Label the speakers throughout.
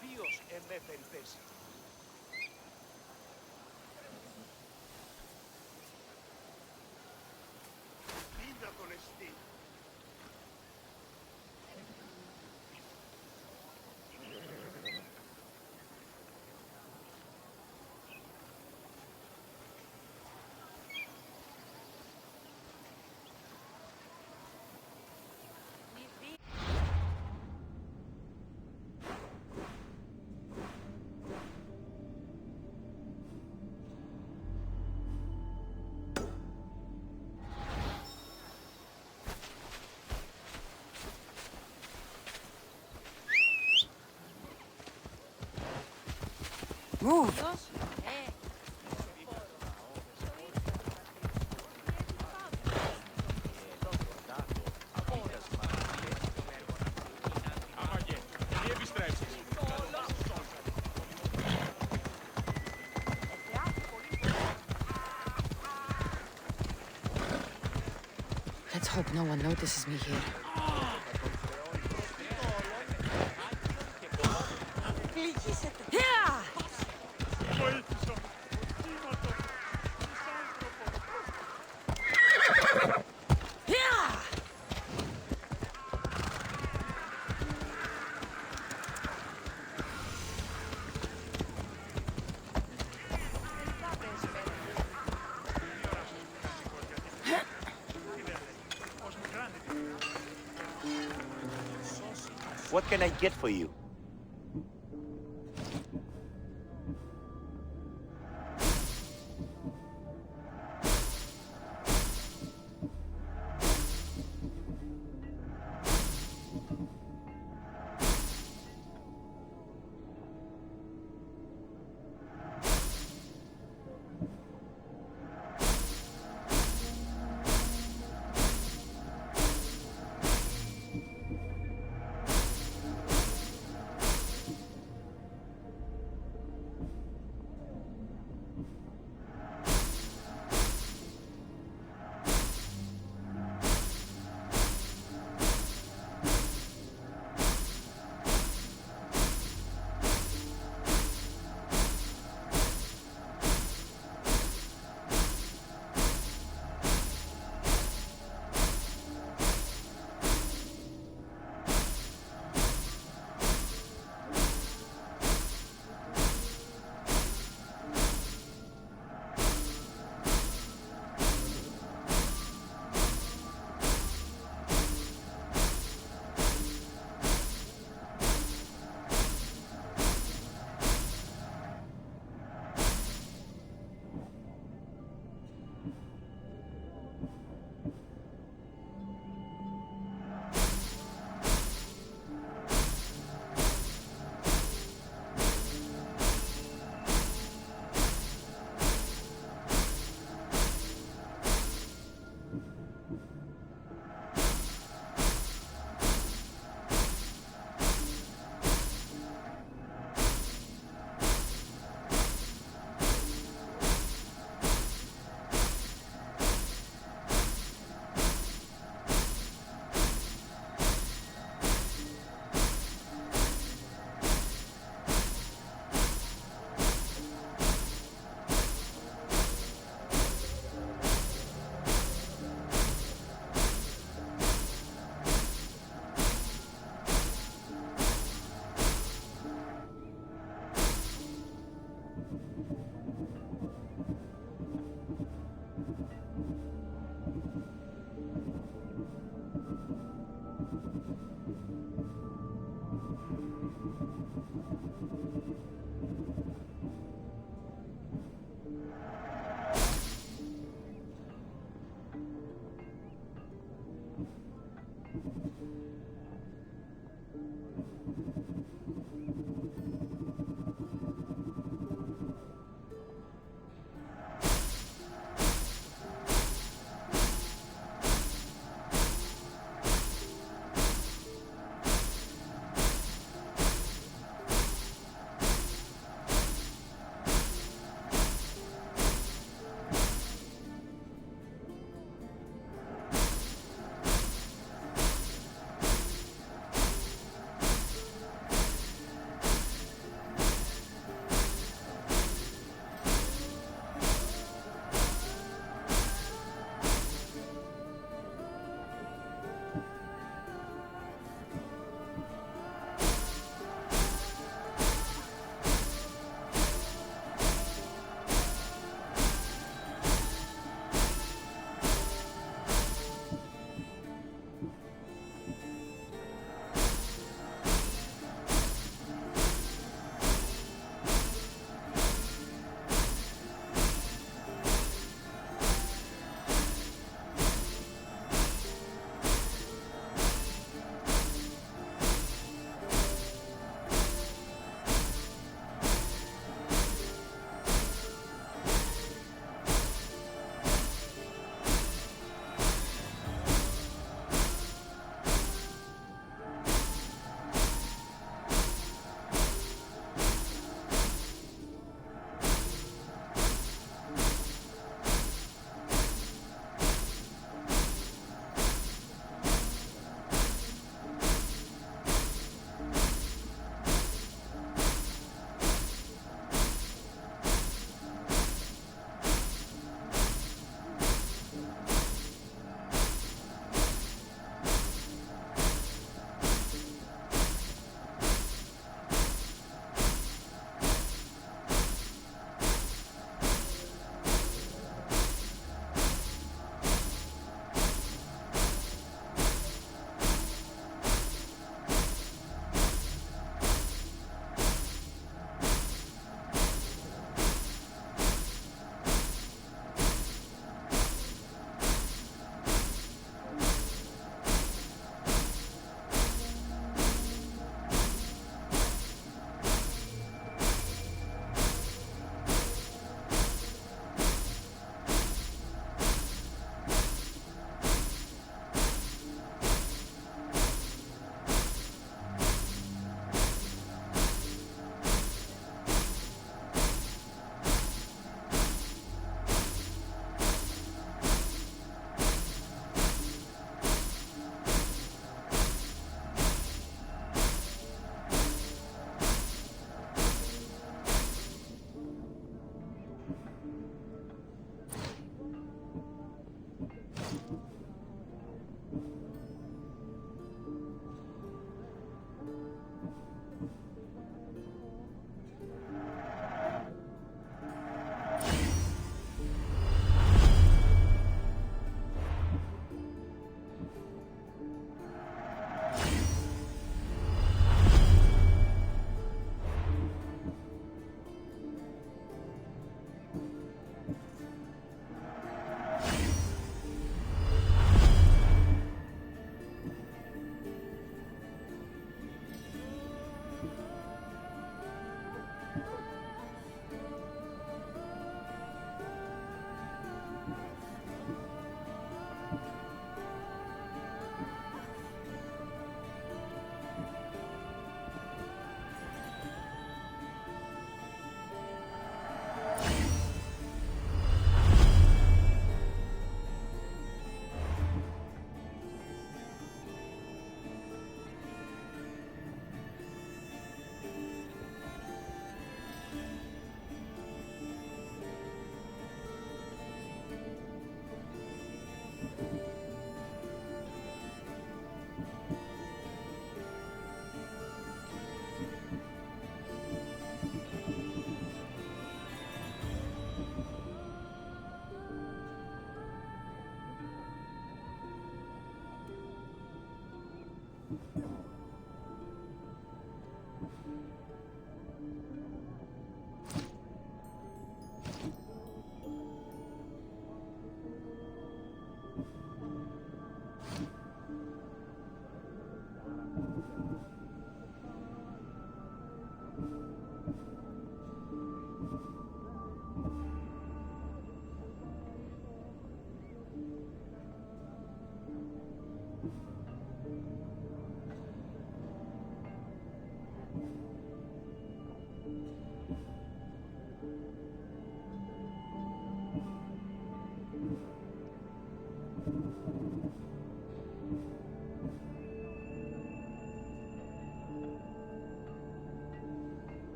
Speaker 1: Ποιος εμέφερε θέση.
Speaker 2: Είδα τον εστί.
Speaker 3: Move! Let's hope no one notices me here. Yeah!
Speaker 4: What can I get for you?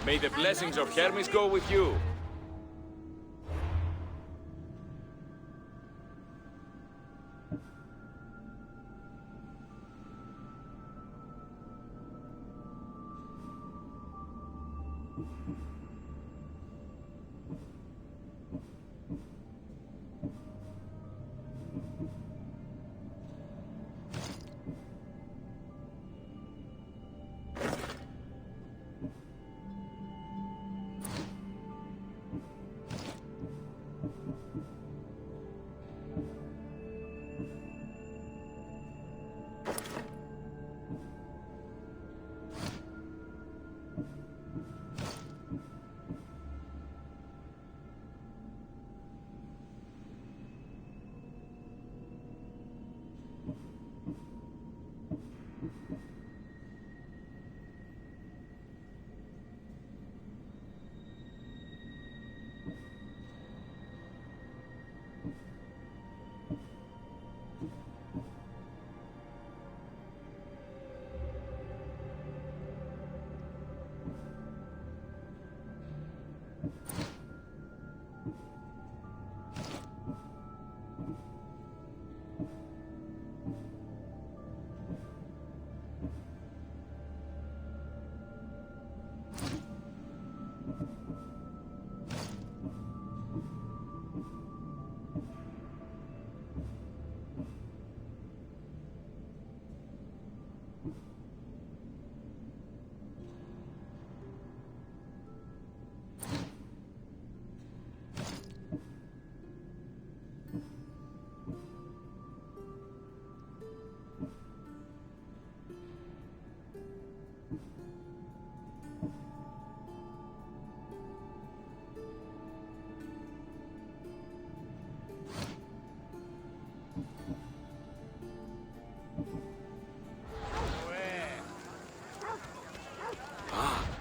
Speaker 4: May the blessings of Hermes go with you.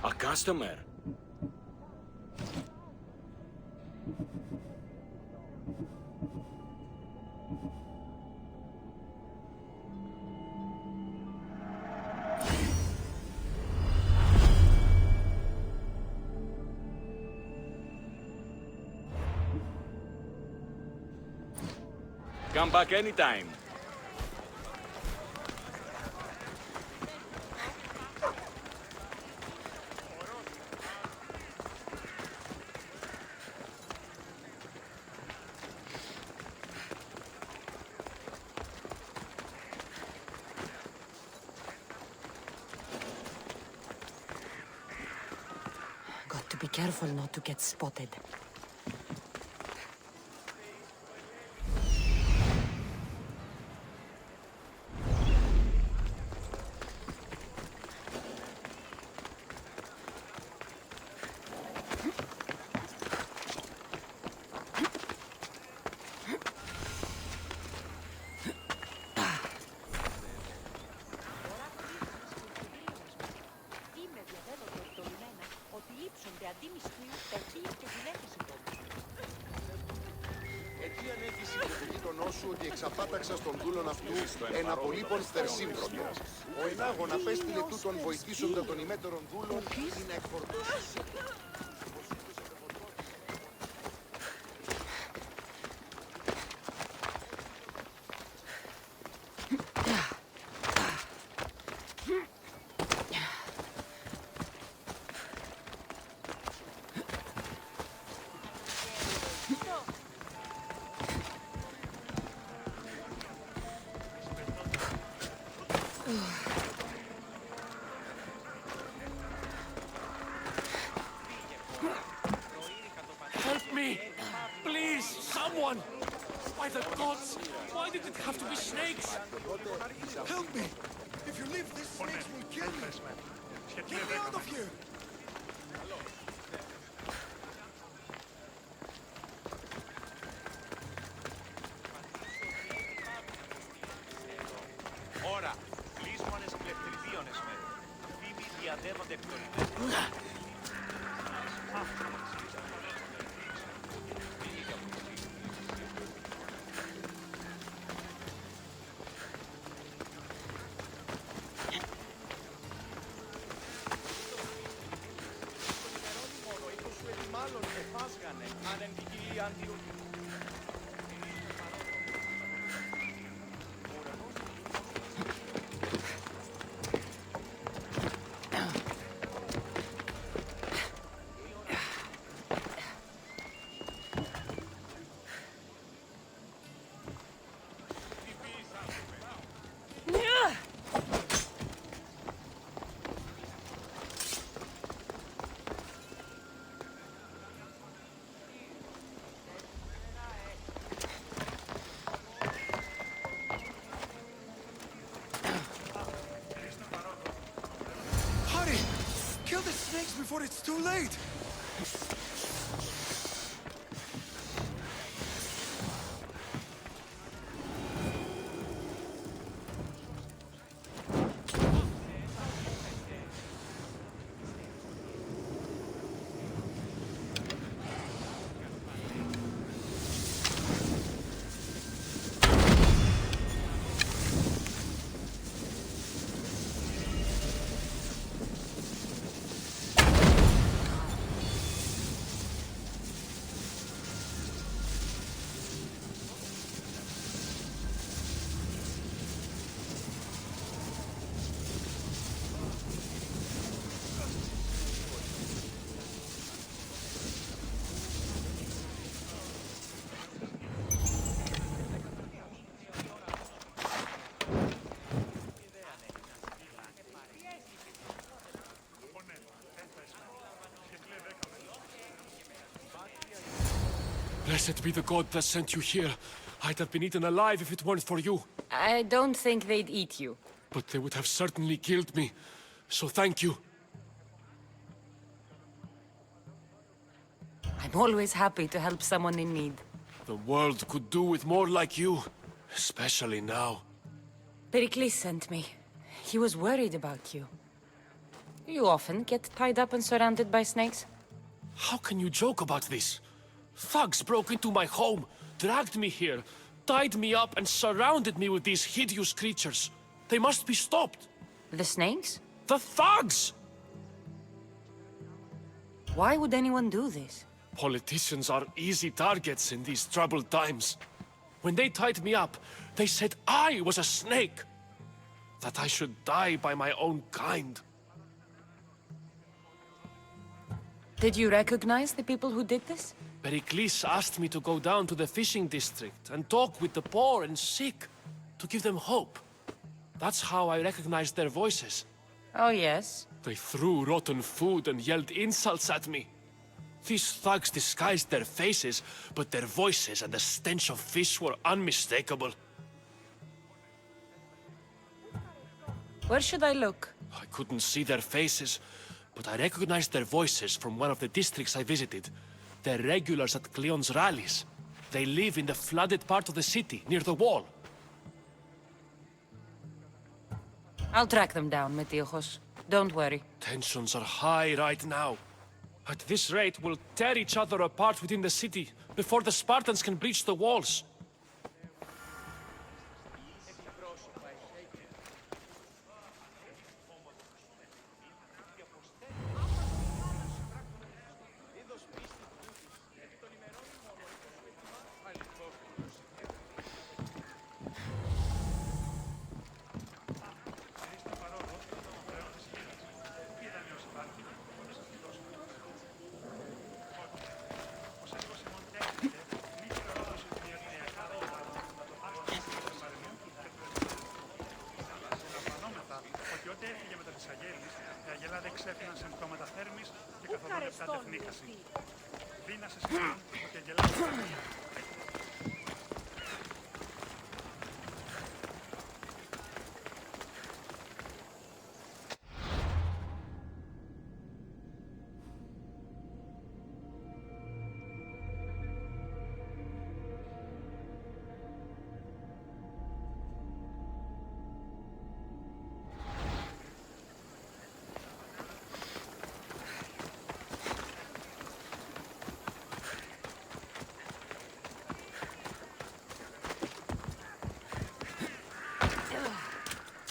Speaker 4: A customer. Come back anytime.
Speaker 3: Got to be careful not to get spotted.
Speaker 1: Είμαι διαβεβαιωμένη ότι ύψονται αντίμισθίου τα 2 και γυναίκες
Speaker 2: σου ότι εξαπάταξα στον δούλον αυτού ένα πολύπον θερσύμπρωτο. Ο ενάγων απέστειλε τούτον βοηθήσοντα των ημέτερων δούλων ή να εκφορτώσει.
Speaker 5: Help me! Please, someone! By the gods, why did it have to be snakes?
Speaker 2: Help me! If you leave, these snakes will kill me! Get me out of here!
Speaker 1: Ora, κλείσμονες κλεφτριδίονες με. Φήμοι διαδεύονται εκ των ιδέων. Μάλλον με φάσγανε, αν εντυχεί αντιούν.
Speaker 2: Hurry! Kill the snakes before it's too late!
Speaker 5: Blessed be the god that sent you here. I'd have been eaten alive if it weren't for you.
Speaker 3: I don't think they'd eat you.
Speaker 5: But they would have certainly killed me. So thank you.
Speaker 3: I'm always happy to help someone in need.
Speaker 5: The world could do with more like you. Especially now.
Speaker 3: Pericles sent me. He was worried about you. You often get tied up and surrounded by snakes?
Speaker 5: How can you joke about this? Thugs broke into my home, dragged me here, tied me up and surrounded me with these hideous creatures. They must be stopped.
Speaker 3: The snakes?
Speaker 5: The thugs!
Speaker 3: Why would anyone do this?
Speaker 5: Politicians are easy targets in these troubled times. When they tied me up, they said I was a snake. That I should die by my own kind.
Speaker 3: Did you recognize the people who did this?
Speaker 5: Pericles asked me to go down to the fishing district and talk with the poor and sick, to give them hope. That's how I recognized their voices.
Speaker 3: Oh, yes.
Speaker 5: They threw rotten food and yelled insults at me. These thugs disguised their faces, but their voices and the stench of fish were unmistakable.
Speaker 3: Where should I look?
Speaker 5: I couldn't see their faces, but I recognized their voices from one of the districts I visited. They're regulars at Cleon's rallies. They live in the flooded part of the city, near the wall.
Speaker 3: I'll track them down, Metiochos. Don't worry.
Speaker 5: Tensions are high right now. At this rate, we'll tear each other apart within the city before the Spartans can breach the walls.
Speaker 1: καθυστέρηση. Δίνασε σχεδόν και γελάω.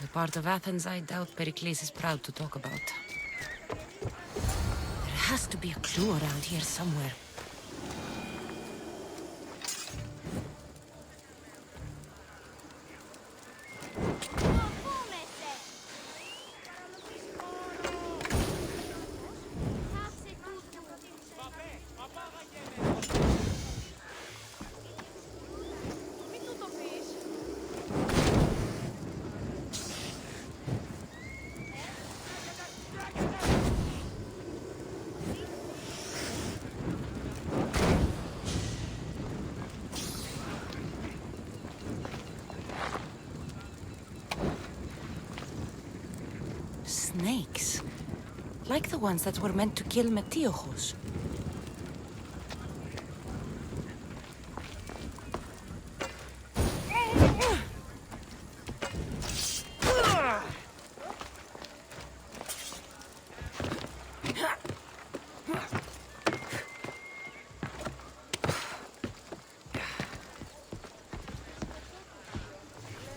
Speaker 3: The part of Athens I doubt Pericles is proud to talk about. There has to be a clue around here somewhere. Snakes. Like the ones that were meant to kill Metiochos.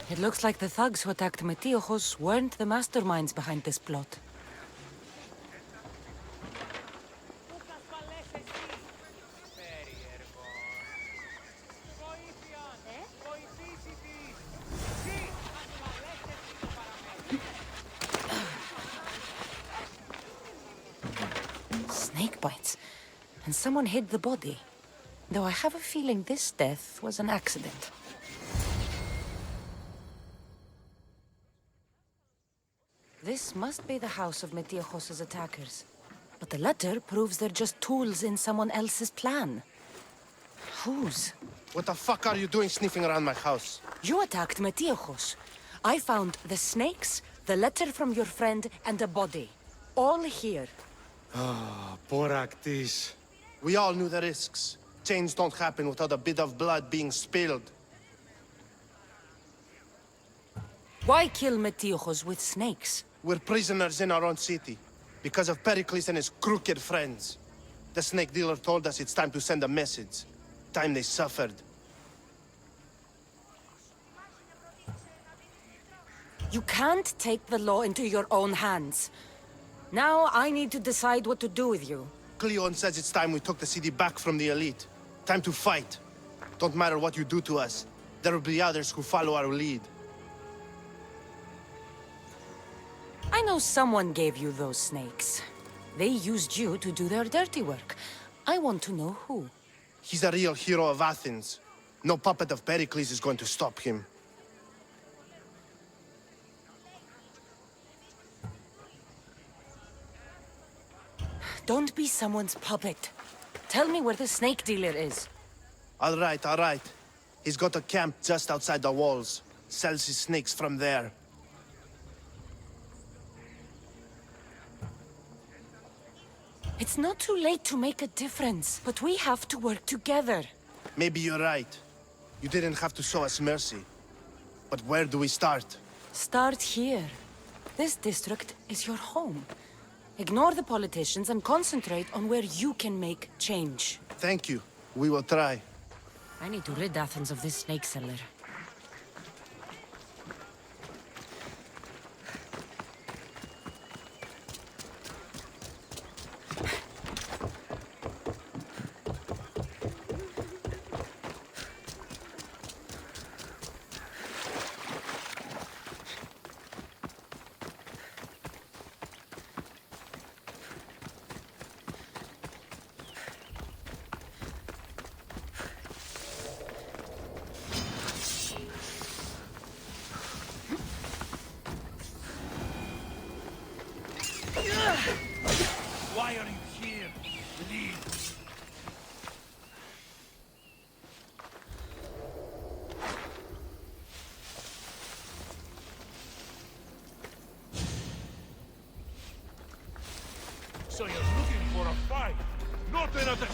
Speaker 3: It looks like the thugs who attacked Metiochos weren't the masterminds behind this plot. Snake bites. And someone hid the body. Though I have a feeling this death was an accident. This must be the house of Metiochos' attackers. But the letter proves they're just tools in someone else's plan. Whose?
Speaker 6: What the fuck are you doing sniffing around my house?
Speaker 3: You attacked Metiochos. I found the snakes, the letter from your friend, and a body. All here.
Speaker 6: Poraktis. We all knew the risks. Change don't happen without a bit of blood being spilled.
Speaker 3: Why kill Metiochos with snakes?
Speaker 6: We're prisoners in our own city. Because of Pericles and his crooked friends. The snake dealer told us it's time to send a message. Time they suffered.
Speaker 3: You can't take the law into your own hands. Now I need to decide what to do with you.
Speaker 6: Cleon says it's time we took the city back from the elite. Time to fight. Don't matter what you do to us. There will be others who follow our lead.
Speaker 3: I know someone gave you those snakes. They used you to do their dirty work. I want to know who.
Speaker 6: He's a real hero of Athens. No puppet of Pericles is going to stop him.
Speaker 3: Don't be someone's puppet. Tell me where the snake dealer is.
Speaker 6: All right, all right. He's got a camp just outside the walls. Sells his snakes from there.
Speaker 3: It's not too late to make a difference, but we have to work together.
Speaker 6: Maybe you're right. You didn't have to show us mercy. But where do we start?
Speaker 3: Start here. This district is your home. Ignore the politicians and concentrate on where you can make change.
Speaker 6: Thank you. We will try.
Speaker 3: I need to rid Athens of this snake seller.
Speaker 7: So you're looking for a fight, not an attack.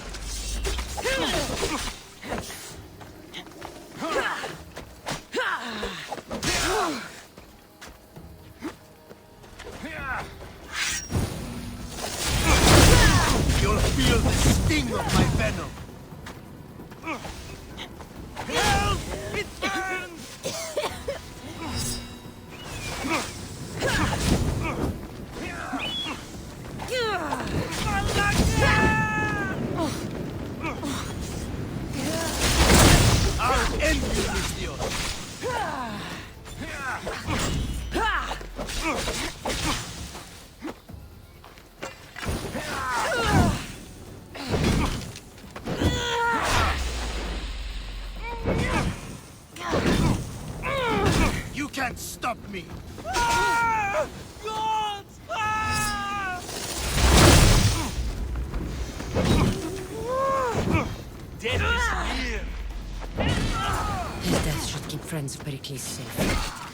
Speaker 6: You'll feel the sting of my venom.
Speaker 7: Help! It burns!
Speaker 6: I'll end you, Mistio. You can't stop me.
Speaker 7: Death is near!
Speaker 3: His death should keep friends of Pericles safe.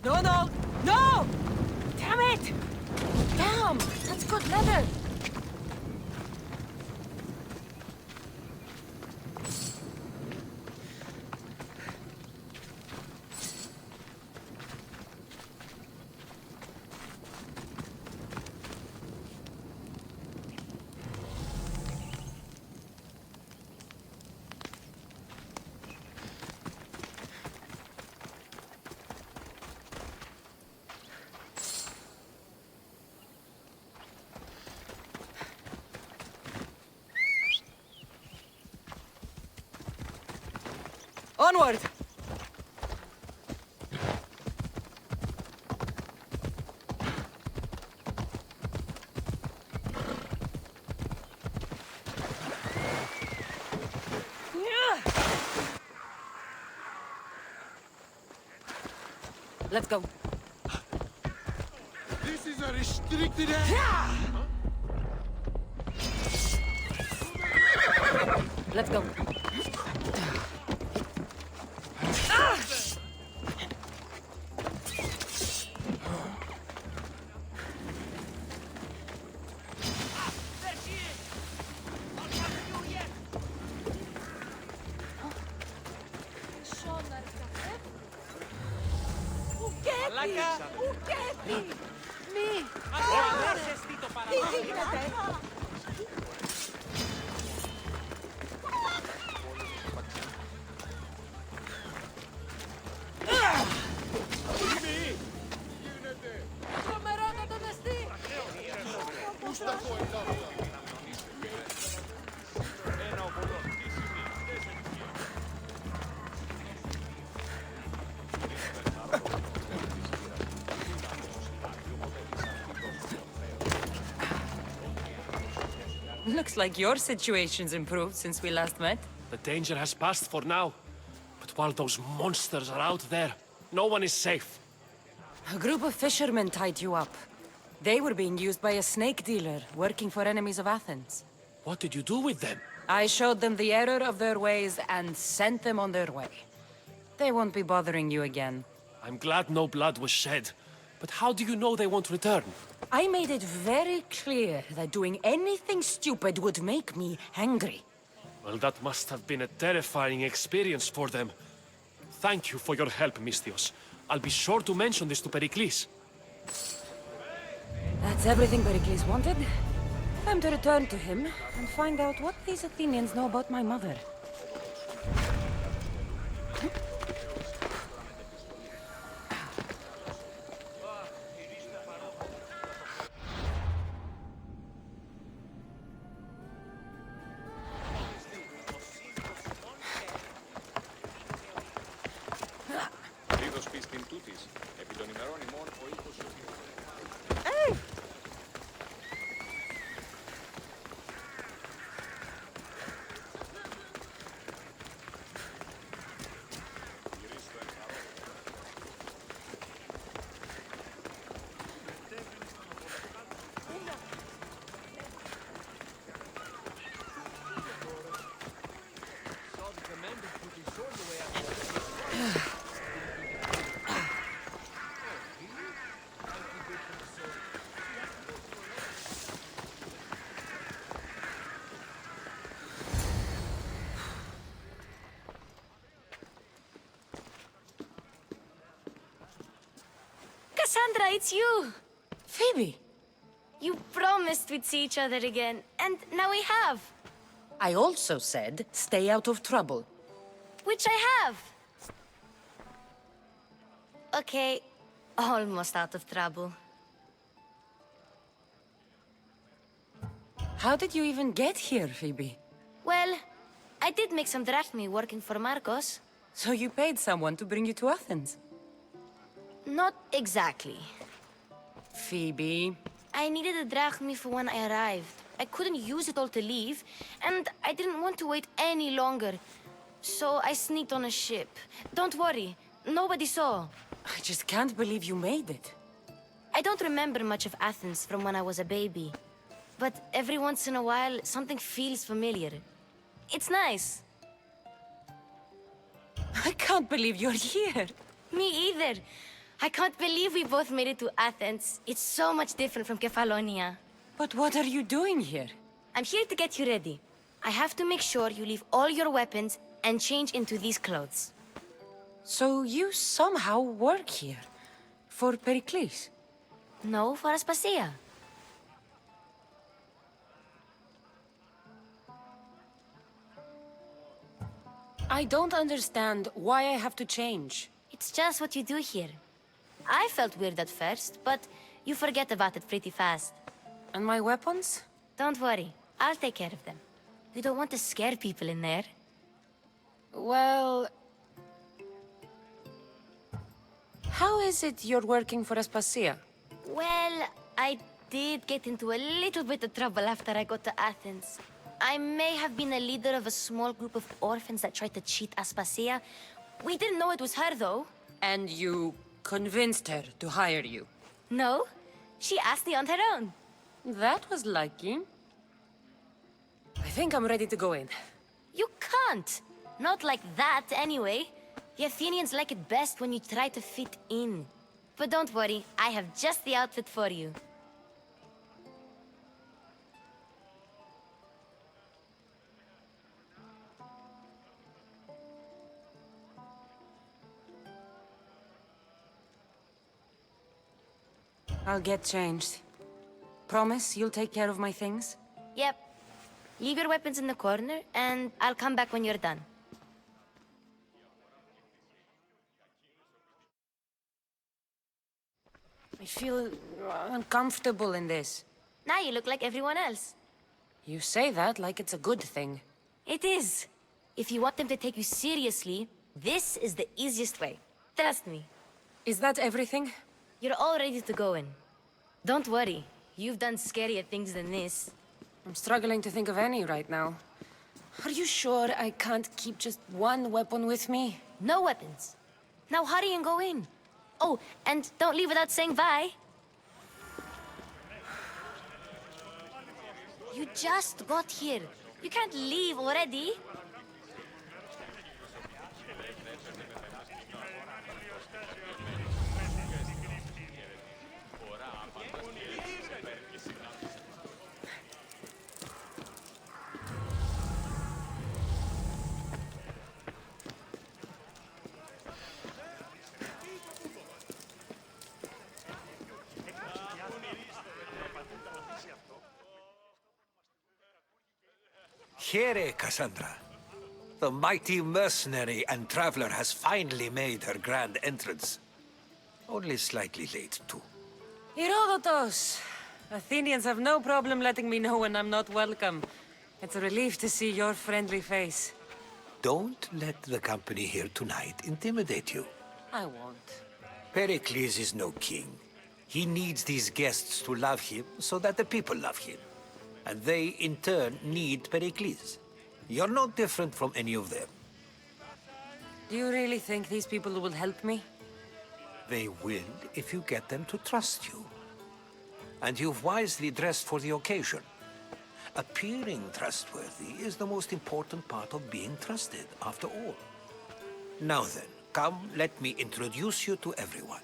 Speaker 3: No, no! No! Damn it! Damn! That's good leather! Onward! Let's go.
Speaker 6: This is a restricted area.
Speaker 3: Let's go. Looks like your situation's improved since we last met.
Speaker 5: The danger has passed for now. But while those monsters are out there, no one is safe.
Speaker 3: A group of fishermen tied you up. They were being used by a snake dealer working for enemies of Athens.
Speaker 5: What did you do with them?
Speaker 3: I showed them the error of their ways and sent them on their way. They won't be bothering you again.
Speaker 5: I'm glad no blood was shed. But how do you know they won't return?
Speaker 3: I made it very clear that doing anything stupid would make me angry.
Speaker 5: Well, that must have been a terrifying experience for them. Thank you for your help, Mistios. I'll be sure to mention this to Pericles.
Speaker 3: That's everything Pericles wanted. Time to return to him and find out what these Athenians know about my mother.
Speaker 8: Cassandra, it's you!
Speaker 3: Phoebe,
Speaker 8: You promised we'd see each other again, and now we have.
Speaker 3: I also said stay out of trouble.
Speaker 8: Which I have. Okay, almost out of trouble.
Speaker 3: How did you even get here, Phoebe?
Speaker 8: Well, I did make some drachmi working for Marcos.
Speaker 3: So you paid someone to bring you to Athens?
Speaker 8: Not exactly.
Speaker 3: Phoebe...
Speaker 8: I needed a drachmi for when I arrived. I couldn't use it all to leave, and I didn't want to wait any longer. So I sneaked on a ship. Don't worry, nobody saw.
Speaker 3: I just can't believe you made it.
Speaker 8: I don't remember much of Athens from when I was a baby. But every once in a while, something feels familiar. It's nice.
Speaker 3: I can't believe you're here.
Speaker 8: Me either. I can't believe we both made it to Athens. It's so much different from Kefalonia.
Speaker 3: But what are you doing here?
Speaker 8: I'm here to get you ready. I have to make sure you leave all your weapons and change into these clothes.
Speaker 3: So you somehow work here? For Pericles?
Speaker 8: No, for Aspasia.
Speaker 3: I don't understand why I have to change.
Speaker 8: It's just what you do here. I felt weird at first, but you forget about it pretty fast.
Speaker 3: And my weapons?
Speaker 8: Don't worry, I'll take care of them. We don't want to scare people in there.
Speaker 3: Well... How is it you're working for Aspasia?
Speaker 8: Well, I did get into a little bit of trouble after I got to Athens. I may have been a leader of a small group of orphans that tried to cheat Aspasia. We didn't know it was her, though.
Speaker 3: And you convinced her to hire you?
Speaker 8: No, she asked me on her own.
Speaker 3: That was lucky. I think I'm ready to go in.
Speaker 8: You can't. Not like that, anyway. The Athenians like it best when you try to fit in. But don't worry, I have just the outfit for you.
Speaker 3: I'll get changed. Promise you'll take care of my things?
Speaker 8: Yep. Leave your weapons in the corner, and I'll come back when you're done.
Speaker 3: I feel uncomfortable in this.
Speaker 8: Now you look like everyone else.
Speaker 3: You say that like it's a good thing.
Speaker 8: It is. If you want them to take you seriously, this is the easiest way. Trust me.
Speaker 3: Is that everything?
Speaker 8: You're all ready to go in. Don't worry. You've done scarier things than this.
Speaker 3: I'm struggling to think of any right now. Are you sure I can't keep just one weapon with me?
Speaker 8: No weapons. Now hurry and go in. Oh, and don't leave without saying bye. You just got here. You can't leave already.
Speaker 9: Here, Cassandra. The mighty mercenary and traveler has finally made her grand entrance. Only slightly late, too.
Speaker 3: Herodotos! Athenians have no problem letting me know when I'm not welcome. It's a relief to see your friendly face.
Speaker 9: Don't let the company here tonight intimidate you.
Speaker 3: I won't.
Speaker 9: Pericles is no king. He needs these guests to love him so that the people love him. And they, in turn, need Pericles. You're no different from any of them.
Speaker 3: Do you really think these people will help me?
Speaker 9: They will if you get them to trust you. And you've wisely dressed for the occasion. Appearing trustworthy is the most important part of being trusted, after all. Now then, come, let me introduce you to everyone.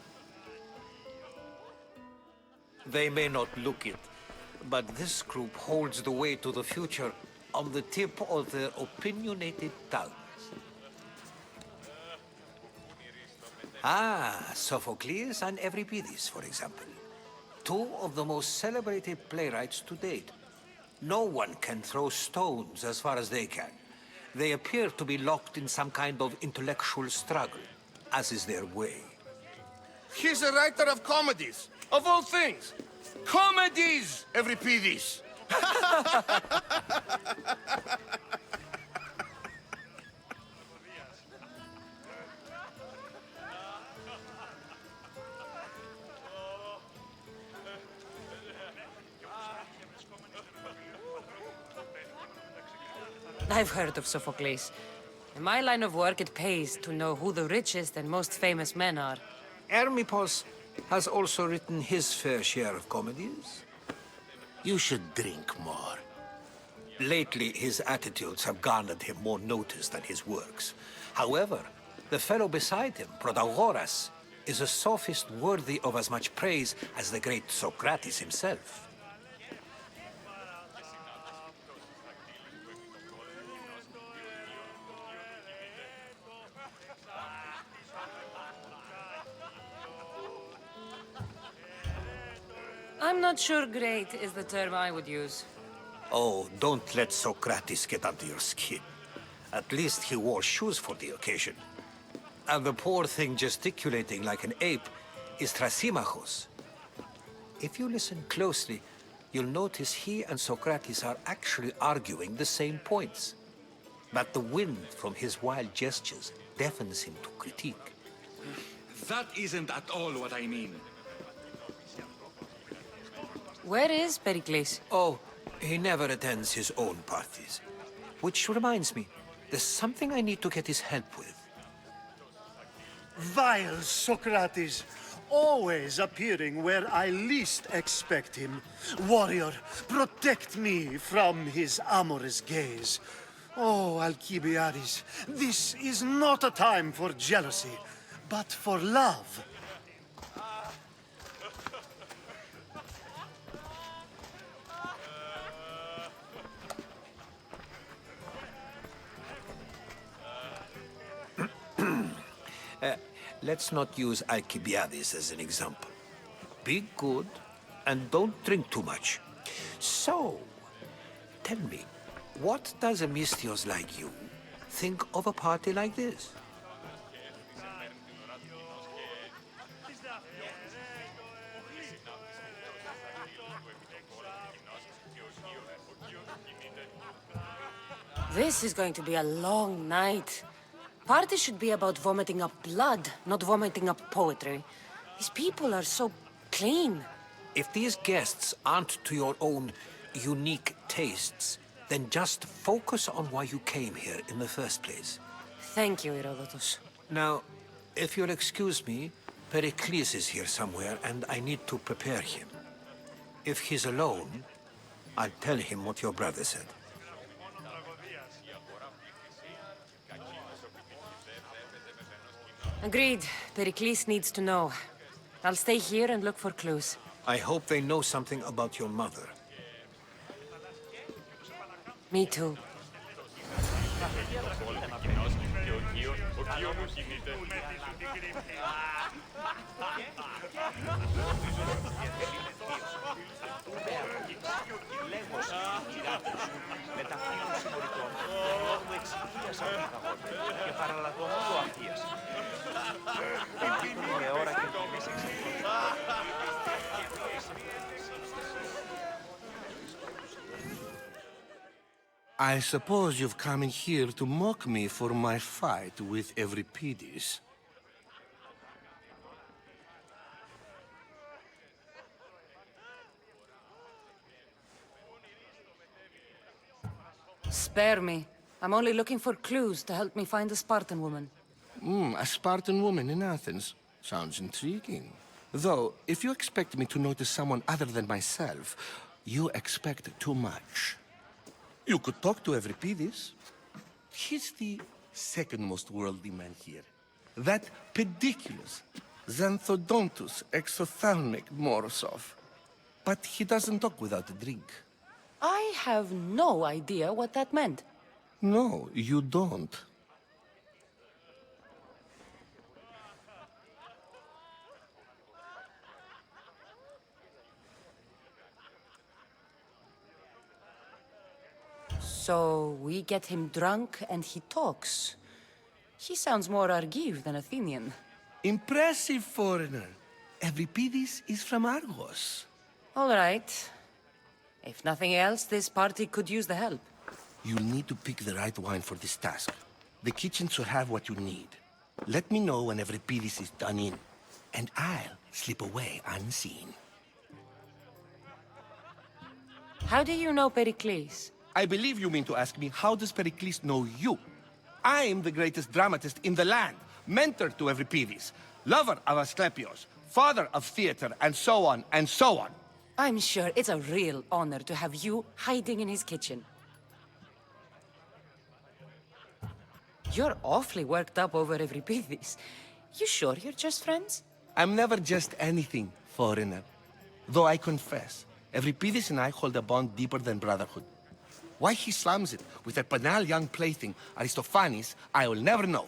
Speaker 9: They may not look it, but this group holds the way to the future on the tip of their opinionated tongues. Ah, Sophocles and Euripides, for example. Two of the most celebrated playwrights to date. No one can throw stones as far as they can. They appear to be locked in some kind of intellectual struggle, as is their way.
Speaker 2: He's a writer of comedies, of all things. Comedies, Euripides.
Speaker 3: I've heard of Sophocles. In my line of work, it pays to know who the richest and most famous men are.
Speaker 9: Hermippos has also written his fair share of comedies.
Speaker 6: You should drink more.
Speaker 9: Lately, his attitudes have garnered him more notice than his works. However, the fellow beside him, Protagoras, is a sophist worthy of as much praise as the great Socrates himself.
Speaker 3: I'm not sure great is the term I would use.
Speaker 9: Oh, don't let Socrates get under your skin. At least he wore shoes for the occasion. And the poor thing gesticulating like an ape is Thrasymachos. If you listen closely, you'll notice he and Socrates are actually arguing the same points. But the wind from his wild gestures deafens him to critique.
Speaker 4: That isn't at all what I mean.
Speaker 3: Where is Pericles?
Speaker 9: Oh, he never attends his own parties. Which reminds me, there's something I need to get his help with.
Speaker 10: Vile Socrates, always appearing where I least expect him. Warrior, protect me from his amorous gaze. Oh, Alcibiades, this is not a time for jealousy, but for love.
Speaker 9: Let's not use Alcibiades as an example. Be good and don't drink too much. So, tell me, what does a Mystios like you think of a party like this?
Speaker 3: This is going to be a long night. Party should be about vomiting up blood, not vomiting up poetry. These people are so clean.
Speaker 9: If these guests aren't to your own unique tastes, then just focus on why you came here in the first place.
Speaker 3: Thank you, Herodotus.
Speaker 9: Now, if you'll excuse me, Pericles is here somewhere, and I need to prepare him. If he's alone, I'll tell him what your brother said.
Speaker 3: Agreed. Pericles needs to know. I'll stay here and look for clues.
Speaker 9: I hope they know something about your mother.
Speaker 3: Me too.
Speaker 11: I suppose you've come in here to mock me for my fight with Euripides.
Speaker 3: Spare me. I'm only looking for clues to help me find a Spartan woman.
Speaker 11: A Spartan woman in Athens. Sounds intriguing. Though, if you expect me to notice someone other than myself, you expect too much. You could talk to Euripides. He's the second most worldly man here. That pediculous, xanthodontus exophthalmic Morosov. But he doesn't talk without a drink.
Speaker 3: I have no idea what that meant.
Speaker 11: No, you don't.
Speaker 3: So we get him drunk and he talks. He sounds more Argiv than Athenian.
Speaker 11: Impressive, foreigner. Euripides is from Argos.
Speaker 3: All right. If nothing else, this party could use the help.
Speaker 11: You'll need to pick the right wine for this task. The kitchen should have what you need. Let me know when Euripides is done in, and I'll slip away unseen.
Speaker 3: How do you know Pericles?
Speaker 11: I believe you mean to ask me, how does Pericles know you? I am the greatest dramatist in the land, mentor to Euripides, lover of Asclepios, father of theater, and so on, and so on.
Speaker 3: I'm sure it's a real honor to have you hiding in his kitchen. You're awfully worked up over Euripides. You sure you're just friends?
Speaker 11: I'm never just anything, foreigner. Though I confess, Euripides and I hold a bond deeper than brotherhood. Why he slams it with a banal young plaything, Aristophanes, I will never know.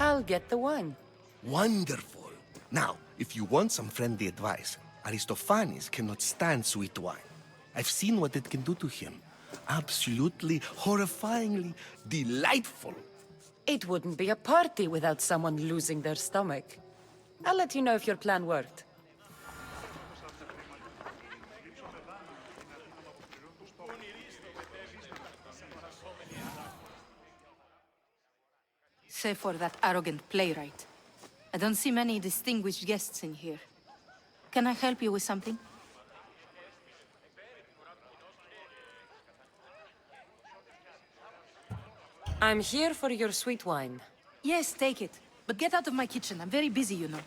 Speaker 3: I'll get the wine.
Speaker 11: Wonderful. Now, if you want some friendly advice, Aristophanes cannot stand sweet wine. I've seen what it can do to him. Absolutely, horrifyingly delightful.
Speaker 3: It wouldn't be a party without someone losing their stomach. I'll let you know if your plan worked.
Speaker 12: Save for that arrogant playwright. I don't see many distinguished guests in here. Can I help you with something?
Speaker 3: I'm here for your sweet wine.
Speaker 12: Yes, take it. But get out of my kitchen. I'm very busy, you know.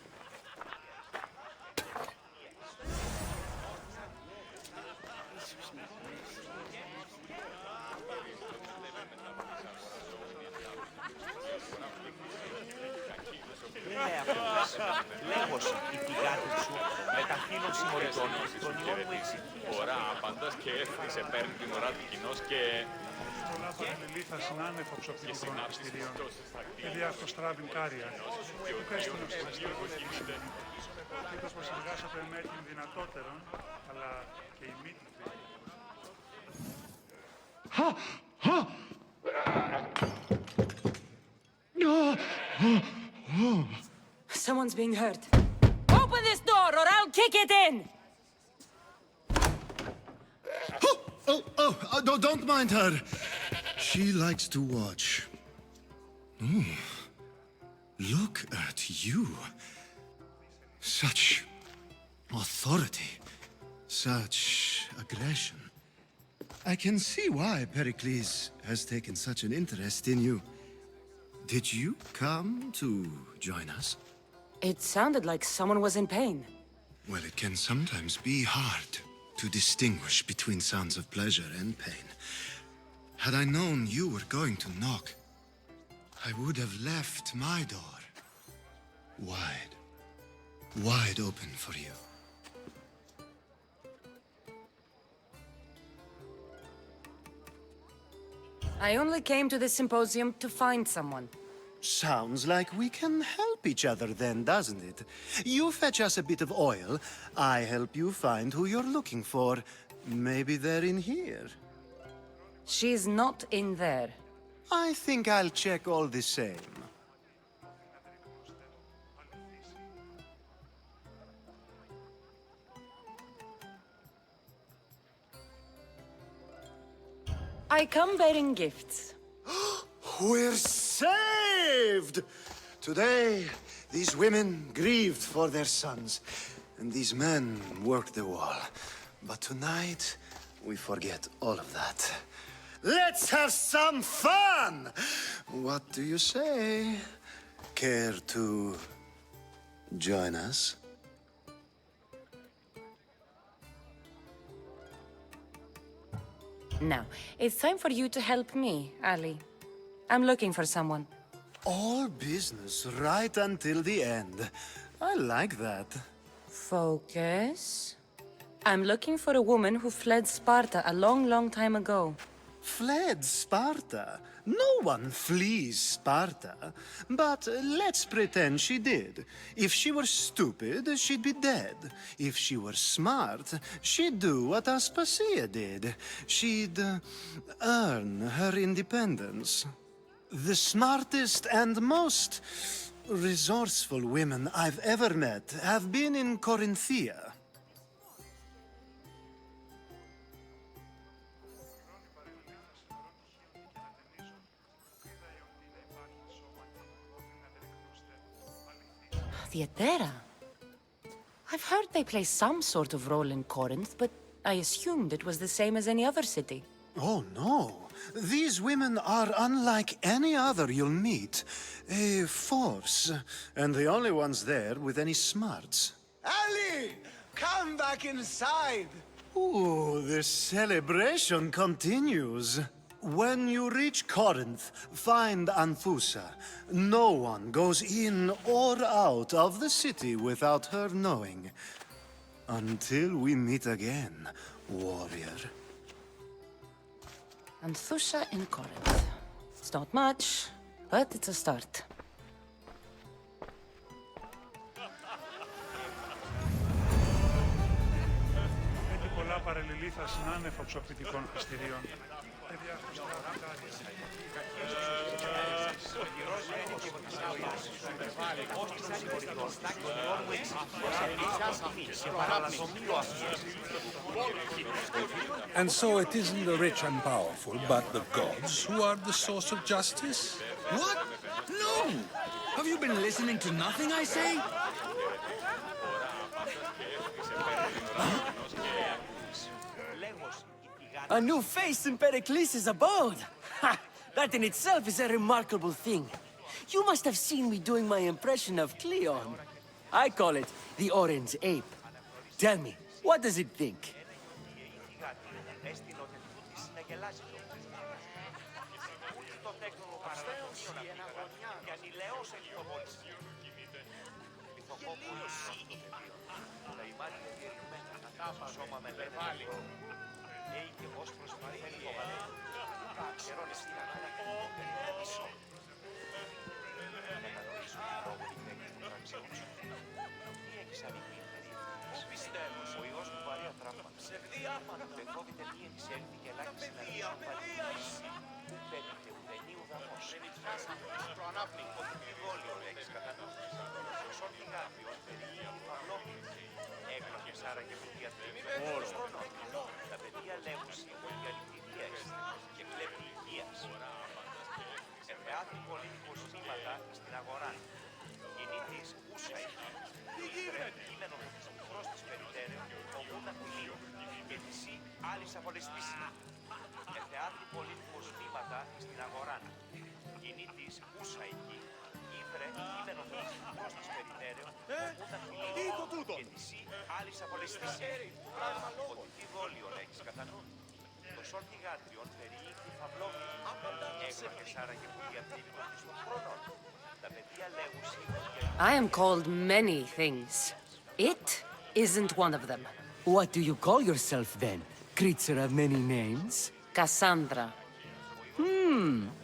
Speaker 1: Λέγωσαν οι πηγάτες σου με τα χείλων συμμοριτών των ιών μου εξυπνίας.
Speaker 13: Ωραία, απαντάς και έφτιασε, παίρνει την ώρα του κοινός και...
Speaker 14: Λίθα συνάνεφο ψωπτικών πανεπιστημίων και διαρθοστράβην κάρια. Ευχαριστούμε που σας ευχαριστούμε. Ήθος πως εργάσατε με την δυνατότερον, αλλά και η μύτικη.
Speaker 3: Someone's being hurt. Open this door or I'll kick it in!
Speaker 10: Don't mind her. She likes to watch. Look at you. Such authority. Such aggression. I can see why Pericles has taken such an interest in you. Did you come to join us?
Speaker 3: It sounded like someone was in pain.
Speaker 10: Well, it can sometimes be hard to distinguish between sounds of pleasure and pain. Had I known you were going to knock, I would have left my door wide open for you.
Speaker 3: I only came to the symposium to find someone.
Speaker 10: Sounds like we can help each other then, doesn't it? You fetch us a bit of oil, I help you find who you're looking for. Maybe they're in here.
Speaker 3: She's not in there.
Speaker 10: I think I'll check all the same.
Speaker 3: I come bearing gifts.
Speaker 10: We're saved! Today, these women grieved for their sons, and these men worked the wall. But tonight, we forget all of that. Let's have some fun! What do you say? Care to join us?
Speaker 3: Now, it's time for you to help me, Ali. I'm looking for someone.
Speaker 10: All business right until the end. I like that.
Speaker 3: Focus. I'm looking for a woman who fled Sparta a long, long time ago.
Speaker 10: fled Sparta. No one flees Sparta. But let's pretend she did. If she were stupid, she'd be dead. If she were smart, she'd do what Aspasia did. She'd earn her independence. The smartest and most resourceful women I've ever met have been in Corinthia.
Speaker 3: Theatera? I've heard they play some sort of role in Corinth, but I assumed it was the same as any other city.
Speaker 10: Oh, no. These women are unlike any other you'll meet. A force, and the only ones there with any smarts.
Speaker 2: Ali! Come back inside!
Speaker 10: Ooh, the celebration continues. When you reach Corinth, find Anfusa. No one goes in or out of the city without her knowing. Until we meet again, warrior.
Speaker 3: Anthusha in Corinth. It's not much, but it's a start.
Speaker 14: Έχει πολλά παρελιλήθα συνάνευ οξοποιητικών χαστηρίων.
Speaker 15: And so it isn't the rich and powerful, but the gods who are the source of justice?
Speaker 16: What? No! Have you been listening to nothing I say?
Speaker 17: A new face in Pericles' abode! Ha! That in itself is a remarkable thing. You must have seen me doing my impression of Cleon. I call it the Orange Ape. Tell me, what does it think?
Speaker 3: I am called many things. It isn't one of them.
Speaker 17: What do you call yourself then? Creature of many names?
Speaker 3: Cassandra.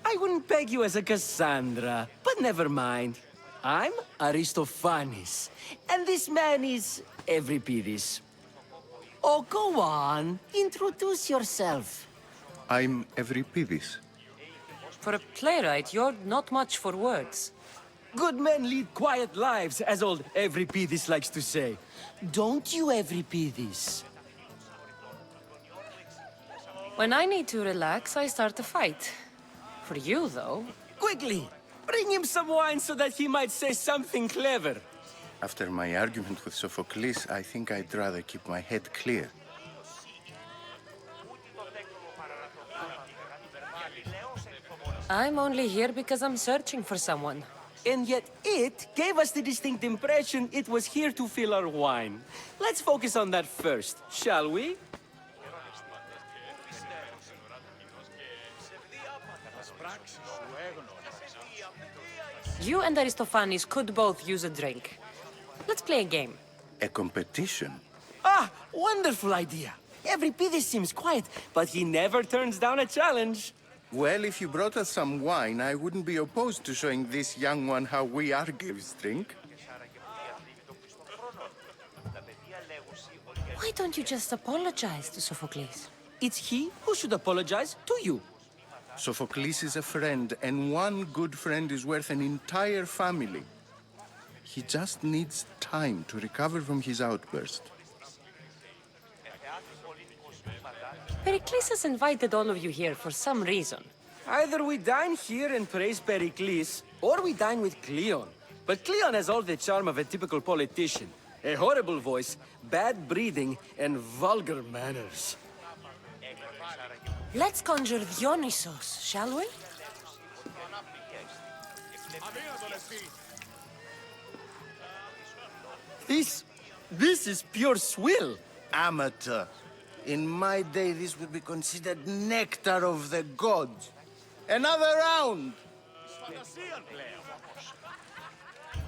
Speaker 17: I wouldn't peg you as a Cassandra, but never mind. I'm Aristophanes, and this man is Euripides. Oh, go on. Introduce yourself.
Speaker 18: I'm Euripides.
Speaker 3: For a playwright, you're not much for words.
Speaker 17: Good men lead quiet lives, as old Euripides likes to say. Don't you, Euripides?
Speaker 3: When I need to relax, I start a fight. For you, though...
Speaker 17: Quickly! Bring him some wine so that he might say something clever.
Speaker 18: After my argument with Sophocles, I think I'd rather keep my head clear.
Speaker 3: I'm only here because I'm searching for someone.
Speaker 17: And yet it gave us the distinct impression it was here to fill our wine. Let's focus on that first, shall we?
Speaker 3: You and Aristophanes could both use a drink. Let's play a game.
Speaker 18: A competition?
Speaker 17: Ah, wonderful idea. Euripidis seems quiet, but he never turns down a challenge.
Speaker 18: Well, if you brought us some wine, I wouldn't be opposed to showing this young one how we Argives drink.
Speaker 3: Why don't you just apologize to Sophocles?
Speaker 17: It's he who should apologize to you.
Speaker 18: Sophocles is a friend, and one good friend is worth an entire family. He just needs time to recover from his outburst.
Speaker 3: Pericles has invited all of you here for some reason.
Speaker 17: Either we dine here and praise Pericles, or we dine with Cleon. But Cleon has all the charm of a typical politician. A horrible voice, bad breeding, and vulgar manners.
Speaker 3: Let's conjure Dionysos, shall we?
Speaker 17: This is pure swill.
Speaker 18: Amateur. In my day, this would be considered nectar of the gods. Another round!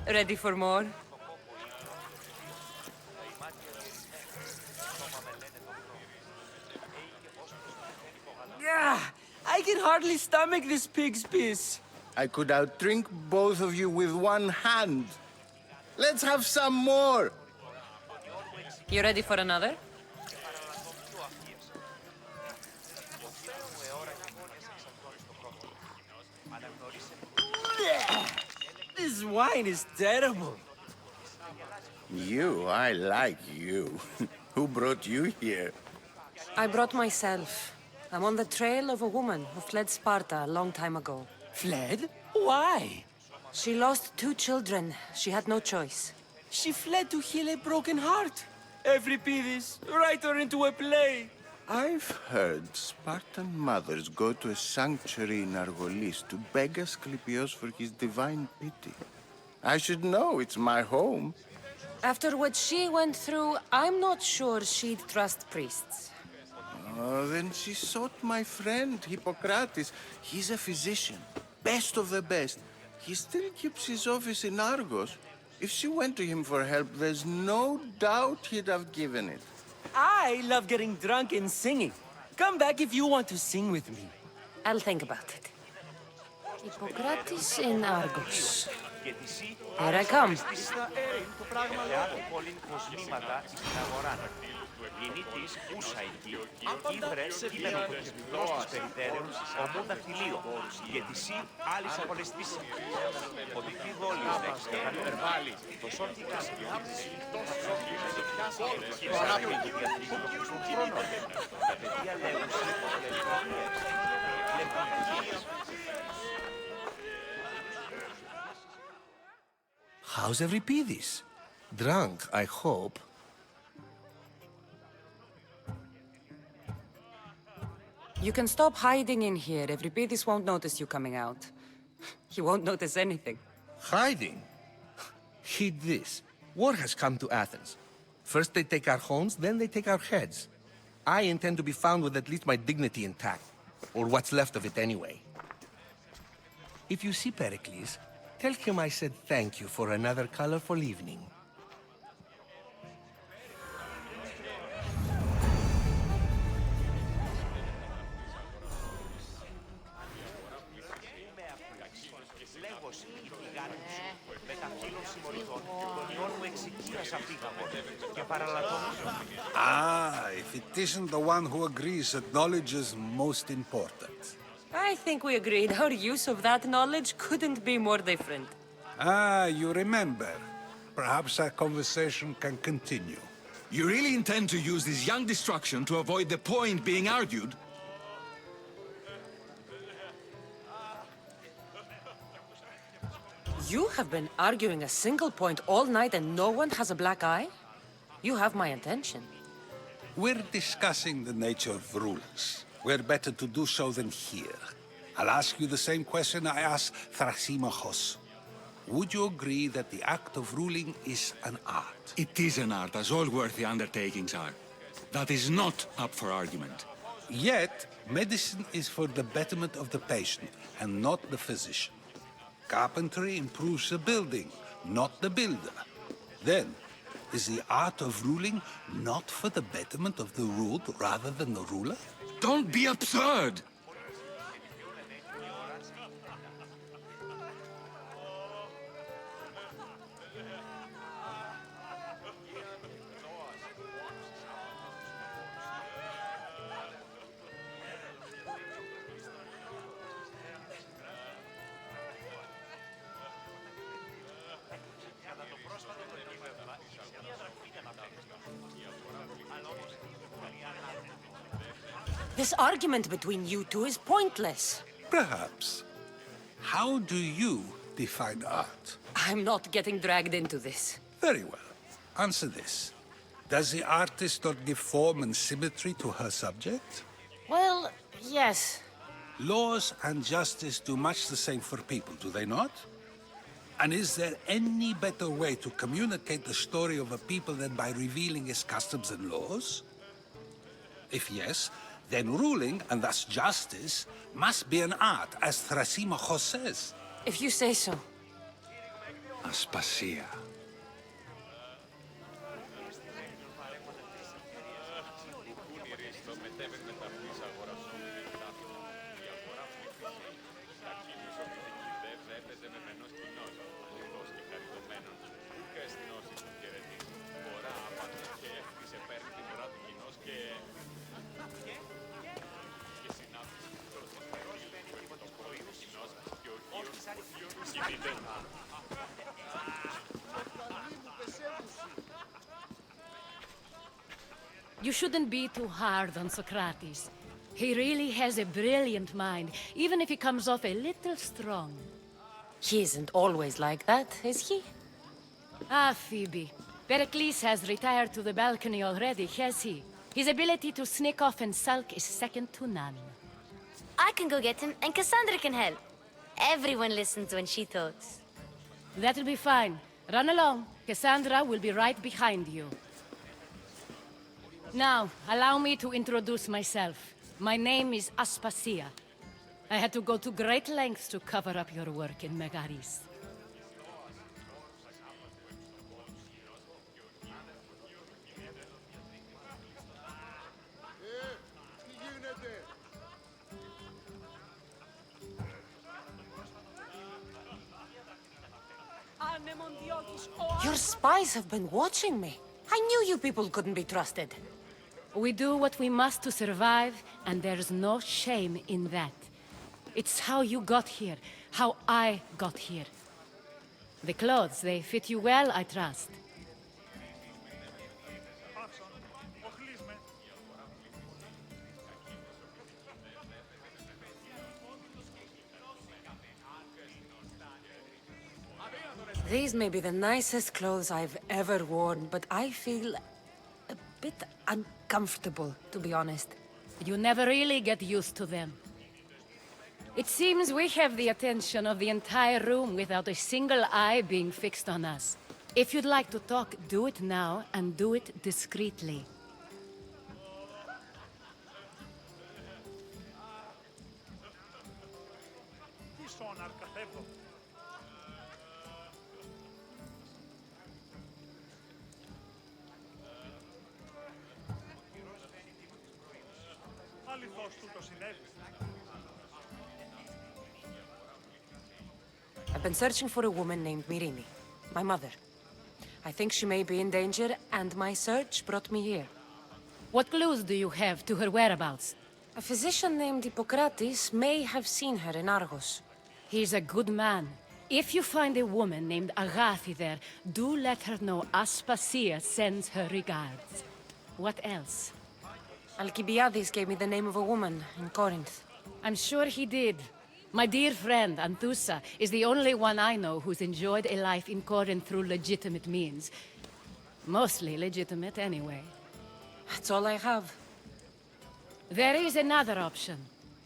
Speaker 3: Ready for more?
Speaker 17: Yeah, I can hardly stomach this pig's piss.
Speaker 18: I could outdrink both of you with one hand. Let's have some more!
Speaker 3: You ready for another?
Speaker 17: This wine is terrible.
Speaker 18: You, I like you. Who brought you here?
Speaker 3: I brought myself. I'm on the trail of a woman who fled Sparta a long time ago.
Speaker 17: Fled? Why?
Speaker 3: She lost 2 children. She had no choice.
Speaker 17: She fled to heal a broken heart. Euripidis, write her into a play.
Speaker 18: I've heard Spartan mothers go to a sanctuary in Argolis to beg Asclepios for his divine pity. I should know, it's my home.
Speaker 3: After what she went through, I'm not sure she'd trust priests.
Speaker 18: Oh, then she sought my friend, Hippocrates. He's a physician, best of the best. He still keeps his office in Argos. If she went to him for help, there's no doubt he'd have given it.
Speaker 17: I love getting drunk and singing. Come back if you want to sing with me.
Speaker 3: I'll think about it. Hippocrates in Argos. Here I come.
Speaker 1: Γεννήτης ούσα εκεί, ύβρε κείμενο κοκκινός της περιθέρεως, ομού δαχτυλίου, γετησί άλλης αγωνιστής. Οδική δόλιος δέχεται να υπερβάλλει, το σόρτικα σκιώτηση, το ανάπτυκο διαθήκο του χρόνων. Τα παιδιά λέγουσαν
Speaker 11: How's Euripidis? Drunk, I hope.
Speaker 3: You can stop hiding in here. Euripidis won't notice you coming out. He won't notice anything.
Speaker 11: Hiding? Heed this. War has come to Athens. First they take our homes, then they take our heads. I intend to be found with at least my dignity intact. Or what's left of it anyway. If you see Pericles, tell him I said thank you for another colorful evening.
Speaker 15: Ah, if it isn't the one who agrees that knowledge is most important.
Speaker 3: I think we agreed our use of that knowledge couldn't be more different.
Speaker 15: Ah, you remember. Perhaps our conversation can continue.
Speaker 4: You really intend to use this young destruction to avoid the point being argued?
Speaker 3: You have been arguing a single point all night and no one has a black eye? You have my attention.
Speaker 15: We're discussing the nature of rules. Where better to do so than here? I'll ask you the same question I asked Thrasymachos. Would you agree that the act of ruling is an art?
Speaker 4: It is an art, as all worthy undertakings are. That is not up for argument.
Speaker 15: Yet, medicine is for the betterment of the patient and not the physician. Carpentry improves the building, not the builder. Then, Is the art of ruling not for the betterment of the ruled rather than the ruler?
Speaker 4: Don't be absurd!
Speaker 3: This argument between you two is pointless.
Speaker 15: Perhaps. How do you define art?
Speaker 3: I'm not getting dragged into this.
Speaker 15: Very well. Answer this. Does the artist not give form and symmetry to her subject?
Speaker 3: Well, yes.
Speaker 15: Laws and justice do much the same for people, do they not? And is there any better way to communicate the story of a people than by revealing its customs and laws? If yes, then ruling, and thus justice, must be an art, as Thrasymachos says.
Speaker 3: If you say so.
Speaker 11: Aspasia.
Speaker 19: You shouldn't be too hard on Socrates. He really has a brilliant mind, even if he comes off a little strong.
Speaker 3: He isn't always like that, is he?
Speaker 19: Ah, Phoebe. Pericles has retired to the balcony already, has he? His ability to sneak off and sulk is second to none.
Speaker 8: I can go get him, and Cassandra can help. Everyone listens when she talks.
Speaker 19: That'll be fine. Run along. Cassandra will be right behind you. Now, allow me to introduce myself. My name is Aspasia. I had to go to great lengths to cover up your work in Megaris.
Speaker 3: Your spies have been watching me. I knew you people couldn't be trusted.
Speaker 19: We do what we must to survive, and there's no shame in that. It's how you got here, how I got here. The clothes, they fit you well, I trust.
Speaker 3: These may be the nicest clothes I've ever worn, but I feel a bit uncomfortable, to be honest.
Speaker 19: You never really get used to them. It seems we have the attention of the entire room without a single eye being fixed on us. If you'd like to talk, do it now, and do it discreetly.
Speaker 3: I've been searching for a woman named Myrrine, my mother. I think she may be in danger, and my search brought me here.
Speaker 19: What clues do you have to her whereabouts?
Speaker 3: A physician named Hippocrates may have seen her in Argos.
Speaker 19: He's a good man. If you find a woman named Agathi there, do let her know Aspasia sends her regards. What else?
Speaker 3: Alcibiades gave me the name of a woman in Corinth.
Speaker 19: I'm sure he did. My dear friend, Anthusa, is the only one I know who's enjoyed a life in Corinth through legitimate means. Mostly legitimate, anyway.
Speaker 3: That's all I have.
Speaker 19: There is another option.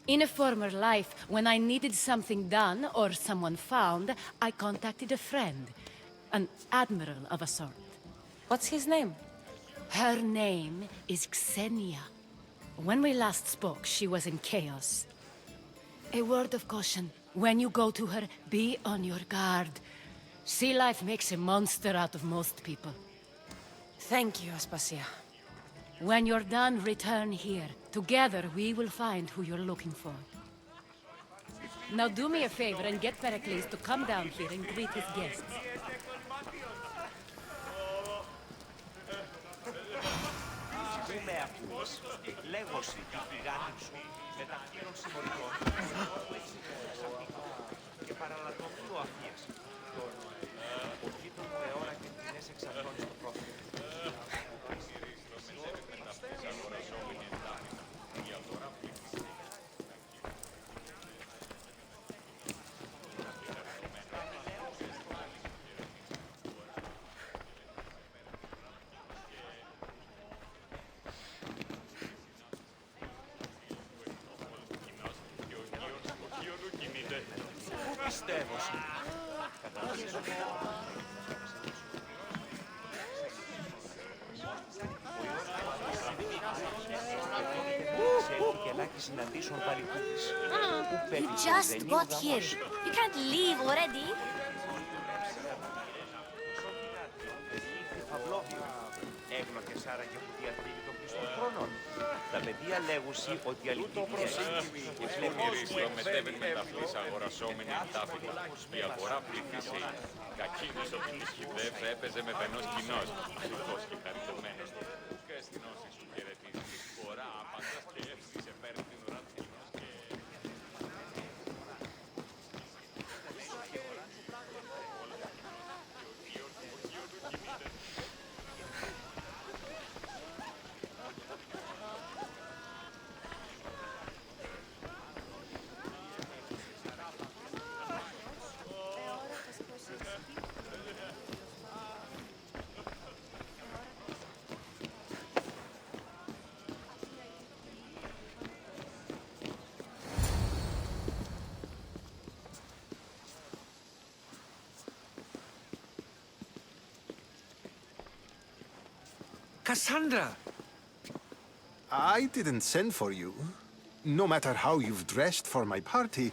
Speaker 19: In a former life, when I needed something done or someone found, I contacted a friend. An admiral of a sort.
Speaker 3: What's his name?
Speaker 19: Her name is Xenia. When we last spoke, she was in chaos. A word of caution. When you go to her, be on your guard. Sea life makes a monster out of most people.
Speaker 3: Thank you, Aspasia.
Speaker 19: When you're done, return here. Together, we will find who you're looking for. Now do me a favor and get Pericles to come down here and greet his guests.
Speaker 1: Πού με ακούς, λέγωση τη γάτη σου, μεταχείρων συμμορικών, και παραλατροπλού αφίες. Ο γείτον μου αιώρα και ποινές εξαρτώνει στο πρόθυμο.
Speaker 8: You just got here. You can't leave already.
Speaker 1: Έγνωτες άραγε που διαθήκη των πιστών χρόνων. Τα παιδιά λέγουσι ότι αληθινή
Speaker 13: και φλεμμυρίστο μετέβεν με τα φλής αγορασόμενη τάφη. Η αγορά πληθύσει. Κακίνης ο πλησχηδεύ έπαιζε με πενός κοινός. Αληθώς και χαριτωμένος. Ουκ αισθηνώσεις σου χαιρετίζεις. Φορά απαντάς και εύσης σε παίρνει την ουρά του κοινός και...
Speaker 9: Cassandra!
Speaker 2: I didn't send for you. No matter how you've dressed for my party,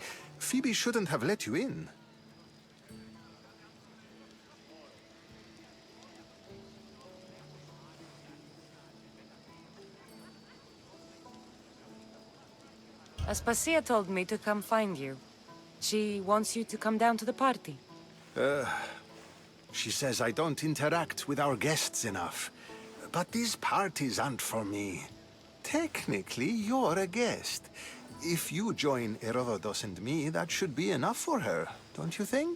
Speaker 2: Phoebe shouldn't have let you in.
Speaker 3: Aspasia told me to come find you. She wants you to come down to the party.
Speaker 2: She says I don't interact with our guests enough. But these parties aren't for me. Technically, you're a guest. If you join Herodotus and me, that should be enough for her, don't you think?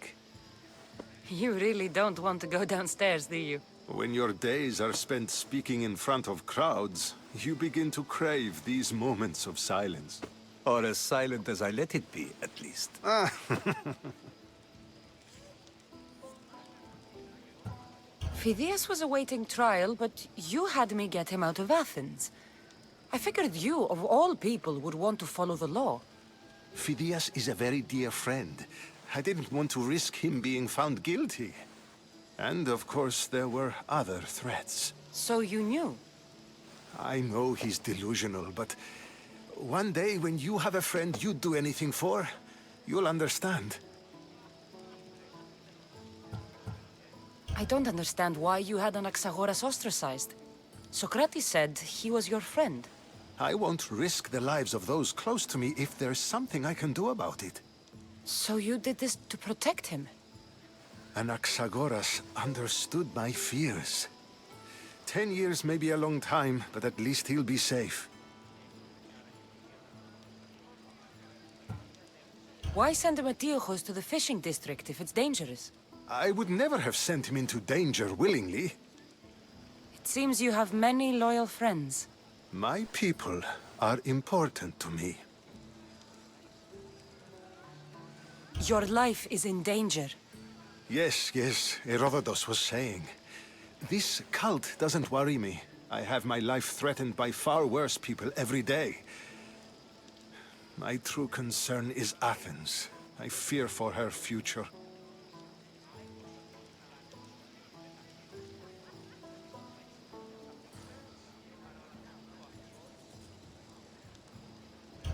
Speaker 3: You really don't want to go downstairs, do you?
Speaker 2: When your days are spent speaking in front of crowds, you begin to crave these moments of silence.
Speaker 9: Or as silent as I let it be, at least.
Speaker 3: Phidias was awaiting trial, but you had me get him out of Athens. I figured you, of all people, would want to follow the law.
Speaker 2: Phidias is a very dear friend. I didn't want to risk him being found guilty. And, of course, there were other threats.
Speaker 3: So you knew?
Speaker 2: I know he's delusional, but one day when you have a friend you'd do anything for, you'll understand.
Speaker 3: I don't understand why you had Anaxagoras ostracized. Socrates said he was your friend.
Speaker 2: I won't risk the lives of those close to me if there's something I can do about it.
Speaker 3: So you did this to protect him?
Speaker 2: Anaxagoras understood my fears. 10 years may be a long time, but at least he'll be safe.
Speaker 3: Why send Metiochos to the fishing district if it's dangerous?
Speaker 2: I would never have sent him into danger willingly.
Speaker 3: It seems you have many loyal friends.
Speaker 2: My people are important to me.
Speaker 3: Your life is in danger.
Speaker 2: Yes, Herodotus was saying. This cult doesn't worry me. I have my life threatened by far worse people every day. My true concern is Athens. I fear for her future.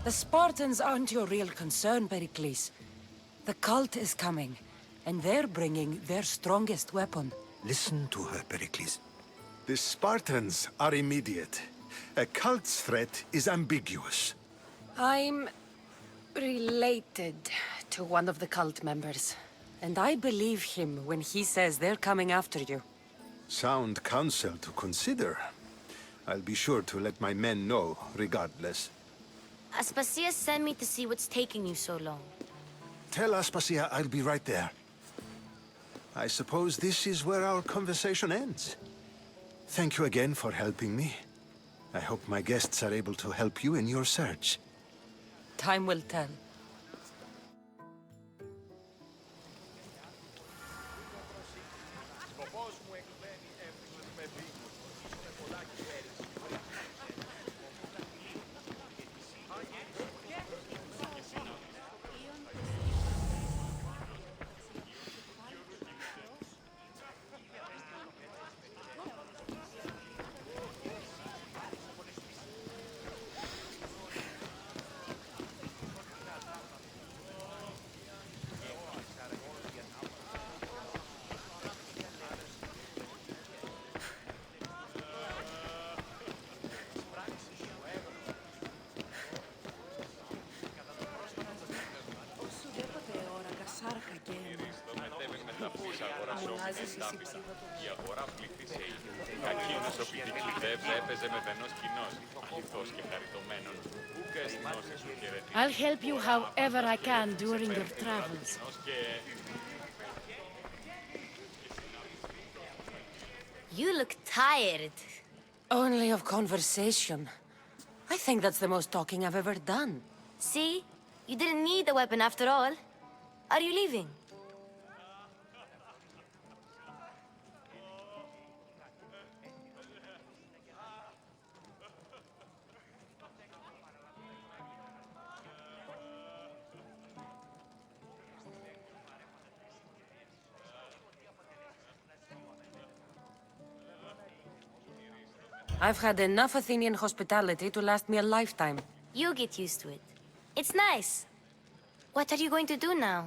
Speaker 3: The Spartans aren't your real concern, Pericles. The cult is coming, and they're bringing their strongest weapon.
Speaker 9: Listen to her, Pericles.
Speaker 2: The Spartans are immediate. A cult's threat is ambiguous.
Speaker 3: I'm related to one of the cult members. And I believe him when he says they're coming after you.
Speaker 2: Sound counsel to consider. I'll be sure to let my men know, regardless.
Speaker 8: Aspasia sent me to see what's taking you so long.
Speaker 2: Tell Aspasia I'll be right there. I suppose this is where our conversation ends. Thank you again for helping me. I hope my guests are able to help you in your search.
Speaker 3: Time will tell.
Speaker 13: Η αγορά πλήθησε ήδη. Κακίνος ο πηδηξουδεύς έπαιζε με βενός κοινός, αληθώς και χαριτωμένον. Ούκα αισθηνώσεις σου χαιρετή.
Speaker 19: I'll help you however I can during your travels.
Speaker 8: You look tired.
Speaker 3: Only of conversation. I think that's the most talking I've ever done.
Speaker 8: See? You didn't need the weapon after all. Are you leaving?
Speaker 3: I've had enough Athenian hospitality to last me a lifetime.
Speaker 8: You get used to it. It's nice. What are you going to do now?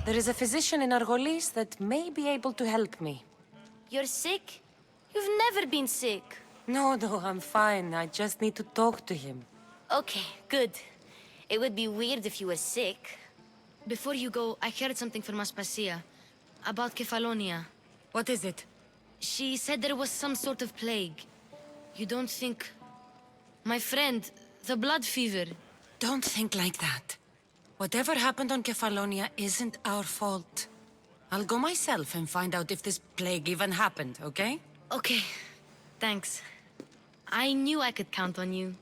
Speaker 3: There is a physician in Argolis that may be able to help me.
Speaker 8: You're sick? You've never been sick.
Speaker 3: No, I'm fine. I just need to talk to him.
Speaker 8: Okay, good. It would be weird if you were sick. Before you go, I heard something from Aspasia about Kefalonia.
Speaker 3: What is it?
Speaker 8: She said there was some sort of plague. You don't think... My friend, the blood fever.
Speaker 3: Don't think like that. Whatever happened on Kefalonia isn't our fault. I'll go myself and find out if this plague even happened, okay?
Speaker 8: Okay, thanks. I knew I could count on you.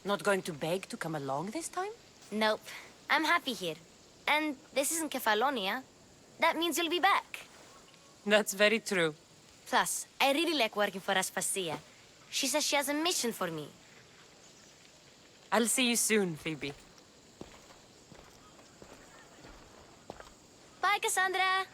Speaker 3: Not going to beg to come along this time?
Speaker 8: Nope. I'm happy here. And this isn't Kefalonia. That means you'll be back.
Speaker 3: That's very true.
Speaker 8: Plus, I really like working for Aspasia. She says she has a mission for me.
Speaker 3: I'll see you soon, Phoebe.
Speaker 8: Bye, Cassandra!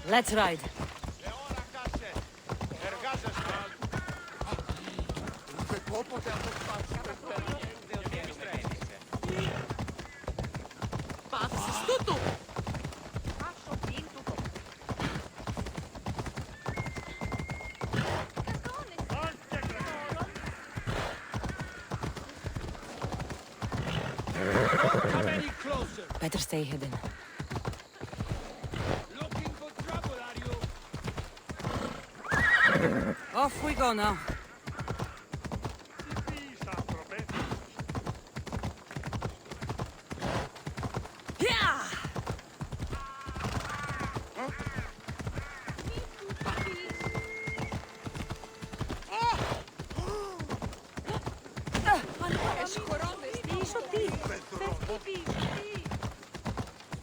Speaker 3: Let's ride. Better stay hidden.
Speaker 16: Looking for trouble, are you?
Speaker 3: Off we go now.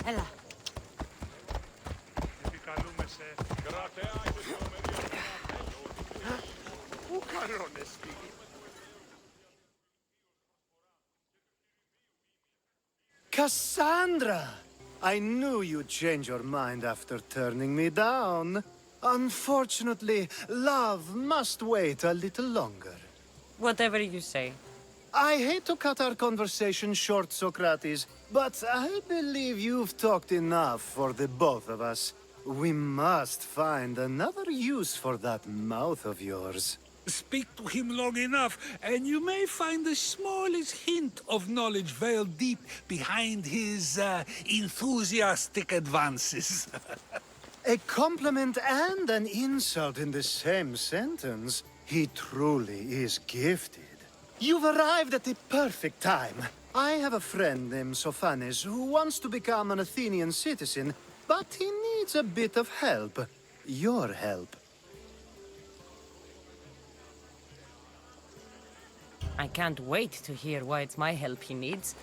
Speaker 3: Έλα.
Speaker 14: Επικαλούμεσαι.
Speaker 18: Πού κανόνεσαι?
Speaker 10: Cassandra! I knew you'd change your mind after turning me down. Unfortunately, love must wait a little longer.
Speaker 3: Whatever you say.
Speaker 10: I hate to cut our conversation short, Socrates, but I believe you've talked enough for the both of us. We must find another use for that mouth of yours.
Speaker 15: Speak to him long enough, and you may find the smallest hint of knowledge veiled deep behind his enthusiastic advances.
Speaker 10: A compliment and an insult in the same sentence. He truly is gifted. You've arrived at the perfect time. I have a friend named Sophanes who wants to become an Athenian citizen, but he needs a bit of help. Your help.
Speaker 3: I can't wait to hear why it's my help he needs.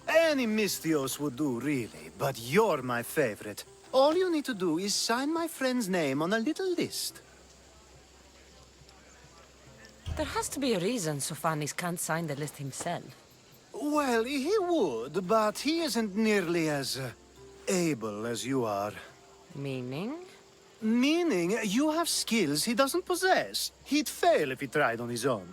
Speaker 10: Any Mystios would do, really, but you're my favorite. All you need to do is sign my friend's name on a little list.
Speaker 3: There has to be a reason Sophanis can't sign the list himself.
Speaker 10: Well, he would, but he isn't nearly as able as you are.
Speaker 3: Meaning?
Speaker 10: Meaning you have skills he doesn't possess. He'd fail if he tried on his own.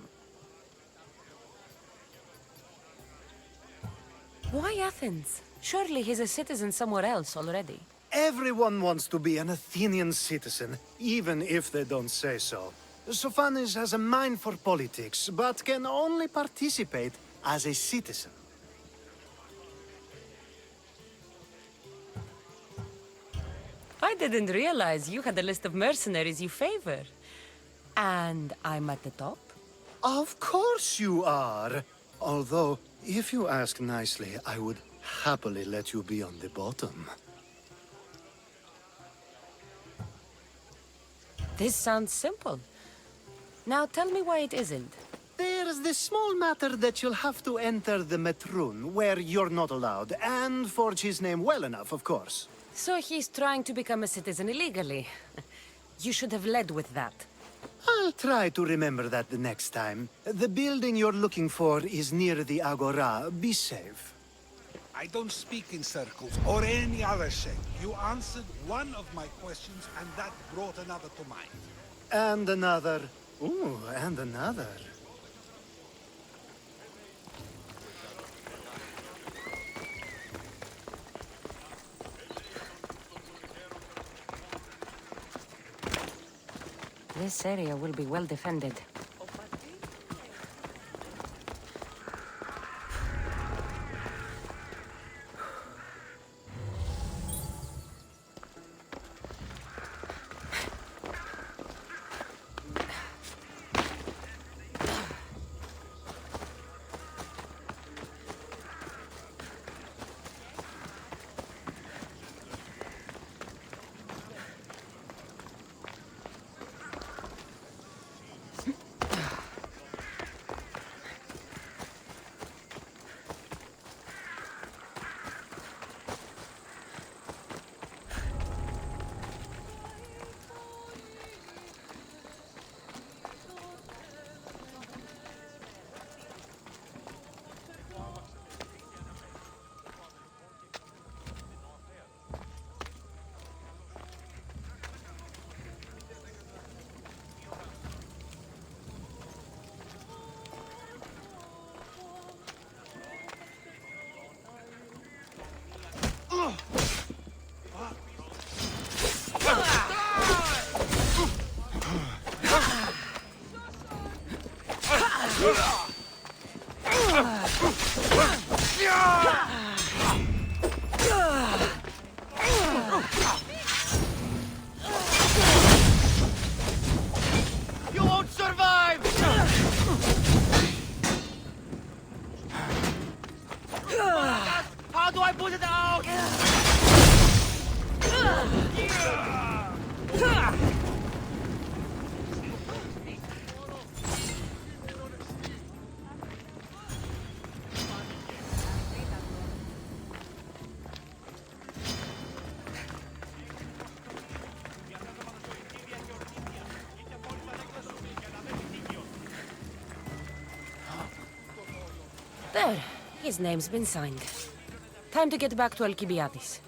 Speaker 3: Why Athens? Surely he's a citizen somewhere else already.
Speaker 10: Everyone wants to be an Athenian citizen, even if they don't say so. Sophanes has a mind for politics, but can only participate as a citizen.
Speaker 3: I didn't realize you had a list of mercenaries you favor. And I'm at the top?
Speaker 10: Of course you are. Although, if you ask nicely, I would happily let you be on the bottom.
Speaker 3: This sounds simple. Now tell me why it isn't.
Speaker 10: There's this small matter that you'll have to enter the Metroon, where you're not allowed, and forge his name well enough, of course.
Speaker 3: So he's trying to become a citizen illegally. You should have led with that.
Speaker 10: I'll try to remember that the next time. The building you're looking for is near the Agora. Be safe.
Speaker 15: I don't speak in circles or any other shape. You answered one of my questions, and that brought another to mind.
Speaker 10: And another. Ooh, and another.
Speaker 3: This area will be well defended. There. His name's been signed. Time to get back to Alcibiades.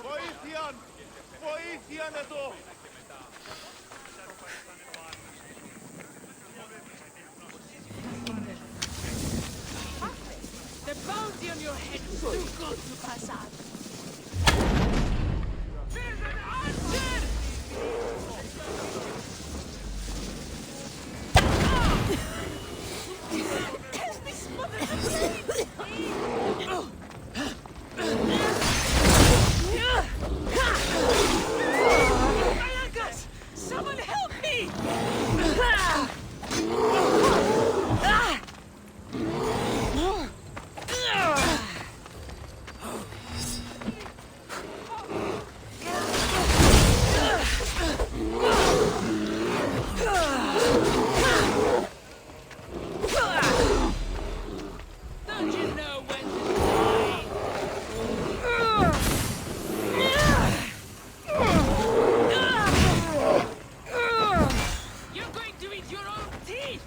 Speaker 7: Βοήθειαν! Βοήθειαν εδώ!
Speaker 20: The bounty on your head is too good to pass up. There's an archer! This mother's a blade! Someone help me! Don't you know when to die? You're going to eat your own teeth!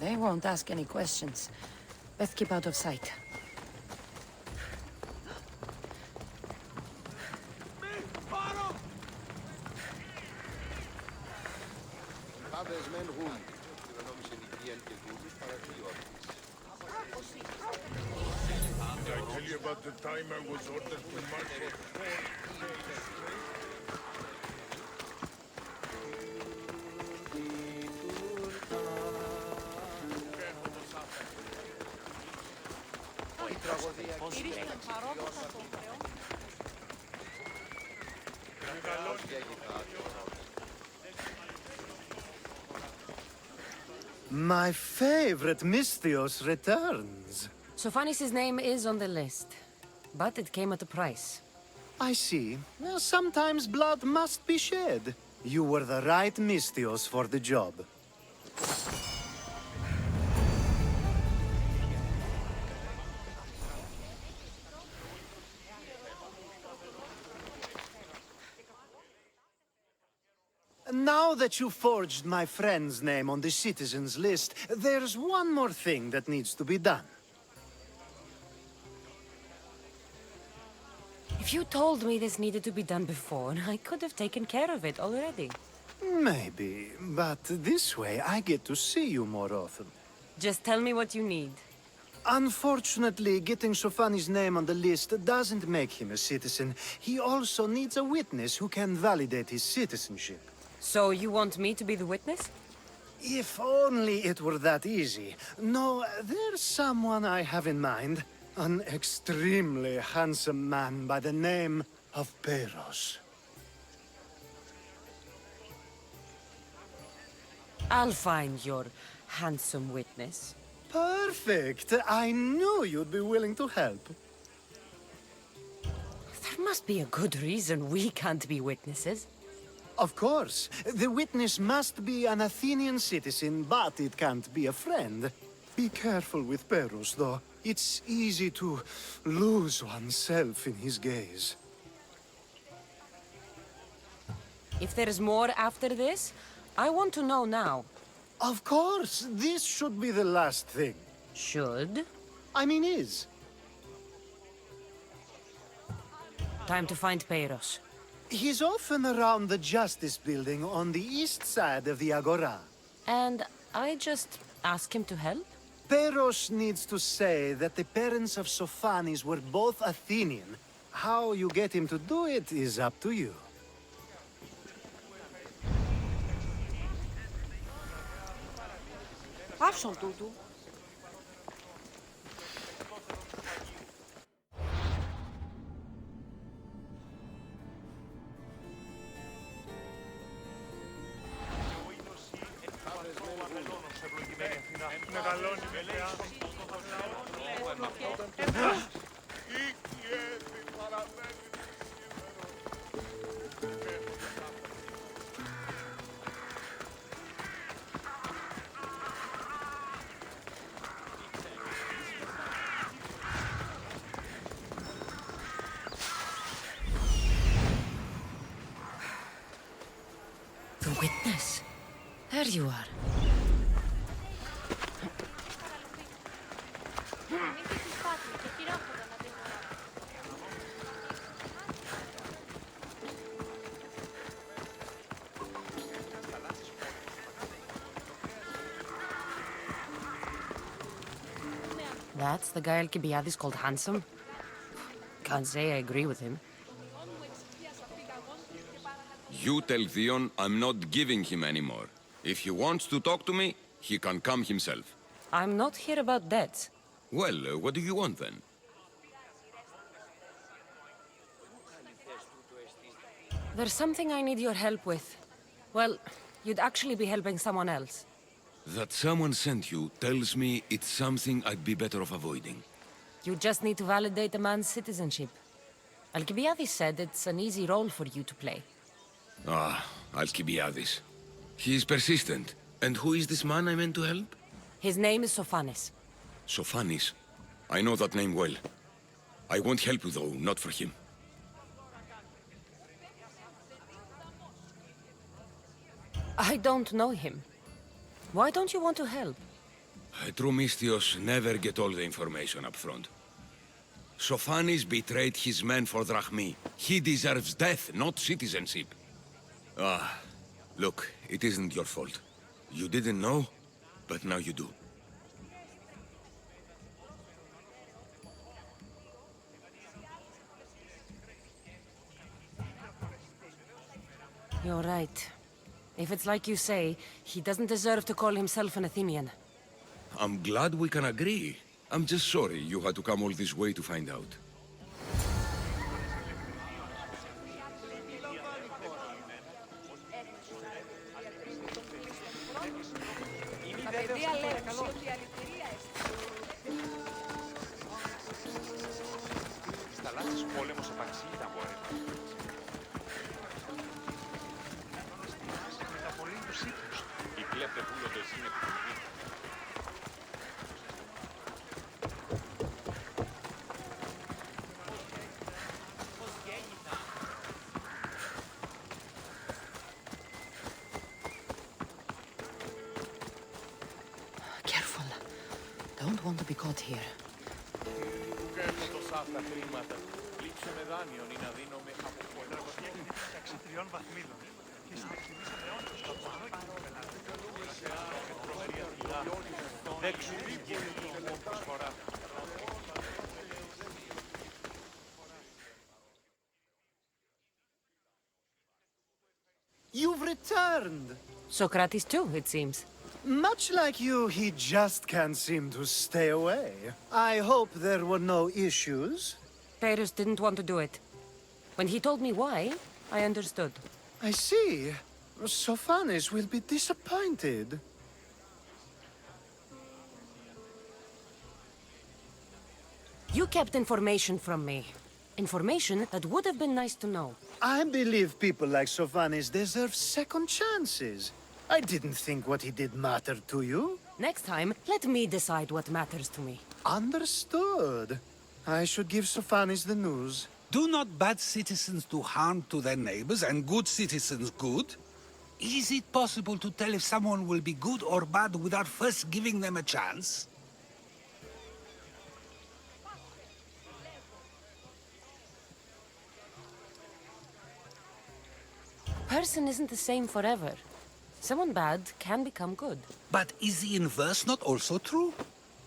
Speaker 3: They won't ask any questions. Best keep out of sight.
Speaker 7: Did I tell you about the time I was ordered to march for 4 days
Speaker 10: My favorite Misthios returns.
Speaker 3: Sophanis' name is on the list, but it came at a price.
Speaker 10: I see. Well, sometimes blood must be shed. You were the right Misthios for the job. Now that you forged my friend's name on the citizens list, there's one more thing that needs to be done.
Speaker 3: If you told me this needed to be done before, I could have taken care of it already.
Speaker 10: Maybe, but this way I get to see you more often.
Speaker 3: Just tell me what you need.
Speaker 10: Unfortunately, getting Sophanis' name on the list doesn't make him a citizen. He also needs a witness who can validate his citizenship.
Speaker 3: So you want me to be the witness?
Speaker 10: If only it were that easy. No, there's someone I have in mind. An extremely handsome man by the name of Peros.
Speaker 3: I'll find your handsome witness.
Speaker 10: Perfect. I knew you'd be willing to help.
Speaker 3: There must be a good reason we can't be witnesses.
Speaker 10: Of course. The witness must be an Athenian citizen, but it can't be a friend. Be careful with Peros, though. It's easy to lose oneself in his gaze.
Speaker 3: If there's more after this, I want to know now.
Speaker 10: Of course, this should be the last thing.
Speaker 3: Should?
Speaker 10: I mean, is.
Speaker 3: Time to find Peiros.
Speaker 10: He's often around the Justice Building on the east side of the Agora.
Speaker 3: And I just ask him to help?
Speaker 10: Peiros needs to say that the parents of Sophanis were both Athenian. How you get him to do it is up to you.
Speaker 12: Άρχισον τούτου.
Speaker 14: Μεγαλώνει με θεά.
Speaker 3: The witness. There you are. That's the guy Alcibiades called handsome? Can't say I agree with him.
Speaker 21: You tell Xeon I'm not giving him anymore. If he wants to talk to me, he can come himself.
Speaker 3: I'm not here about debts.
Speaker 21: Well, what do you want then?
Speaker 3: There's something I need your help with. Well, you'd actually be helping someone else.
Speaker 21: That someone sent you tells me it's something I'd be better off avoiding.
Speaker 3: You just need to validate a man's citizenship. Alcibiades said it's an easy role for you to play.
Speaker 21: Ah, Alcibiades. He is persistent. And who is this man I meant to help?
Speaker 3: His name is Sophanis.
Speaker 21: Sophanis. I know that name well. I won't help you though, not for him.
Speaker 3: I don't know him. Why don't you want to help?
Speaker 21: True Mystios never get all the information up front. Sophanis betrayed his men for drachmi. He deserves death, not citizenship. Ah, look, it isn't your fault. You didn't know, but now you do.
Speaker 3: You're right. If it's like you say, he doesn't deserve to call himself an Athenian.
Speaker 21: I'm glad we can agree. I'm just sorry you had to come all this way to find out.
Speaker 3: Careful. Don't want to be caught here.
Speaker 10: You've returned!
Speaker 3: Socrates too, it seems.
Speaker 10: Much like you, he just can't seem to stay away. I hope there were no issues.
Speaker 3: Peiros didn't want to do it. When he told me why, I understood.
Speaker 10: I see. Sophanis will be disappointed.
Speaker 3: You kept information from me. Information that would have been nice to know.
Speaker 10: I believe people like Sophanis deserve second chances. I didn't think what he did mattered to you.
Speaker 3: Next time, let me decide what matters to me.
Speaker 10: Understood. I should give Sophanis the news.
Speaker 15: Do not bad citizens do harm to their neighbors and good citizens good? Is it possible to tell if someone will be good or bad without first giving them a chance?
Speaker 3: A person isn't the same forever. Someone bad can become good.
Speaker 15: But is the inverse not also true?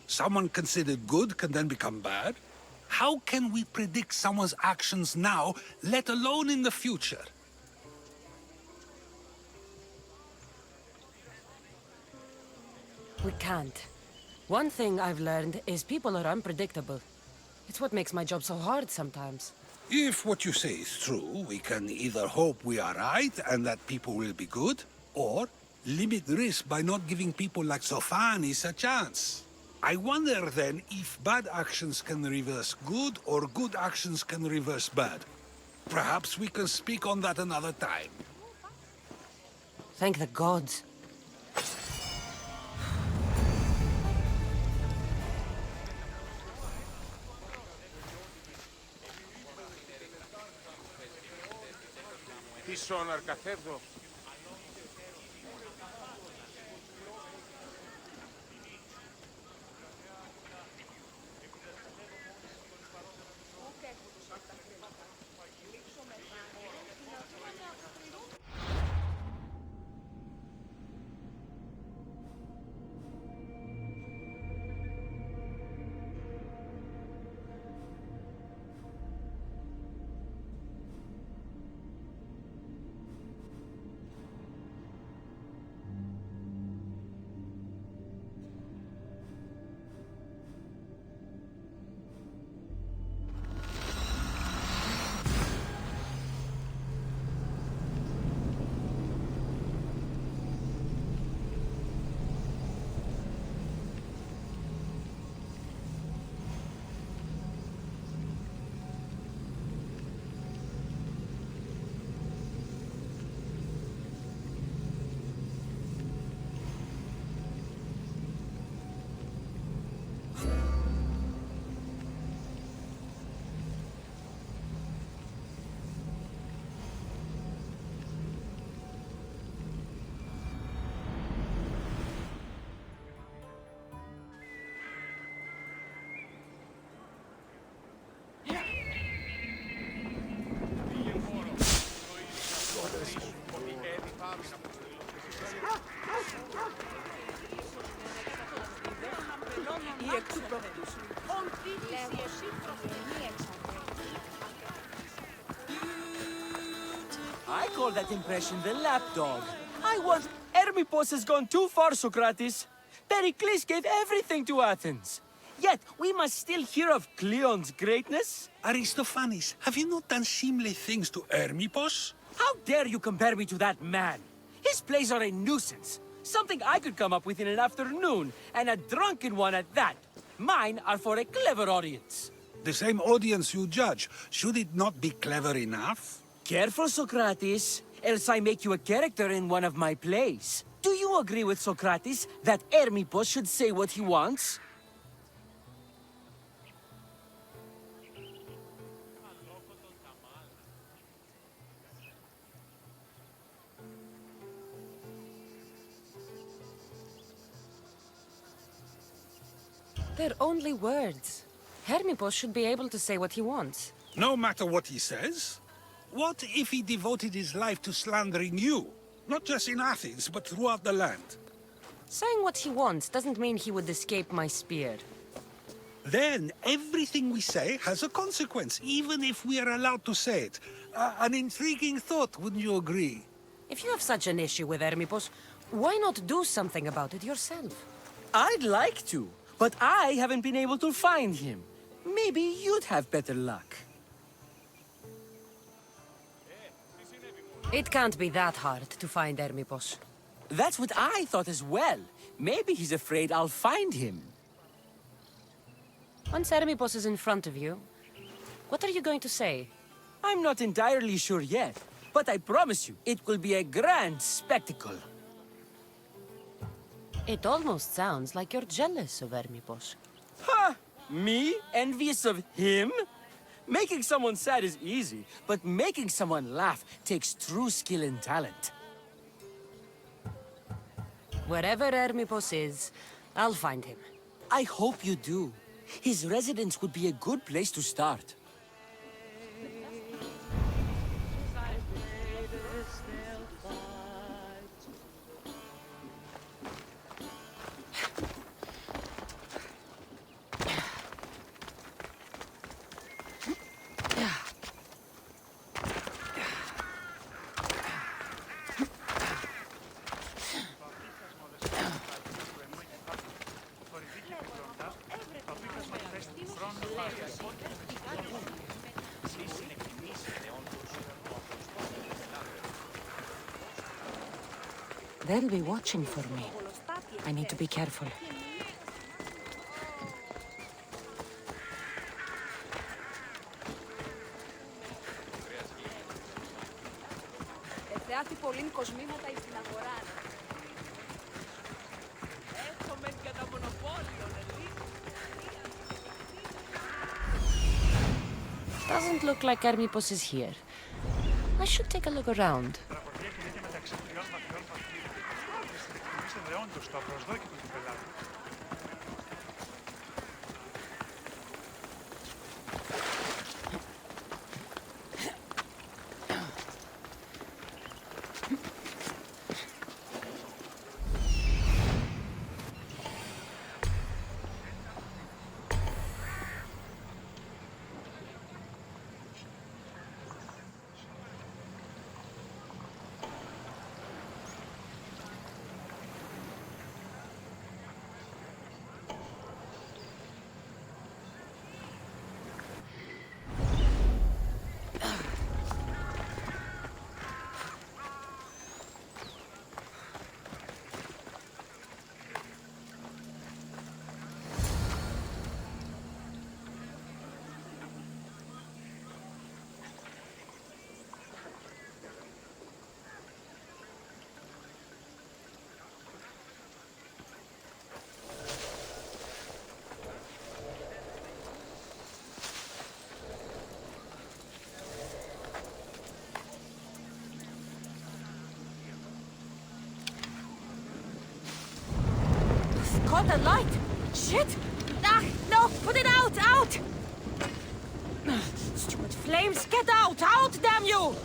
Speaker 15: Someone considered good can then become bad? How can we predict someone's actions now, let alone in the future?
Speaker 3: We can't. One thing I've learned is people are unpredictable. It's what makes my job so hard sometimes.
Speaker 15: If what you say is true, we can either hope we are right and that people will be good, or limit risk by not giving people like Sofanis a chance. I wonder then if bad actions can reverse good or good actions can reverse bad. Perhaps we can speak on that another time.
Speaker 3: Thank the gods.
Speaker 6: Τι σόναρ καθεύδω.
Speaker 17: I call that impression the lapdog. I want... Hermippos has gone too far, Socrates. Pericles gave everything to Athens. Yet, we must still hear of Cleon's greatness.
Speaker 15: Aristophanes, have you not done seemly things to Hermippos?
Speaker 17: How dare you compare me to that man? His plays are a nuisance. Something I could come up with in an afternoon, and a drunken one at that. Mine are for a clever audience.
Speaker 15: The same audience you judge, should it not be clever enough?
Speaker 17: Careful, Socrates, else I make you a character in one of my plays. Do you agree with Socrates that Hermippos should say what he wants?
Speaker 3: They're only words. Hermippos should be able to say what he wants.
Speaker 15: No matter what he says? What if he devoted his life to slandering you? Not just in Athens, but throughout the land.
Speaker 3: Saying what he wants doesn't mean he would escape my spear.
Speaker 15: Then everything we say has a consequence, even if we are allowed to say it. An intriguing thought, wouldn't you agree?
Speaker 3: If you have such an issue with Hermippos, why not do something about it yourself?
Speaker 17: I'd like to, but I haven't been able to find him. Maybe you'd have better luck.
Speaker 3: It can't be that hard to find Hermippos.
Speaker 17: That's what I thought as well. Maybe he's afraid I'll find him.
Speaker 3: Once Hermippos is in front of you, what are you going to say?
Speaker 17: I'm not entirely sure yet, but I promise you, it will be a grand spectacle.
Speaker 3: It almost sounds like you're jealous of Hermippos.
Speaker 17: Ha! Me? Envious of him? Making someone sad is easy, but making someone laugh takes true skill and talent.
Speaker 3: Wherever Hermipos is, I'll find him.
Speaker 17: I hope you do. His residence would be a good place to start.
Speaker 3: They'll be watching for me. I need to be careful.
Speaker 20: Θεάθη πολλήν κοσμήματα εις την αγορά. Έχουμε κατά μονοπόλιο,
Speaker 3: Doesn't look like Hermipos is here. I should take a look around.
Speaker 14: Το απροσδόκητο του πελάτη.
Speaker 3: Caught the light! Shit! Ah, no! Put it out! Out! Stupid flames! Get out! Out, damn you!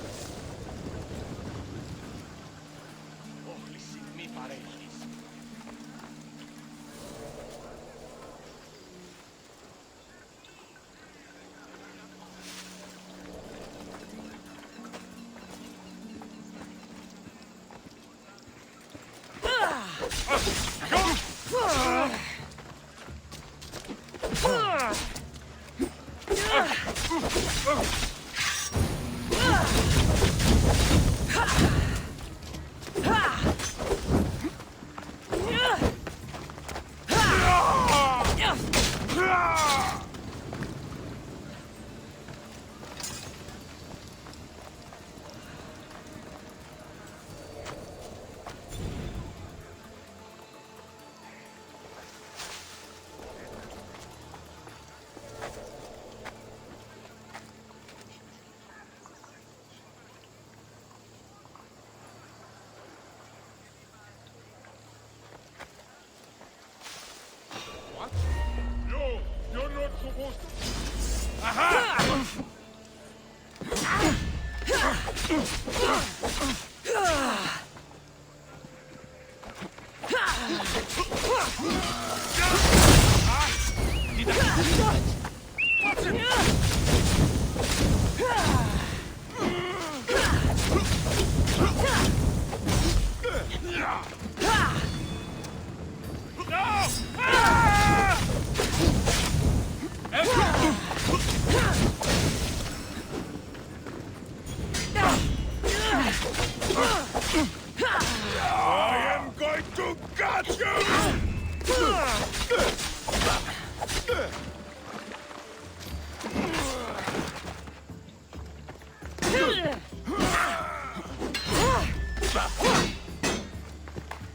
Speaker 7: I am going to gut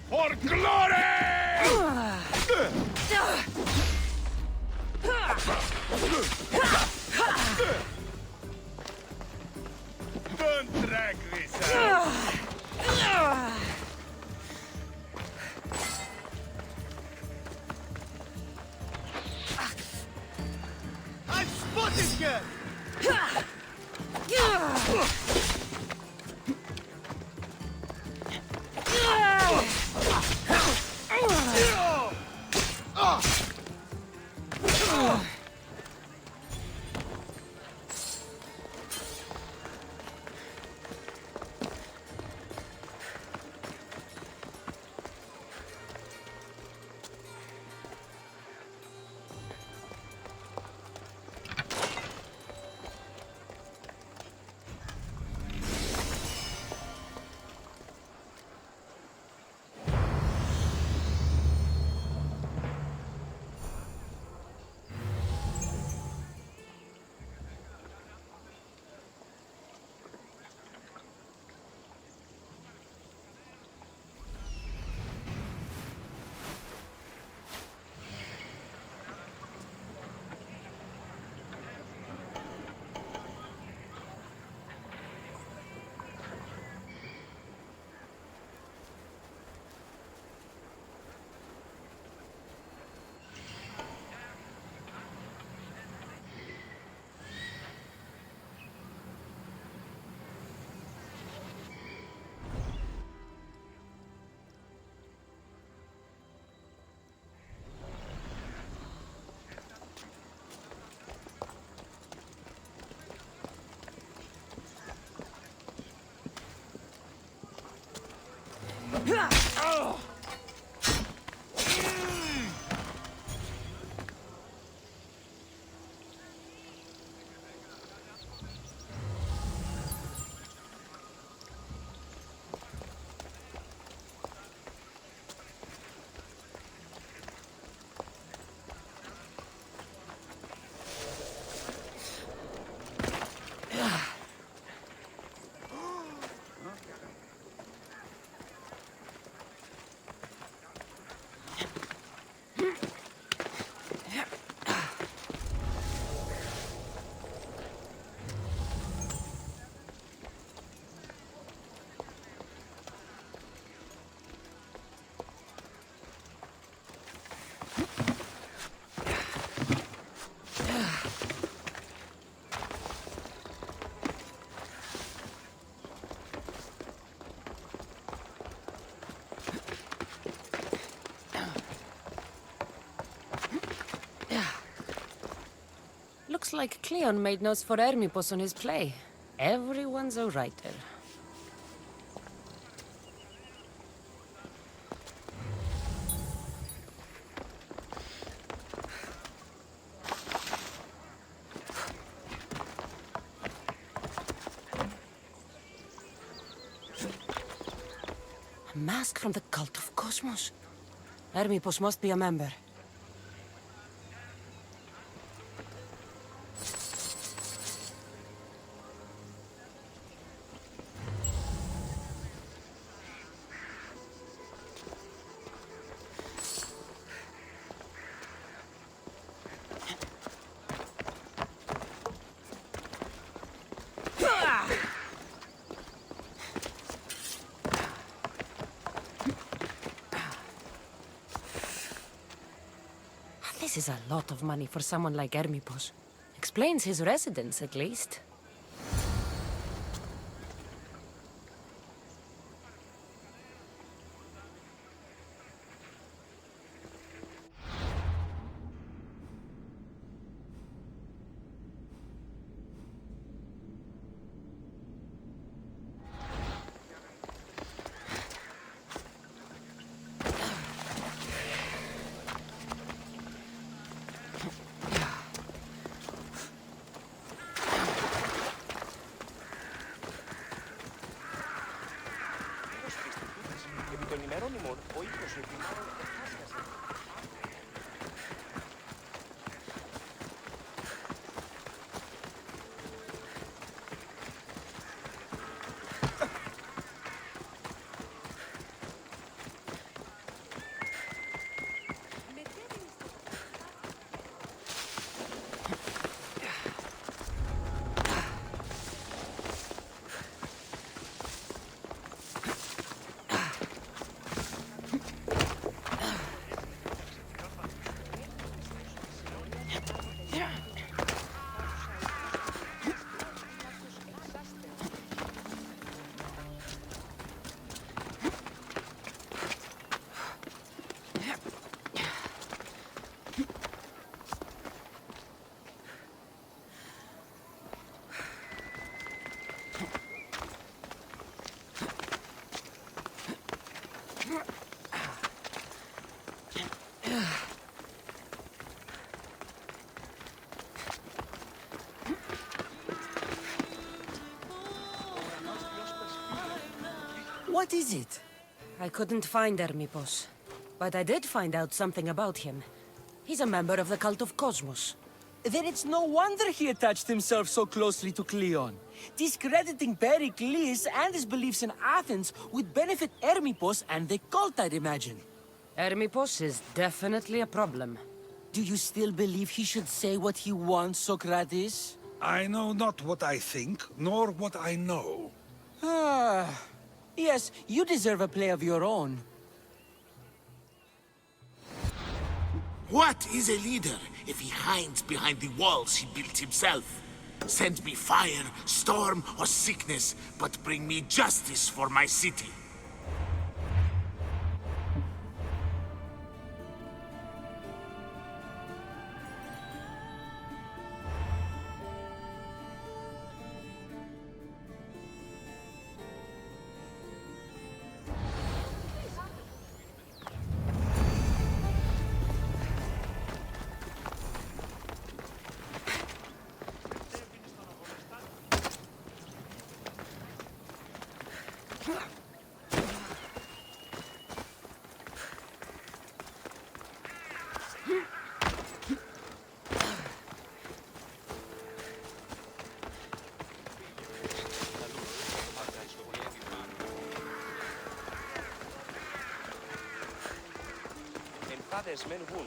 Speaker 7: For glory! Don't drag this out.
Speaker 6: I've spotted you!
Speaker 19: Looks like Cleon made notes for Hermipos on his play. Everyone's a writer.
Speaker 3: A mask from the cult of Cosmos. Hermipos must be a member. This is a lot of money for someone like Hermipos. Explains his residence, at least.
Speaker 17: What is it?
Speaker 3: I couldn't find Hermipos, but I did find out something about him. He's a member of the cult of Cosmos.
Speaker 17: Then it's no wonder he attached himself so closely to Cleon. Discrediting Pericles and his beliefs in Athens would benefit Hermipos and the cult, I'd imagine.
Speaker 3: Hermipos is definitely a problem.
Speaker 17: Do you still believe he should say what he wants, Socrates?
Speaker 15: I know not what I think, nor what I know.
Speaker 17: Ah, yes, you deserve a play of your own.
Speaker 5: What is a leader if he hides behind the walls he built himself? Send me fire, storm, or sickness, but bring me justice for my city.
Speaker 1: Enfades men hun.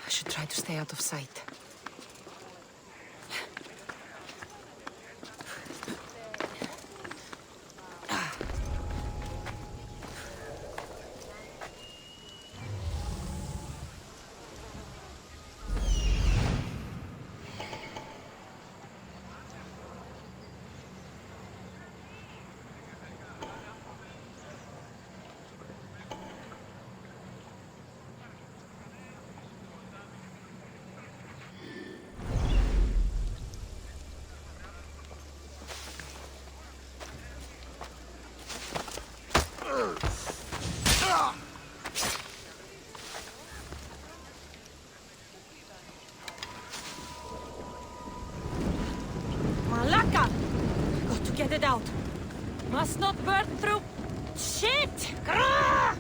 Speaker 3: I should try to stay out of sight. Malaka! Got to get it out. Must not burn through... Shit! Grrr!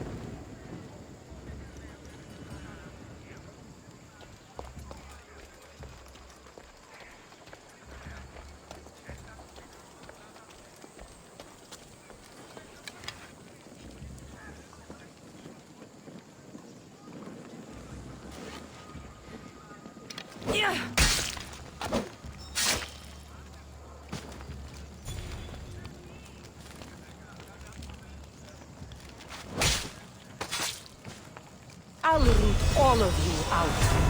Speaker 3: Yeah. I'll root all of you out.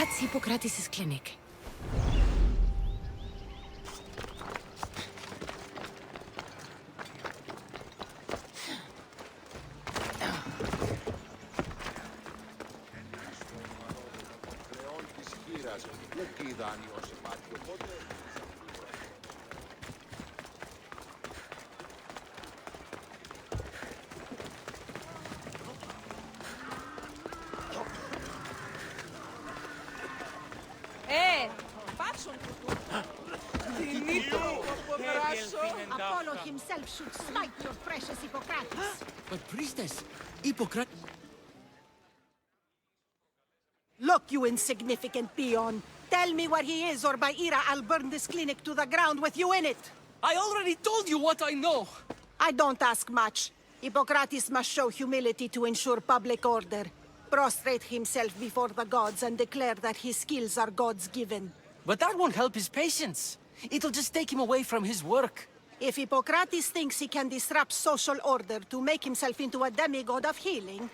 Speaker 3: That's Hippocrates' clinic.
Speaker 20: Apollo himself should smite your precious Hippocrates.
Speaker 17: But priestess, Hippocrates...
Speaker 20: Look, you insignificant peon. Tell me where he is, or by Ira, I'll burn this clinic to the ground with you in it.
Speaker 17: I already told you what I know.
Speaker 20: I don't ask much. Hippocrates must show humility to ensure public order. Prostrate himself before the gods and declare that his skills are God's given.
Speaker 17: But that won't help his patients. It'll just take him away from his work.
Speaker 20: If Hippocrates thinks he can disrupt social order to make himself into a demigod of healing,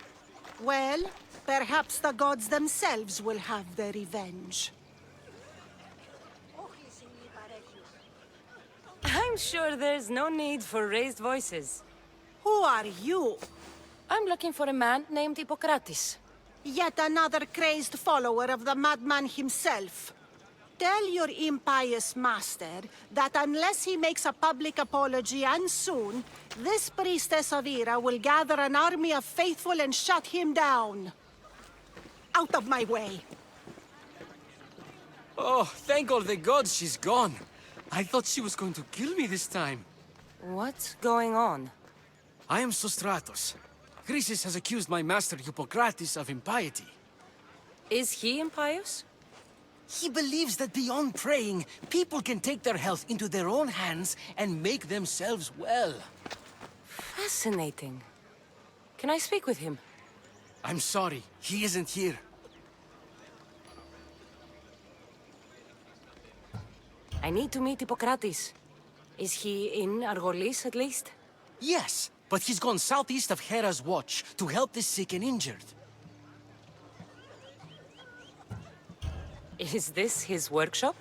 Speaker 20: well, perhaps the gods themselves will have their revenge.
Speaker 3: I'm sure there's no need for raised voices.
Speaker 20: Who are you?
Speaker 3: I'm looking for a man named Hippocrates.
Speaker 20: Yet another crazed follower of the madman himself. Tell your impious master that unless he makes a public apology, and soon, this priestess of Ira will gather an army of faithful and shut him down. Out of my way.
Speaker 17: Oh, thank all the gods she's gone. I thought she was going to kill me this time.
Speaker 3: What's going on?
Speaker 17: I am Sostratos. Chrysis has accused my master Hippocrates of impiety.
Speaker 3: Is he impious?
Speaker 17: He believes that beyond praying, people can take their health into their own hands and make themselves well.
Speaker 3: Fascinating. Can I speak with him?
Speaker 17: I'm sorry, he isn't here.
Speaker 3: I need to meet Hippocrates. Is he in Argolis, at least?
Speaker 17: Yes, but he's gone southeast of Hera's Watch to help the sick and injured.
Speaker 3: Is this his workshop?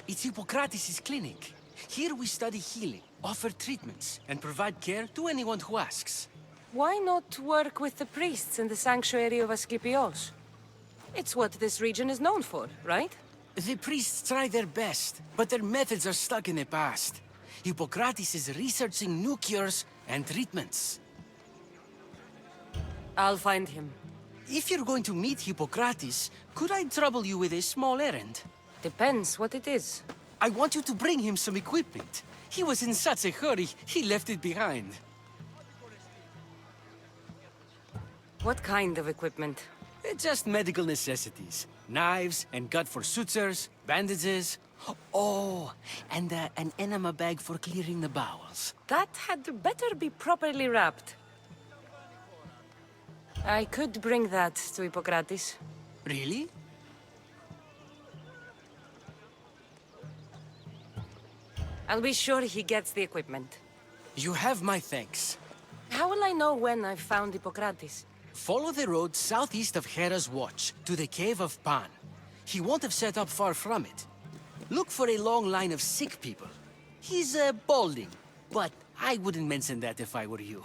Speaker 17: It's Hippocrates' clinic. Here we study healing, offer treatments, and provide care to anyone who asks.
Speaker 3: Why not work with the priests in the sanctuary of Asclepios? It's what this region is known for, right?
Speaker 17: The priests try their best, but their methods are stuck in the past. Hippocrates is researching new cures and treatments.
Speaker 3: I'll find him.
Speaker 17: If you're going to meet Hippocrates, could I trouble you with a small errand?
Speaker 3: Depends what it is.
Speaker 17: I want you to bring him some equipment. He was in such a hurry, he left it behind.
Speaker 3: What kind of equipment?
Speaker 17: Just medical necessities. Knives and gut for sutures, bandages. Oh, and an enema bag for clearing the bowels.
Speaker 3: That had better be properly wrapped. I could bring that to Hippocrates.
Speaker 17: Really?
Speaker 3: I'll be sure he gets the equipment.
Speaker 17: You have my thanks.
Speaker 3: How will I know when I've found Hippocrates?
Speaker 17: Follow the road southeast of Hera's Watch to the Cave of Pan. He won't have set up far from it. Look for a long line of sick people. He's balding, but I wouldn't mention that if I were you.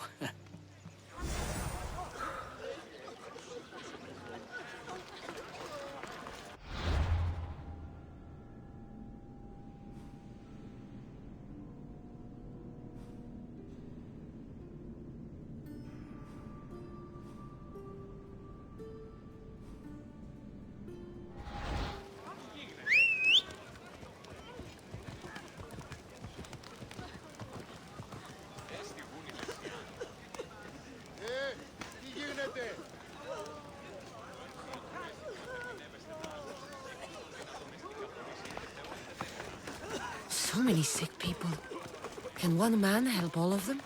Speaker 3: So many sick people. Can one man help all of them?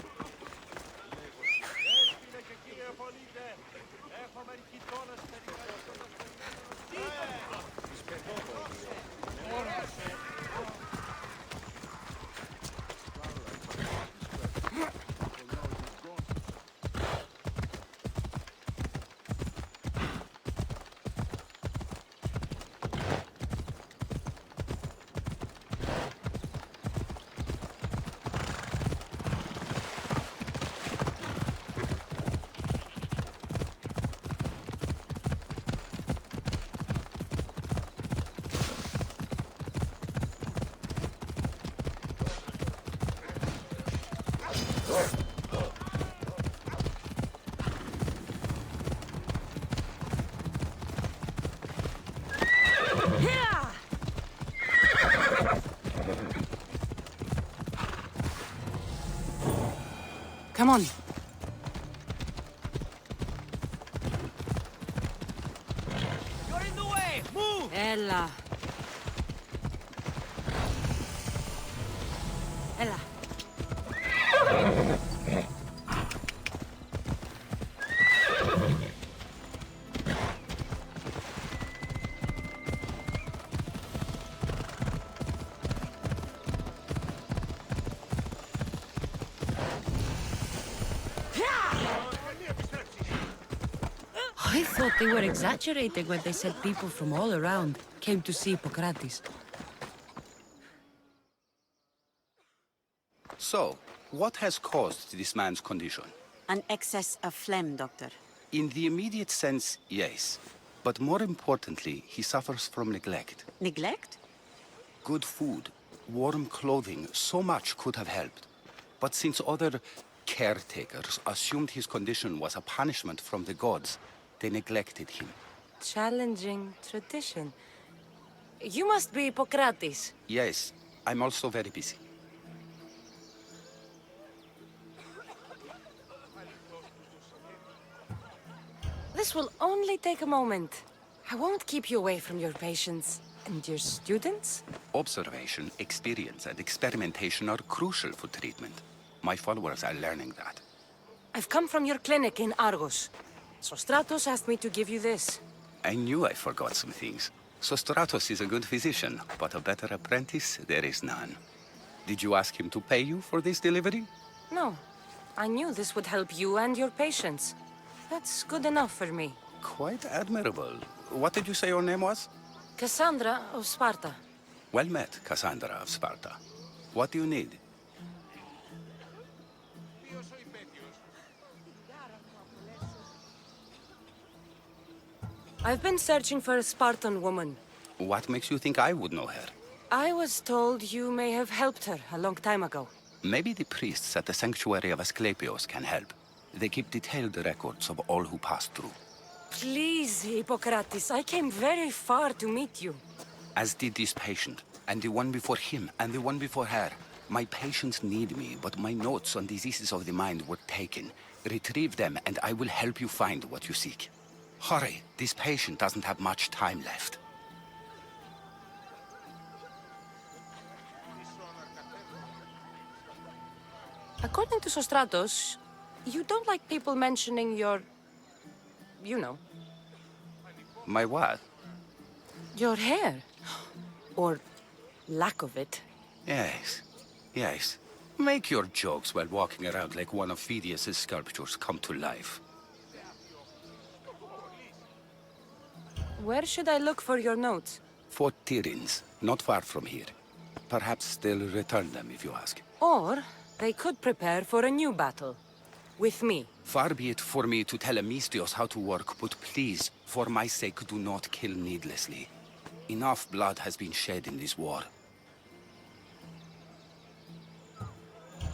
Speaker 3: Come on.
Speaker 17: You're in the way! Move!
Speaker 3: Ella. Ella. I thought they were exaggerating when they said people from all around came to see Hippocrates.
Speaker 4: So, what has caused this man's condition?
Speaker 22: An excess of phlegm, Doctor.
Speaker 4: In the immediate sense, yes. But more importantly, he suffers from neglect.
Speaker 22: Neglect?
Speaker 4: Good food, warm clothing, so much could have helped. But since other caretakers assumed his condition was a punishment from the gods, they neglected him.
Speaker 3: Challenging tradition. You must be Hippocrates.
Speaker 4: Yes, I'm also very busy.
Speaker 3: This will only take a moment. I won't keep you away from your patients. And your students?
Speaker 4: Observation, experience, and experimentation are crucial for treatment. My followers are learning that.
Speaker 3: I've come from your clinic in Argos. Sostratos asked me to give you this.
Speaker 4: I knew I forgot some things. Sostratos is a good physician, but a better apprentice there is none. Did you ask him to pay you for this delivery?
Speaker 3: No. I knew this would help you and your patients. That's good enough for me.
Speaker 4: Quite admirable. What did you say your name was?
Speaker 3: Cassandra of Sparta.
Speaker 4: Well met, Cassandra of Sparta. What do you need?
Speaker 3: I've been searching for a Spartan woman.
Speaker 4: What makes you think I would know her?
Speaker 3: I was told you may have helped her a long time ago.
Speaker 4: Maybe the priests at the sanctuary of Asclepios can help. They keep detailed records of all who pass through.
Speaker 3: Please, Hippocrates, I came very far to meet you.
Speaker 4: As did this patient, and the one before him, and the one before her. My patients need me, but my notes on diseases of the mind were taken. Retrieve them, and I will help you find what you seek. Hurry, this patient doesn't have much time left.
Speaker 3: According to Sostratos, you don't like people mentioning your... you know.
Speaker 4: My what?
Speaker 3: Your hair. Or lack of it.
Speaker 4: Yes, yes. Make your jokes while walking around like one of Phidias' sculptures come to life.
Speaker 3: Where should I look for your notes?
Speaker 4: Fort Tyrins, not far from here. Perhaps they'll return them if you ask.
Speaker 3: Or they could prepare for a new battle. With me.
Speaker 4: Far be it for me to tell Amistios how to work, but please, for my sake, do not kill needlessly. Enough blood has been shed in this war.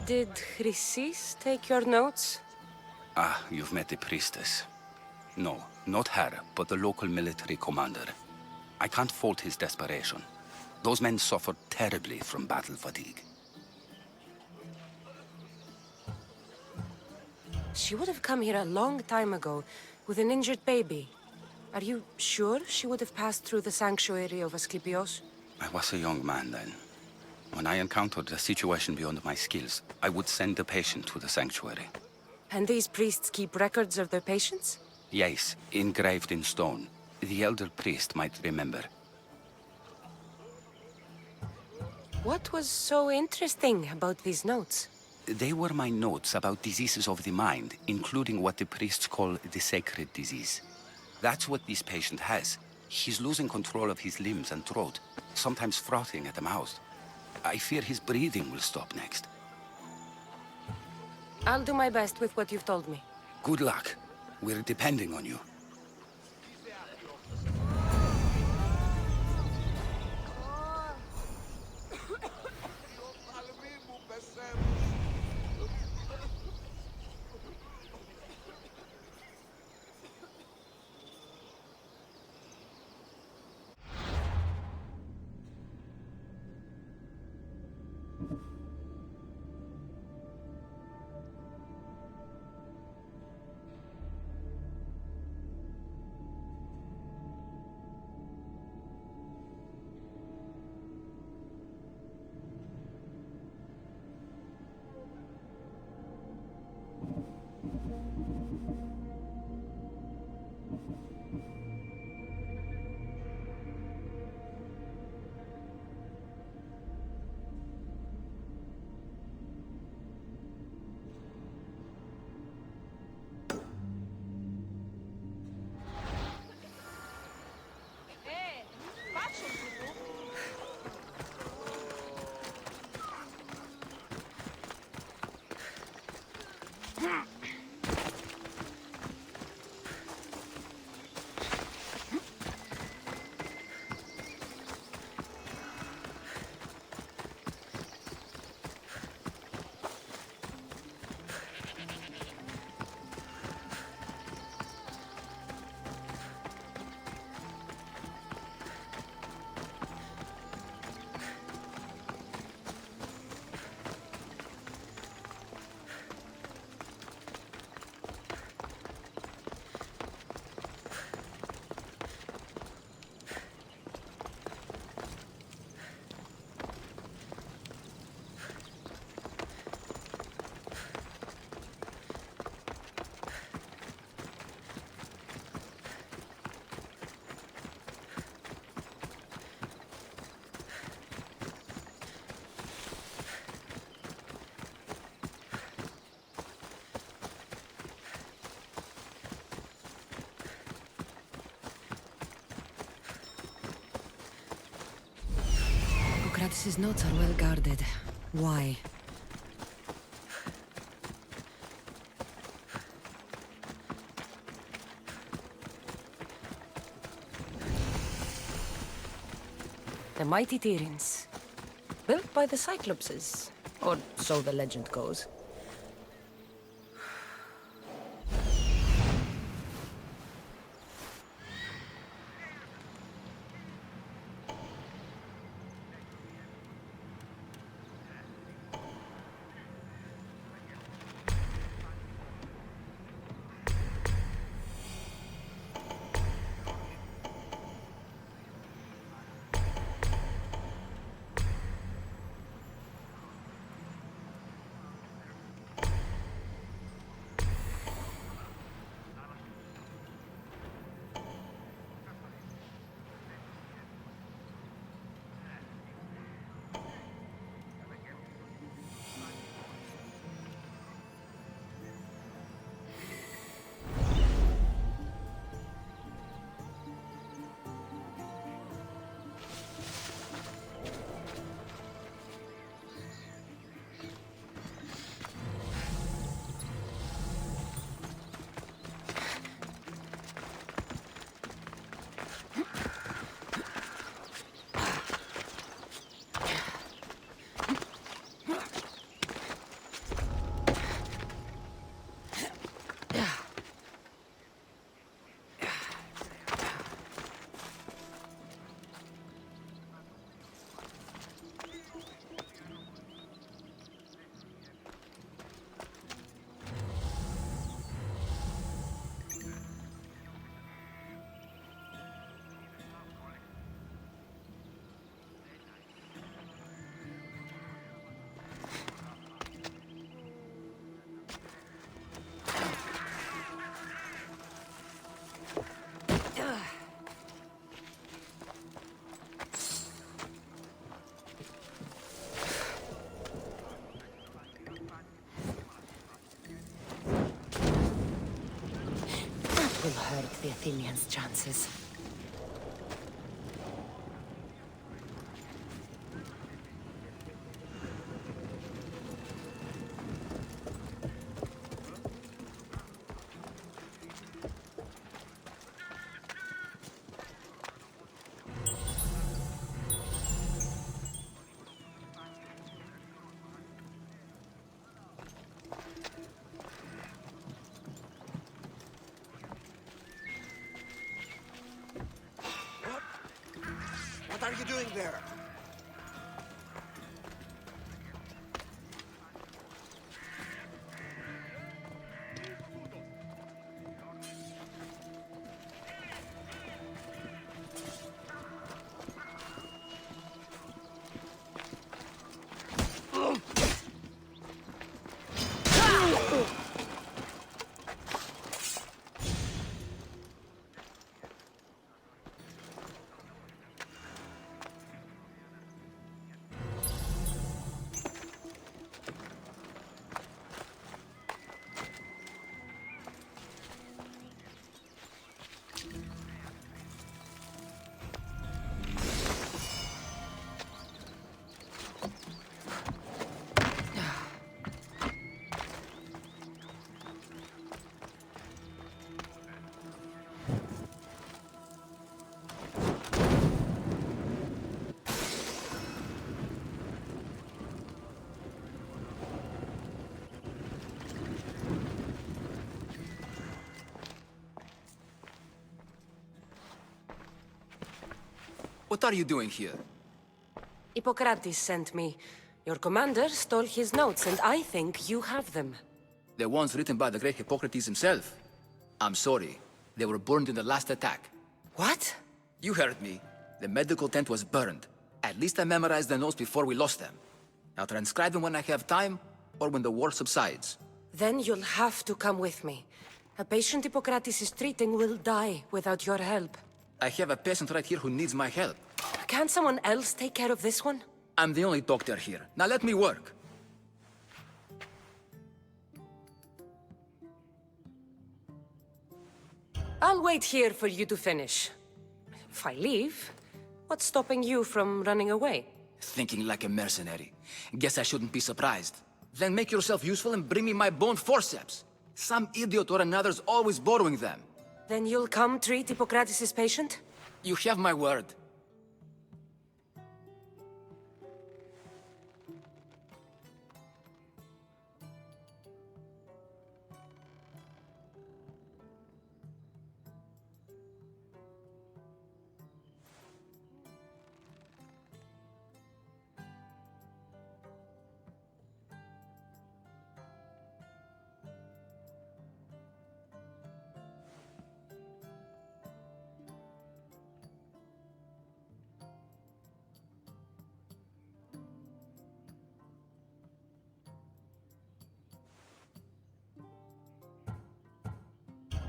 Speaker 3: Did Chrysis take your notes?
Speaker 4: Ah, you've met the priestess. No, not her, but the local military commander. I can't fault his desperation. Those men suffered terribly from battle fatigue.
Speaker 3: She would have come here a long time ago, with an injured baby. Are you sure she would have passed through the sanctuary of Asclepios?
Speaker 4: I was a young man then. When I encountered a situation beyond my skills, I would send the patient to the sanctuary.
Speaker 3: And these priests keep records of their patients?
Speaker 4: Yes, engraved in stone. The elder priest might remember.
Speaker 3: What was so interesting about these notes?
Speaker 4: They were my notes about diseases of the mind, including what the priests call the sacred disease. That's what this patient has. He's losing control of his limbs and throat, sometimes frothing at the mouth. I fear his breathing will stop next.
Speaker 3: I'll do my best with what you've told me.
Speaker 4: Good luck. We're depending on you.
Speaker 3: Hippocrates' notes are well guarded. Why? The mighty Tyrins. Built by the Cyclopses. Or so the legend goes. Will hurt the Athenians' chances.
Speaker 9: What are you doing there?
Speaker 16: What are you doing here?
Speaker 3: Hippocrates sent me. Your commander stole his notes, and I think you have them.
Speaker 16: The ones written by the great Hippocrates himself. I'm sorry. They were burned in the last attack.
Speaker 3: What?
Speaker 16: You heard me. The medical tent was burned. At least I memorized the notes before we lost them. I'll transcribe them when I have time, or when the war subsides.
Speaker 3: Then you'll have to come with me. A patient Hippocrates is treating will die without your help.
Speaker 16: I have a patient right here who needs my help.
Speaker 3: Can't someone else take care of this one?
Speaker 16: I'm the only doctor here. Now let me work.
Speaker 3: I'll wait here for you to finish. If I leave, what's stopping you from running away?
Speaker 16: Thinking like a mercenary. Guess I shouldn't be surprised. Then make yourself useful and bring me my bone forceps. Some idiot or another's always borrowing them.
Speaker 3: Then you'll come treat Hippocrates' patient?
Speaker 16: You have my word.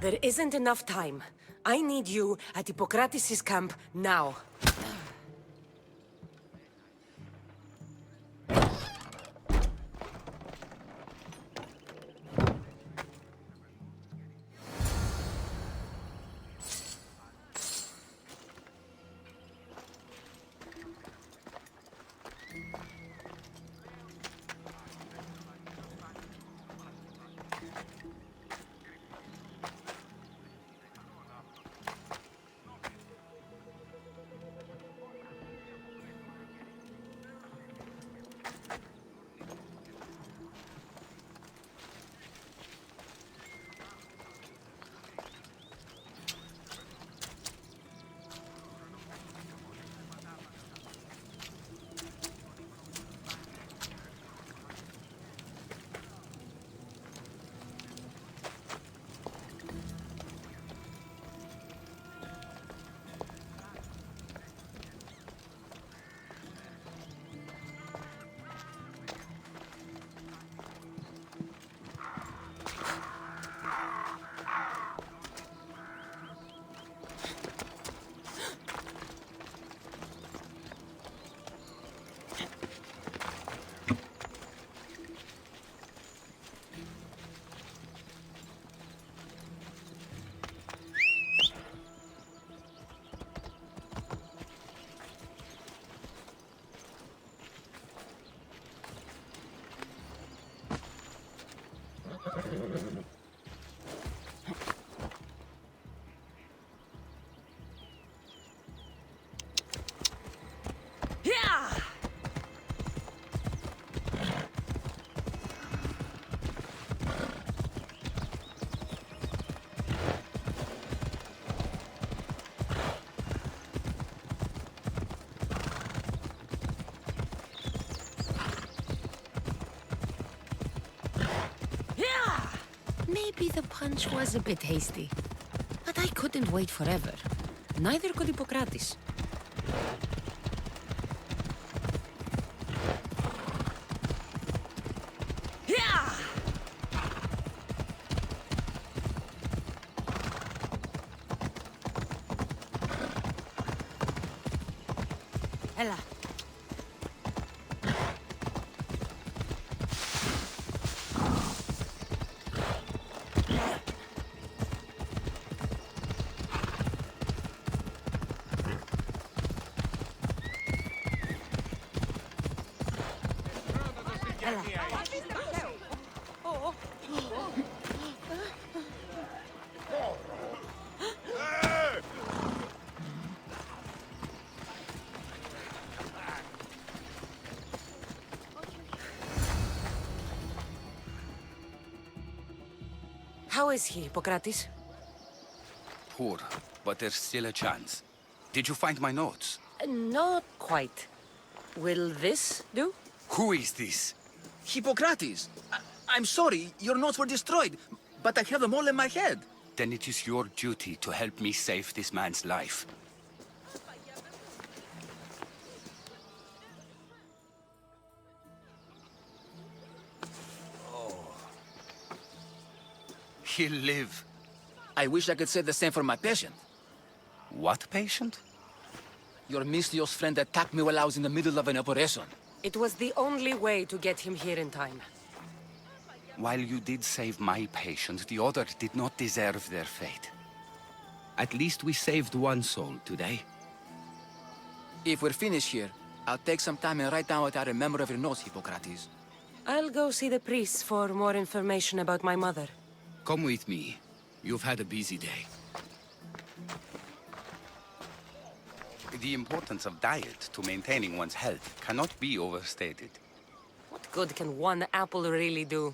Speaker 3: There isn't enough time. I need you at Hippocrates' camp now.
Speaker 19: Maybe the punch was a bit hasty. But I couldn't wait forever. Neither could Hippocrates.
Speaker 3: Ella. How is he, Hippocrates?
Speaker 4: Poor, but there's still a chance. Did you find my notes?
Speaker 3: Not quite. Will this do?
Speaker 4: Who is this?
Speaker 16: Hippocrates! I'm sorry, your notes were destroyed, but I have them all in my head.
Speaker 4: Then it is your duty to help me save this man's life. He'll live.
Speaker 16: I wish I could say the same for my patient.
Speaker 4: What patient?
Speaker 16: Your mysterious friend attacked me while I was in the middle of an operation.
Speaker 3: It was the only way to get him here in time.
Speaker 4: While you did save my patient, the other did not deserve their fate. At least we saved one soul today.
Speaker 16: If we're finished here, I'll take some time and write down what I remember of your notes, Hippocrates.
Speaker 3: I'll go see the priests for more information about my mother.
Speaker 21: Come with me. You've had a busy day.
Speaker 4: The importance of diet to maintaining one's health cannot be overstated.
Speaker 3: What good can one apple really do?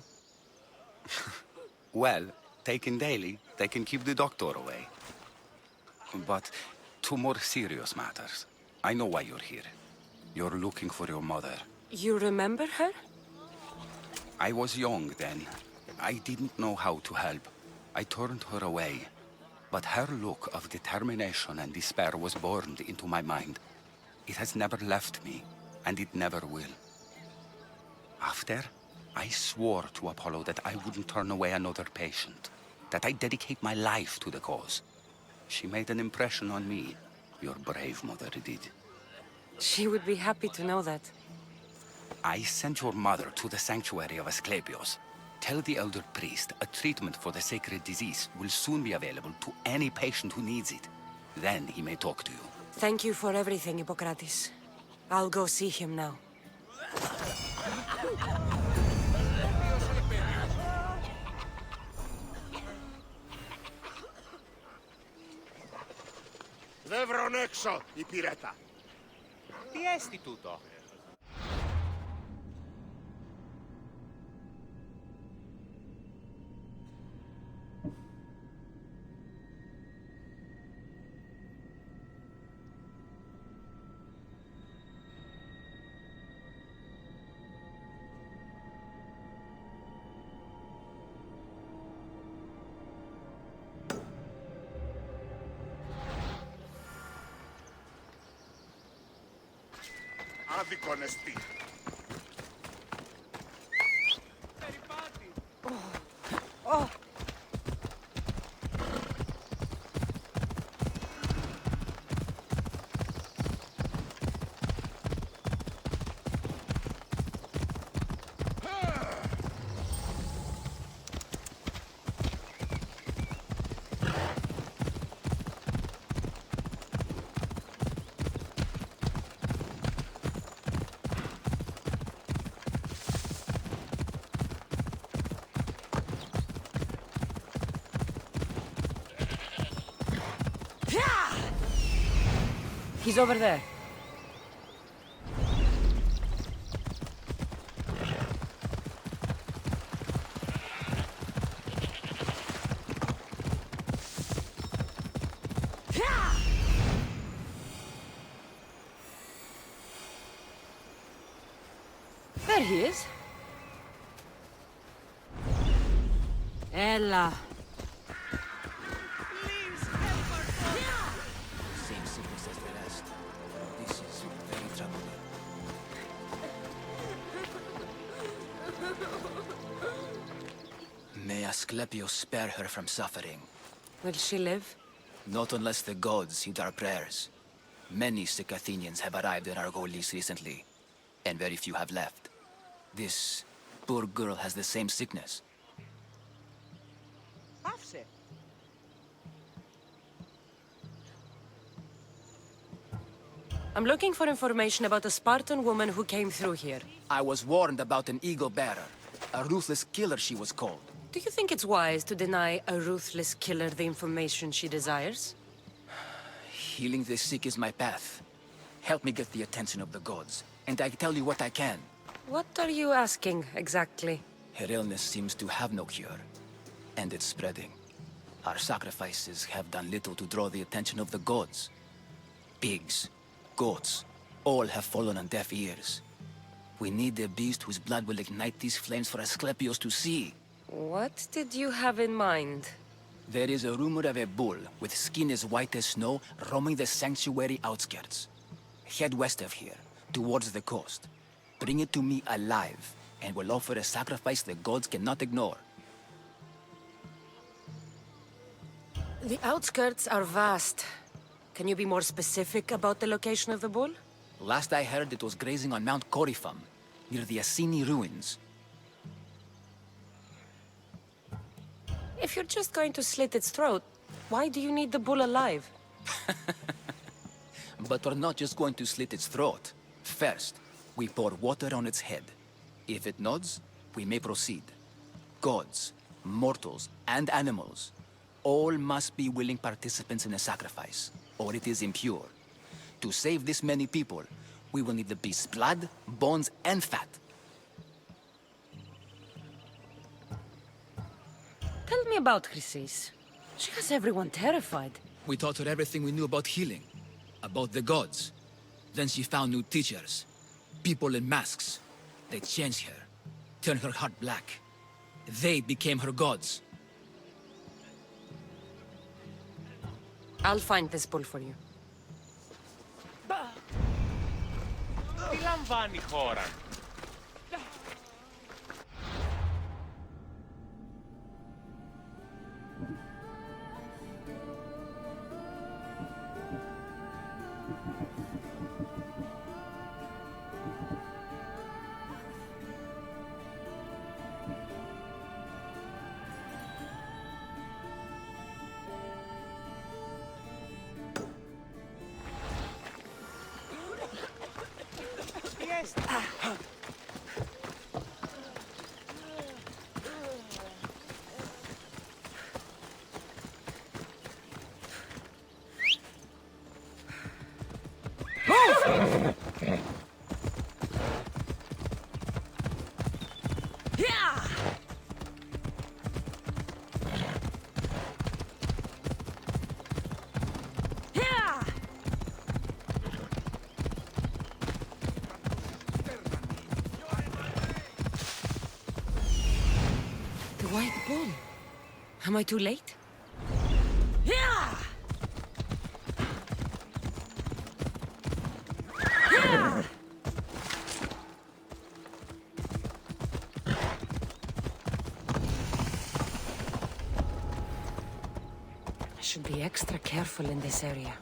Speaker 4: Well, taken daily, they can keep the doctor away. But to more serious matters, I know why you're here. You're looking for your mother.
Speaker 3: You remember her?
Speaker 4: I was young then. I didn't know how to help. I turned her away. But her look of determination and despair was burned into my mind. It has never left me, and it never will. After, I swore to Apollo that I wouldn't turn away another patient. that I dedicate my life to the cause. She made an impression on me. Your brave mother did.
Speaker 3: She would be happy to know that.
Speaker 4: I sent your mother to the sanctuary of Asclepios. Tell the elder priest a treatment for the sacred disease will soon be available to any patient who needs it. Then he may talk to you.
Speaker 3: Thank you for everything, Hippocrates. I'll go see him now.
Speaker 6: Δεν βρουν έξω, υπηρέτα.
Speaker 1: Τι έστι τούτο?
Speaker 6: Άδικον εστί.
Speaker 3: He's over there. There he is. Ella.
Speaker 16: Same sickness as the last. This is very troubling. May Asclepios spare her from suffering.
Speaker 3: Will she live?
Speaker 16: Not unless the gods heed our prayers. Many sick Athenians have arrived in Argolis recently, and very few have left. This poor girl has the same sickness.
Speaker 3: I'm looking for information about a Spartan woman who came through here.
Speaker 16: I was warned about an eagle bearer. A ruthless killer, she was called.
Speaker 3: Do you think it's wise to deny a ruthless killer the information she desires?
Speaker 16: Healing the sick is my path. Help me get the attention of the gods, and I tell you what I can.
Speaker 3: What are you asking, exactly?
Speaker 16: Her illness seems to have no cure, and it's spreading. Our sacrifices have done little to draw the attention of the gods. Pigs, goats, all have fallen on deaf ears. We need a beast whose blood will ignite these flames for Asclepios to see.
Speaker 3: What did you have in mind?
Speaker 16: There is a rumor of a bull with skin as white as snow roaming the sanctuary outskirts. Head west of here, towards the coast. Bring it to me alive, and we'll offer a sacrifice the gods cannot ignore.
Speaker 3: The outskirts are vast. Can you be more specific about the location of the bull?
Speaker 16: Last I heard, it was grazing on Mount Corifum, near the Assini ruins.
Speaker 3: If you're just going to slit its throat, why do you need the bull alive?
Speaker 16: But we're not just going to slit its throat. First, we pour water on its head. If it nods, we may proceed. Gods, mortals, and animals, all must be willing participants in a sacrifice, or it is impure. To save this many people, we will need the beast's blood, bones, and fat.
Speaker 3: Tell me about Chrysis. She has everyone terrified.
Speaker 16: We taught her everything we knew about healing, about the gods. Then she found new teachers, people in masks. They changed her, turned her heart black. They became her gods.
Speaker 3: I'll find this bull for you.
Speaker 1: Τι λαμβάνει η χώρα? rest.
Speaker 3: The white bull. Am I too late? I should be extra careful in this area.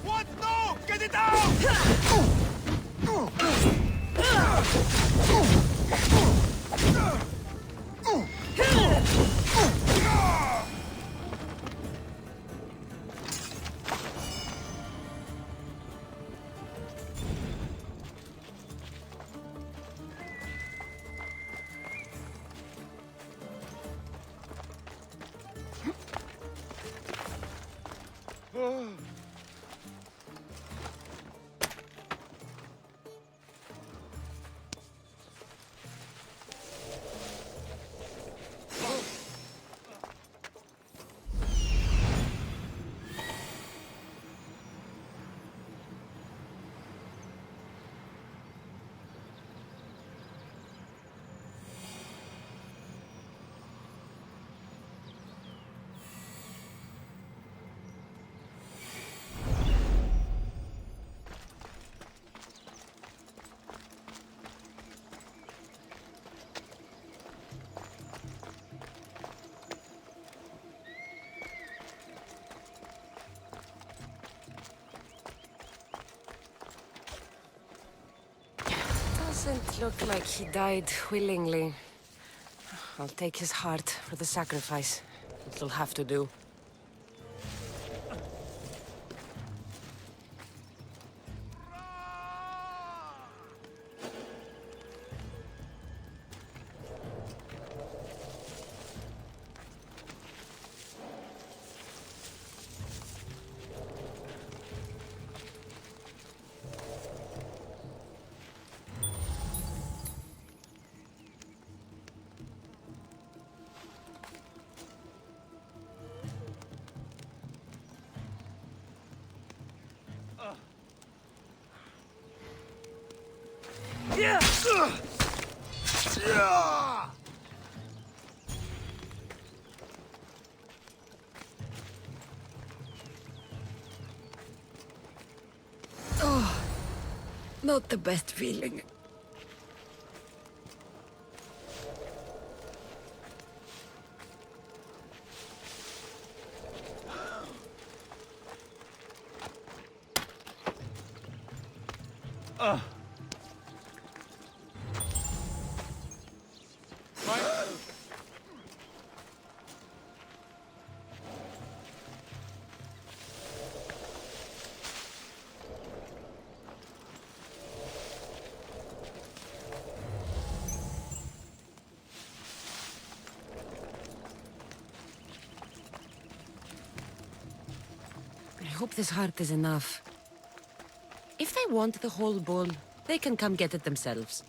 Speaker 1: What? No! Get it out!
Speaker 3: Doesn't look like he died willingly. I'll take his heart for the sacrifice. It'll have to do. not the best feeling. I hope this heart is enough. If they want the whole bowl, they can come get it themselves.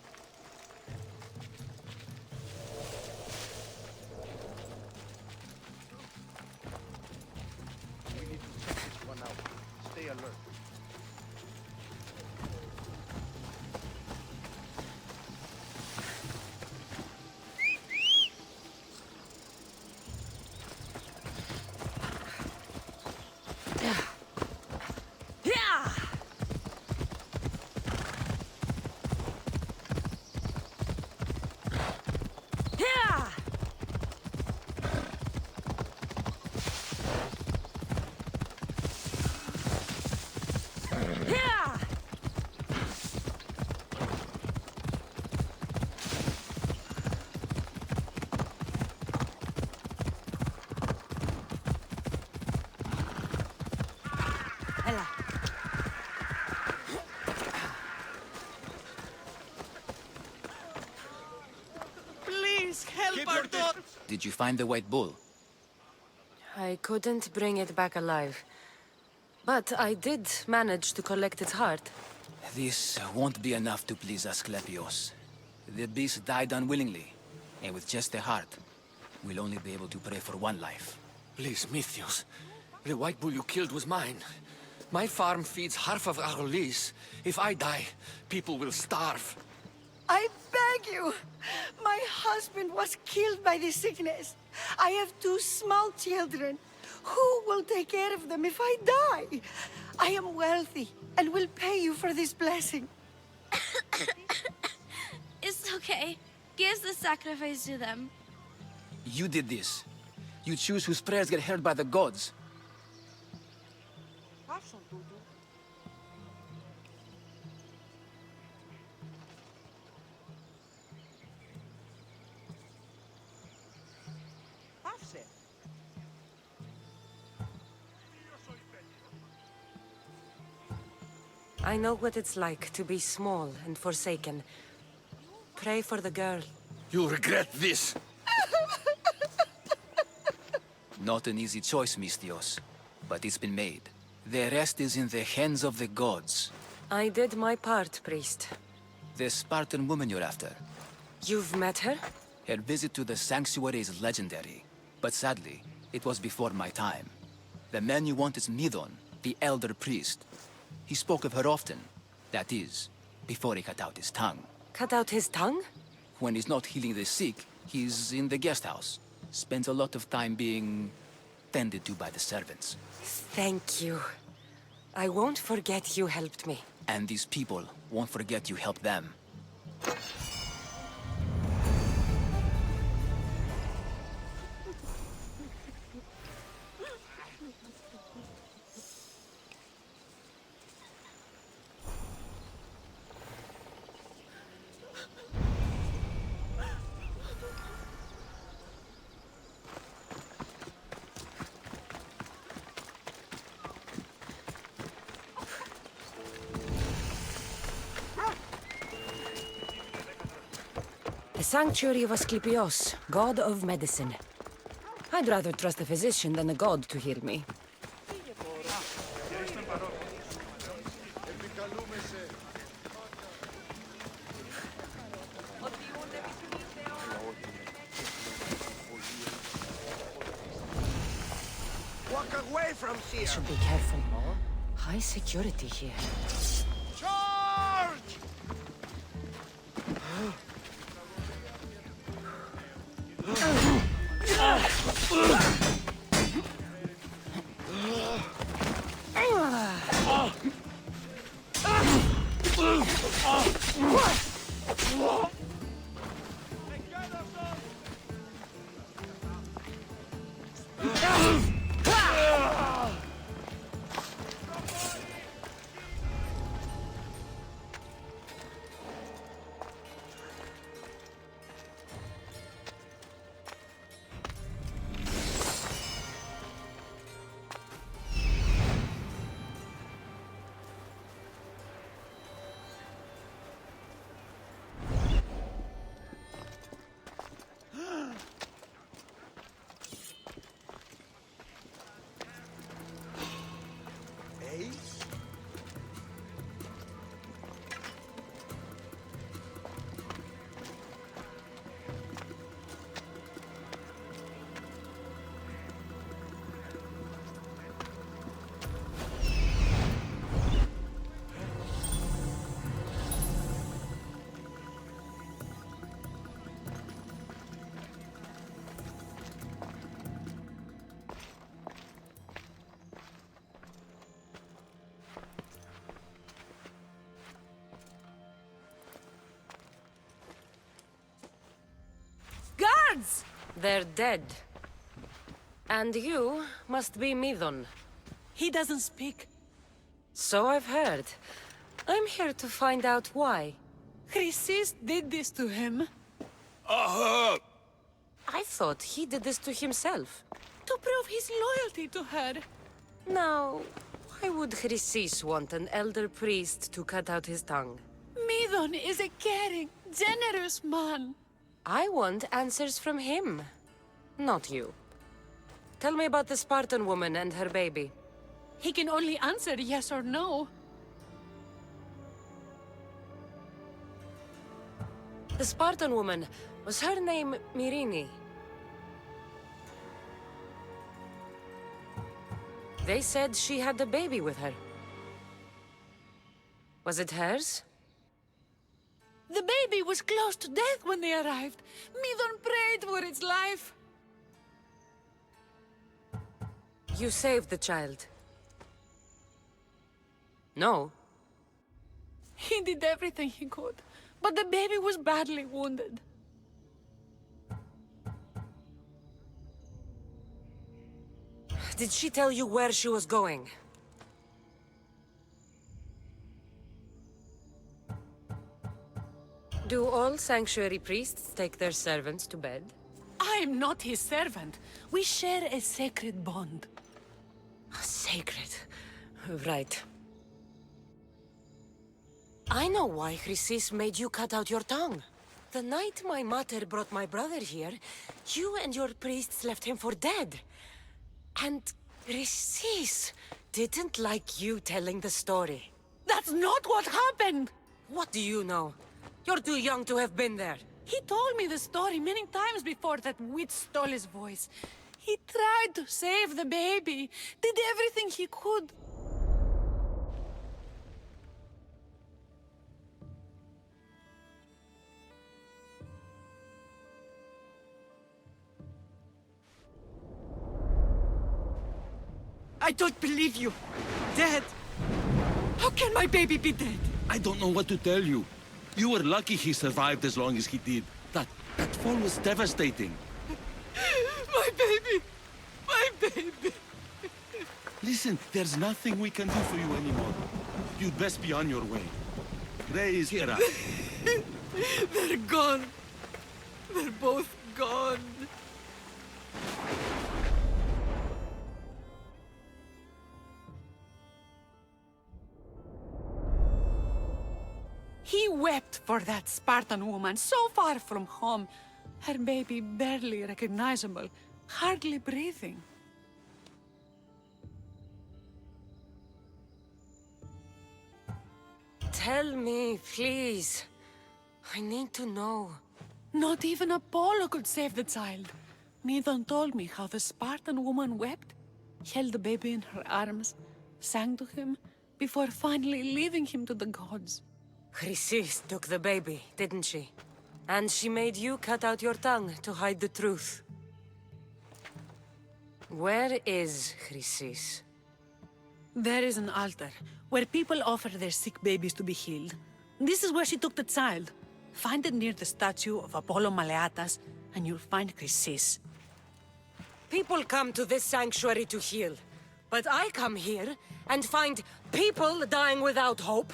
Speaker 6: We need to check this one out. Stay alert.
Speaker 20: Please help our daughter.
Speaker 16: Did you find the white bull?
Speaker 3: I couldn't bring it back alive. But I did manage to collect its heart.
Speaker 16: This won't be enough to please Asclepios. The beast died unwillingly, and with just a heart, we'll only be able to pray for one life.
Speaker 17: Please, Mythios. The white bull you killed was mine. My farm feeds half of Arolis. If I die, people will starve.
Speaker 20: I beg you! My husband was killed by this sickness. I have 2 small children. Who will take care of them if I die? I am wealthy and will pay you for this blessing.
Speaker 8: It's okay. Give the sacrifice to them.
Speaker 16: You did this. You choose whose prayers get heard by the gods.
Speaker 3: I know what it's like to be small and forsaken. Pray for the girl.
Speaker 17: You'll regret this.
Speaker 16: Not an easy choice, Mystios, but it's been made. The rest is in the hands of the gods.
Speaker 3: I did my part, priest.
Speaker 16: The Spartan woman you're after.
Speaker 3: You've met her?
Speaker 16: Her visit to the sanctuary is legendary, but sadly, it was before my time. The man you want is Midon, the elder priest. He spoke of her often. That is, before he cut out his tongue.
Speaker 3: Cut out his tongue?
Speaker 16: When he's not healing the sick, he's in the guest house. Spends a lot of time being tended to by the servants.
Speaker 3: Thank you. I won't forget you helped me.
Speaker 16: And these people won't forget you helped them.
Speaker 3: The sanctuary of Asclepios, god of medicine. I'd rather trust a physician than a god to heal me.
Speaker 9: Walk away from here.
Speaker 3: I should be careful. High security here.
Speaker 9: Charge!
Speaker 3: Guards! They're dead. And you must be Midon.
Speaker 12: He doesn't speak.
Speaker 3: So I've heard. I'm here to find out why.
Speaker 12: Chrysis did this to him.
Speaker 3: I thought he did this to himself.
Speaker 12: To prove his loyalty to her.
Speaker 3: Now, why would Chrysis want an elder priest to cut out his tongue?
Speaker 12: Midon is a caring, generous man.
Speaker 3: I want answers from him, not you. Tell me about the Spartan woman and her baby.
Speaker 12: He can only answer yes or no.
Speaker 3: The Spartan woman, was her name Myrine? They said she had a baby with her. Was it hers?
Speaker 12: The baby was close to death when they arrived. Midon prayed for its life.
Speaker 3: You saved the child. No.
Speaker 12: He did everything he could, but the baby was badly wounded.
Speaker 3: Did she tell you where she was going? Do all sanctuary priests take their servants to bed?
Speaker 12: I'm not his servant. We share a sacred bond.
Speaker 3: Sacred. Right. I know why Chrysis made you cut out your tongue. The night my mother brought my brother here, you and your priests left him for dead. And Chrysis didn't like you telling the story.
Speaker 12: That's not what happened!
Speaker 3: What do you know? You're too young to have been there.
Speaker 12: He told me the story many times before that witch stole his voice. He tried to save the baby, did everything he could.
Speaker 17: I don't believe you. Dead?
Speaker 12: How can my baby be dead?
Speaker 21: I don't know what to tell you. You were lucky he survived as long as he did. That fall was devastating.
Speaker 12: My baby! My baby!
Speaker 21: Listen, there's nothing we can do for you anymore. You'd best be on your way. Raise here.
Speaker 12: They're gone. They're both gone. He wept for that Spartan woman so far from home. Her baby barely recognizable, hardly breathing.
Speaker 3: Tell me, please. I need to know.
Speaker 12: Not even Apollo could save the child. Midon told me how the Spartan woman wept, held the baby in her arms, sang to him, before finally leaving him to the gods.
Speaker 3: Chrysis took the baby, didn't she? And she made you cut out your tongue to hide the truth. Where is Chrysis?
Speaker 12: There is an altar, where people offer their sick babies to be healed. This is where she took the child. Find it near the statue of Apollo Maleatas, and you'll find Chrysis.
Speaker 3: People come to this sanctuary to heal. But I come here and find people dying without hope,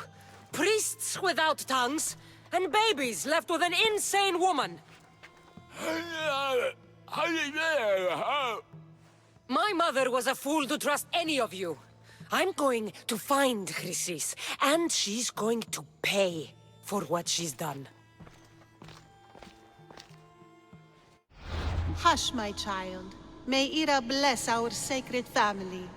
Speaker 3: priests without tongues, and babies left with an insane woman. My mother was a fool to trust any of you. I'm going to find Chrysis, and she's going to pay for what she's done.
Speaker 20: Hush, my child. May Ira bless our sacred family.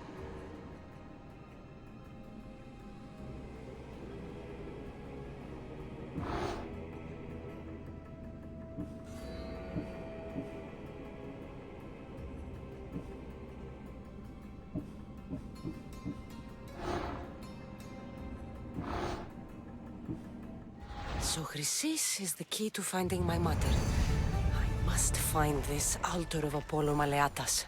Speaker 3: So Chrysis is the key to finding my mother. I must find this altar of Apollo Maleatas.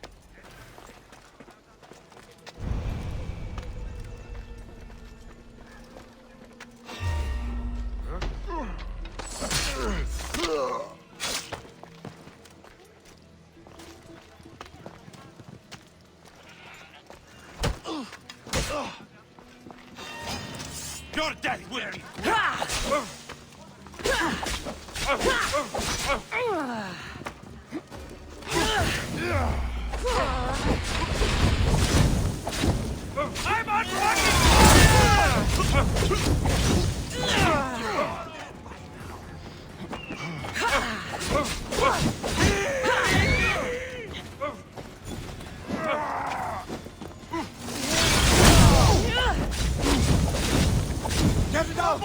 Speaker 1: Your death will be I'm on
Speaker 6: Get it out!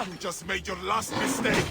Speaker 5: You just made your last mistake.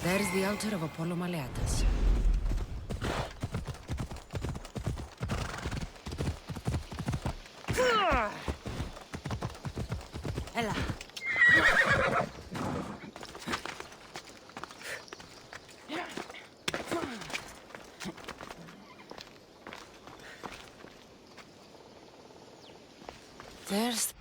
Speaker 3: There is the altar of Apollo Maleatas.
Speaker 12: Ella.
Speaker 3: There's...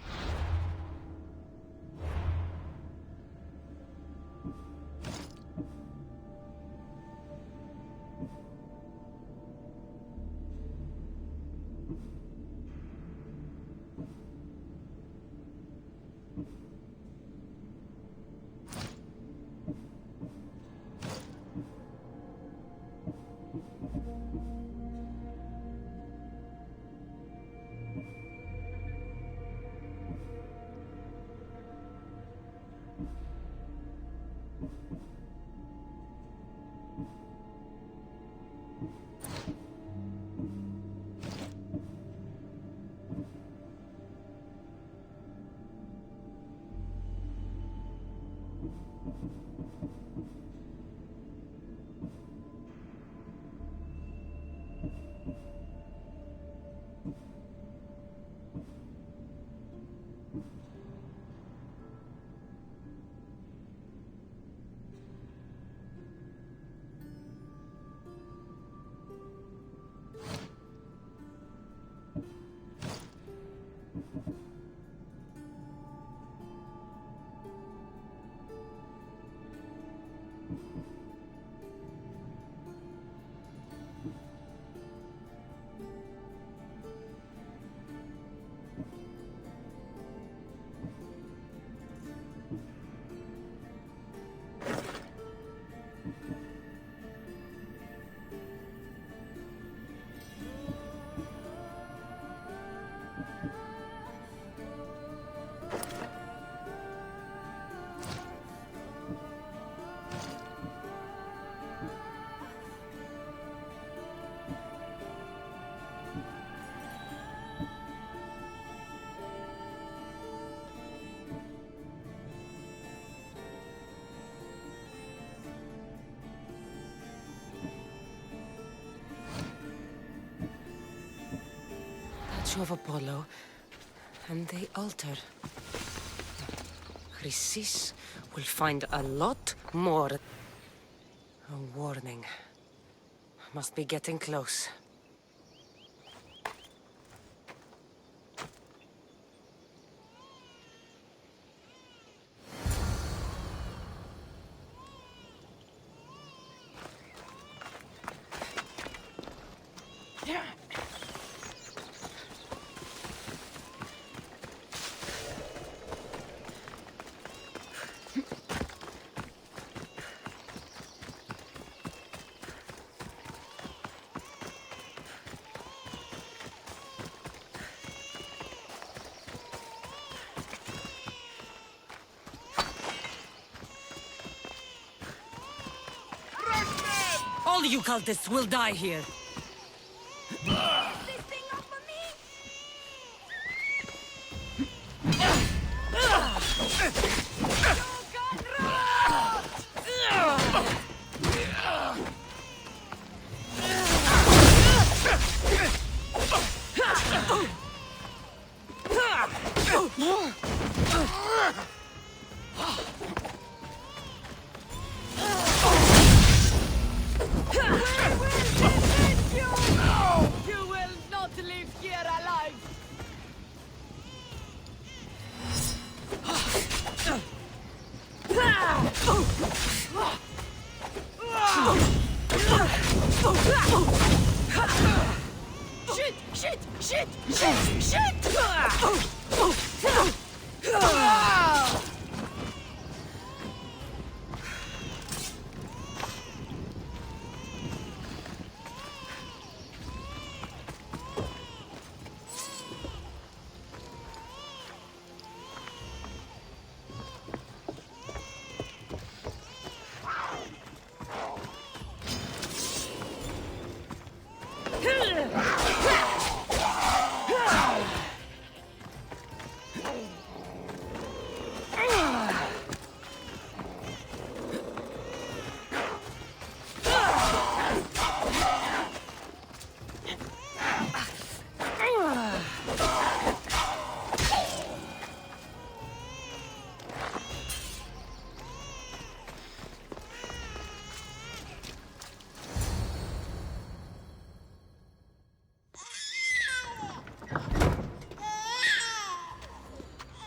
Speaker 3: statue of Apollo, and the altar. Chrysis will find a lot more. A warning. Must be getting close. All you cultists will die here.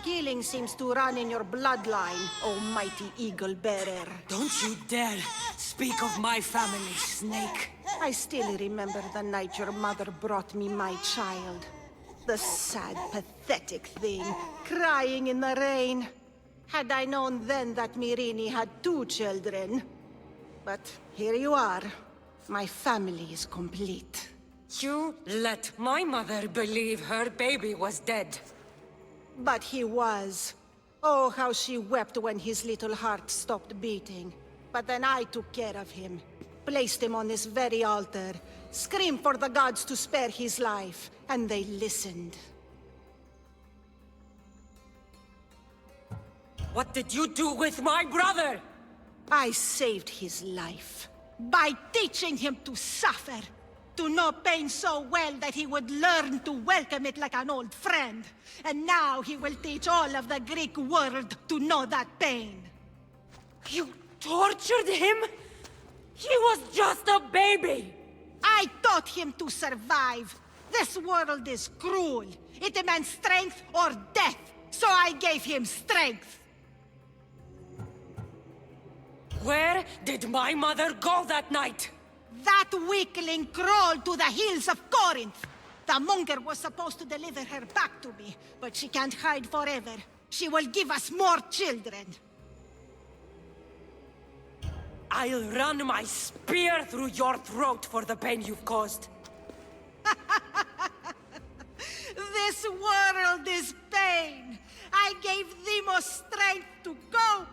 Speaker 20: Killing seems to run in your bloodline, almighty eagle bearer.
Speaker 3: Don't you dare speak of my family, Snake.
Speaker 20: I still remember the night your mother brought me my child. The sad, pathetic thing, crying in the rain. Had I known then that Myrini had 2 children. But here you are. My family is complete.
Speaker 3: You let my mother believe her baby was dead.
Speaker 20: But he was. Oh, how she wept when his little heart stopped beating. But then I took care of him. Placed him on this very altar. Screamed for the gods to spare his life. And they listened.
Speaker 3: What did you do with my brother?
Speaker 20: I saved his life. By teaching him to suffer. To know pain so well that he would learn to welcome it like an old friend. And now he will teach all of the Greek world to know that pain.
Speaker 3: You tortured him? He was just a baby!
Speaker 20: I taught him to survive. This world is cruel. It demands strength or death. So I gave him strength.
Speaker 3: Where did my mother go that night?
Speaker 20: That weakling crawled to the hills of Corinth. The monger was supposed to deliver her back to me, but she can't hide forever. She will give us more children.
Speaker 3: I'll run my spear through your throat for the pain you've caused.
Speaker 20: This world is pain. I gave Demos strength to cope.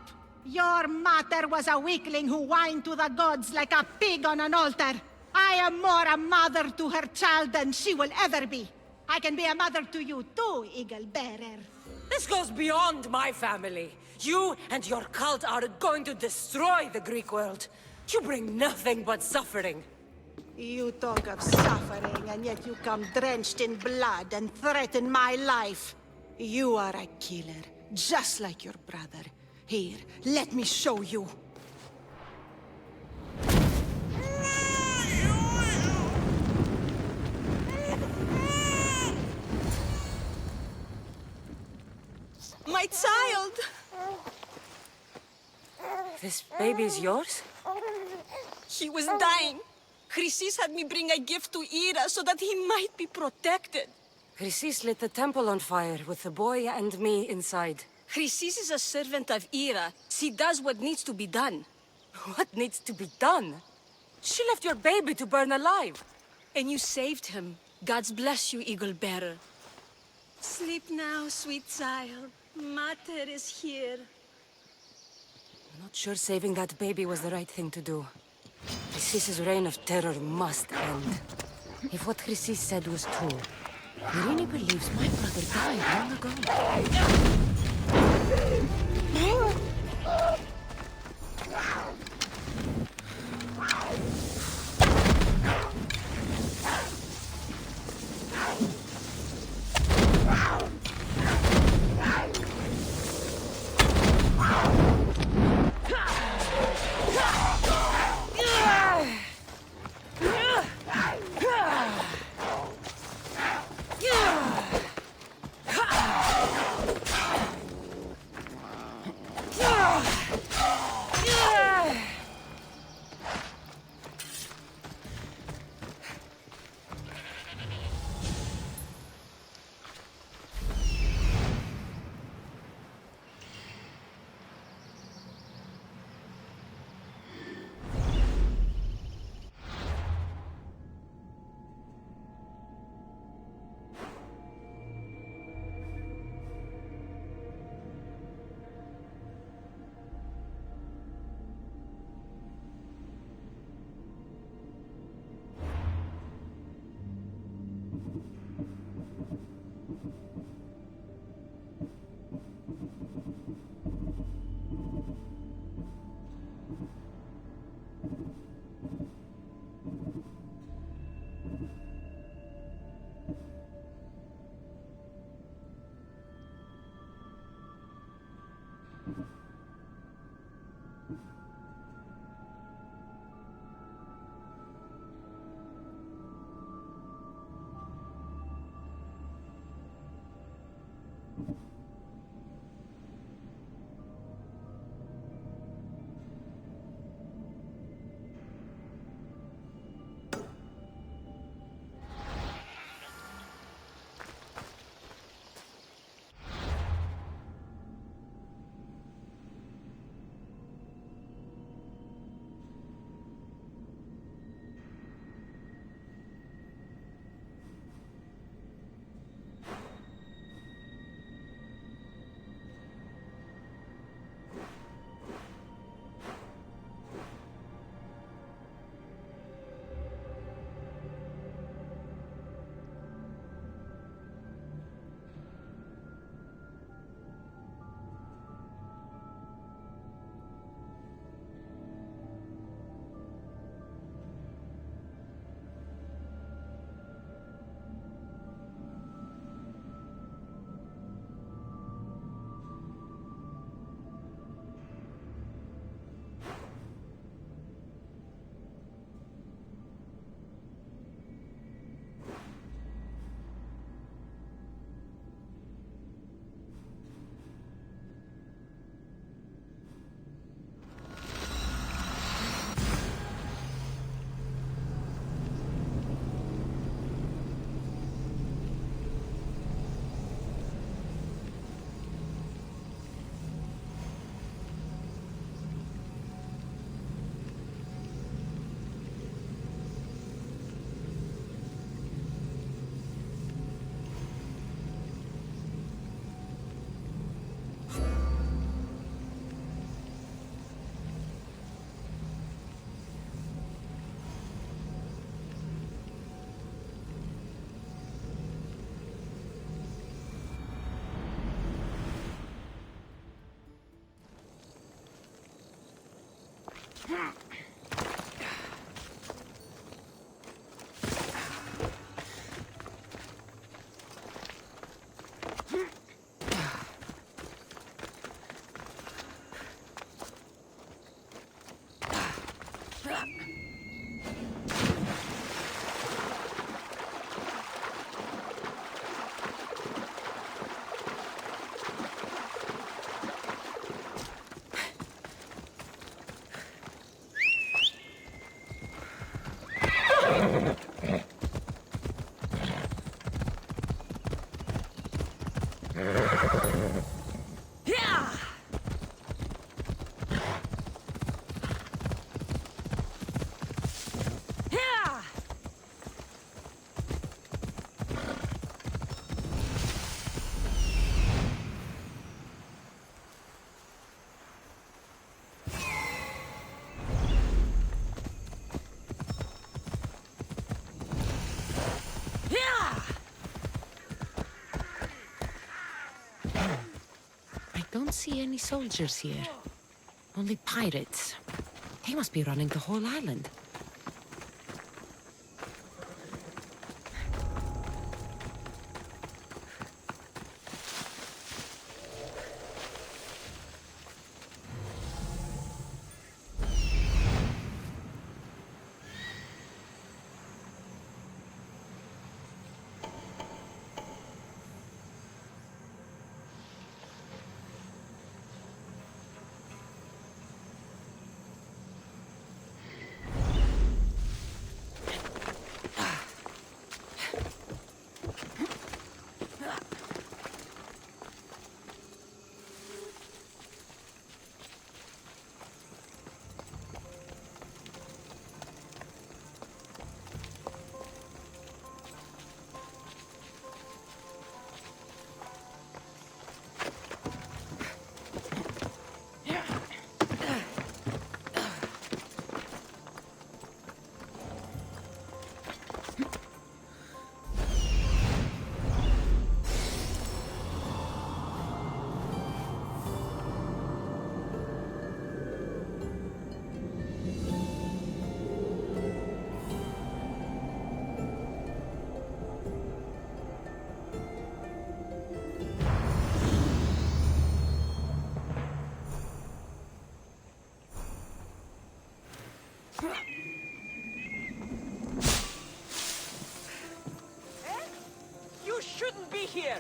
Speaker 20: Your mother was a weakling who whined to the gods like a pig on an altar. I am more a mother to her child than she will ever be. I can be a mother to you too, Eagle Bearer.
Speaker 3: This goes beyond my family. You and your cult are going to destroy the Greek world. You bring nothing but suffering.
Speaker 20: You talk of suffering, and yet you come drenched in blood and threaten my life. You are a killer, just like your brother. Here, let me show you. My child!
Speaker 3: This baby is yours?
Speaker 20: He was dying. Chrysis had me bring a gift to Ira so that he might be protected.
Speaker 3: Chrysis lit the temple on fire with the boy and me inside.
Speaker 20: Chrysis is a servant of Ira. She does what needs to be done.
Speaker 3: What needs to be done? She left your baby to burn alive.
Speaker 20: And you saved him. God's bless you, Eagle Bearer. Sleep now, sweet child. Mater is here.
Speaker 3: I'm not sure saving that baby was the right thing to do. Chrysis's reign of terror must end. If what Chrysis said was true, Irini believes my brother died long ago. I don't see any soldiers here. Only pirates. They must be running the whole island.
Speaker 17: You shouldn't be here!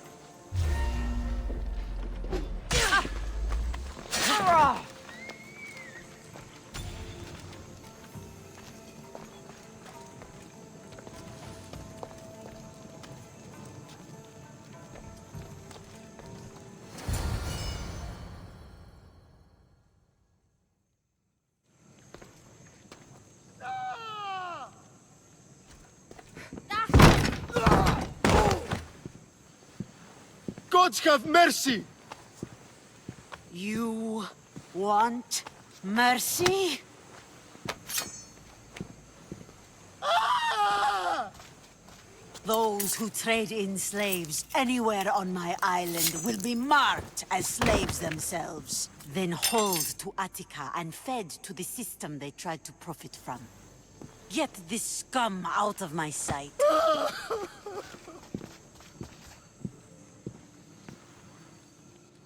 Speaker 6: Gods have mercy!
Speaker 22: You want mercy? Those who trade in slaves anywhere on my island will be marked as slaves themselves, then hauled to Attica and fed to the system they tried to profit from. Get this scum out of my sight.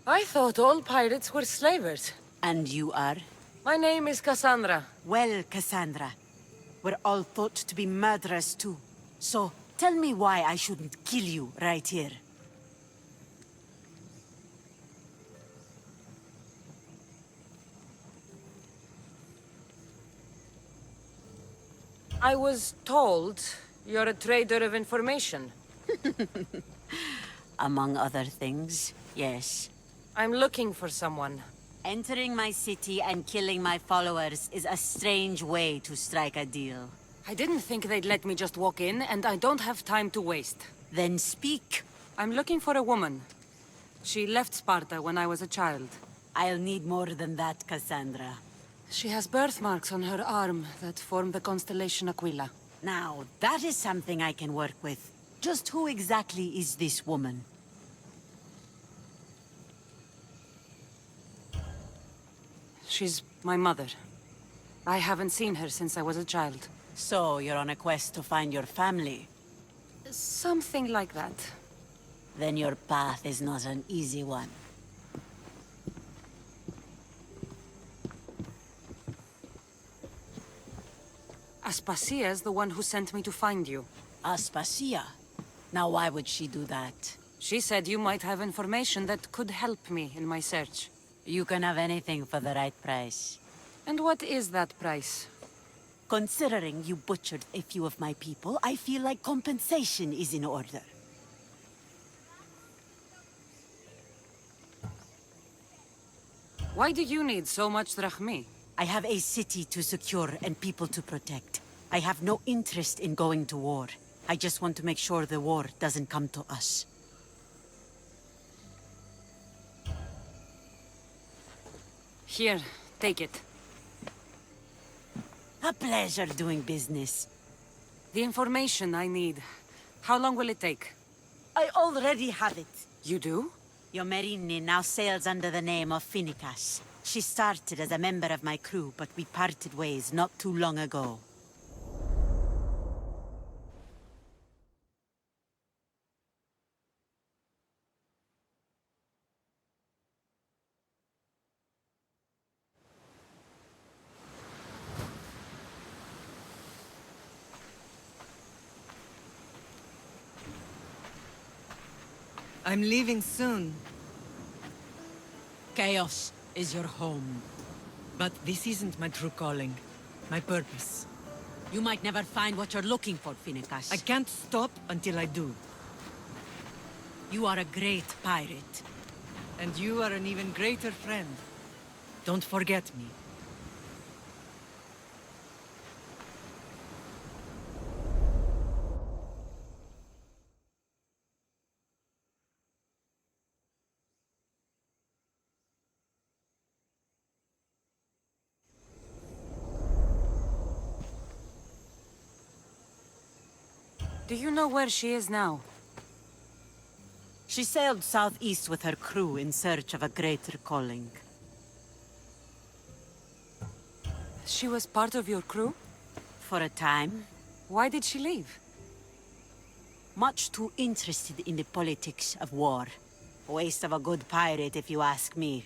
Speaker 3: I thought all pirates were slavers.
Speaker 22: And you are?
Speaker 3: My name is Cassandra.
Speaker 22: Well, Cassandra, we're all thought to be murderers too. So, tell me why I shouldn't kill you right here.
Speaker 3: I was told you're a trader of information.
Speaker 22: Among other things, yes.
Speaker 3: I'm looking for someone.
Speaker 22: Entering my city and killing my followers is a strange way to strike a deal.
Speaker 3: I didn't think they'd let me just walk in, and I don't have time to waste.
Speaker 22: Then speak.
Speaker 3: I'm looking for a woman. She left Sparta when I was a child.
Speaker 22: I'll need more than that, Cassandra.
Speaker 3: She has birthmarks on her arm that form the constellation Aquila.
Speaker 22: Now, that is something I can work with. Just who exactly is this woman?
Speaker 3: She's my mother. I haven't seen her since I was a child.
Speaker 22: So, you're on a quest to find your family?
Speaker 3: Something like that.
Speaker 22: Then your path is not an easy one.
Speaker 3: Aspasia's the one who sent me to find you.
Speaker 22: Aspasia? Now why would she do that?
Speaker 3: She said you might have information that could help me in my search.
Speaker 22: You can have anything for the right price.
Speaker 3: And what is that price?
Speaker 22: Considering you butchered a few of my people, I feel like compensation is in order.
Speaker 3: Why do you need so much drachmi?
Speaker 22: I have a city to secure and people to protect. I have no interest in going to war. I just want to make sure the war doesn't come to us.
Speaker 3: Here, take it.
Speaker 22: A pleasure doing business.
Speaker 3: The information I need. How long will it take?
Speaker 22: I already have it.
Speaker 3: You do?
Speaker 22: Your Merini now sails under the name of Finicas. She started as a member of my crew, but we parted ways not too long ago.
Speaker 2: I'm leaving soon. Chaos is your home. But this isn't my true calling. My purpose.
Speaker 22: You might never find what you're looking for, Finicas.
Speaker 2: I can't stop until I do.
Speaker 22: You are a great pirate.
Speaker 2: And you are an even greater friend. Don't forget me.
Speaker 3: Do you know where she is now?
Speaker 22: She sailed southeast with her crew in search of a greater calling.
Speaker 3: She was part of your crew?
Speaker 22: For a time.
Speaker 3: Why did she leave?
Speaker 22: Much too interested in the politics of war. Waste of a good pirate, if you ask me.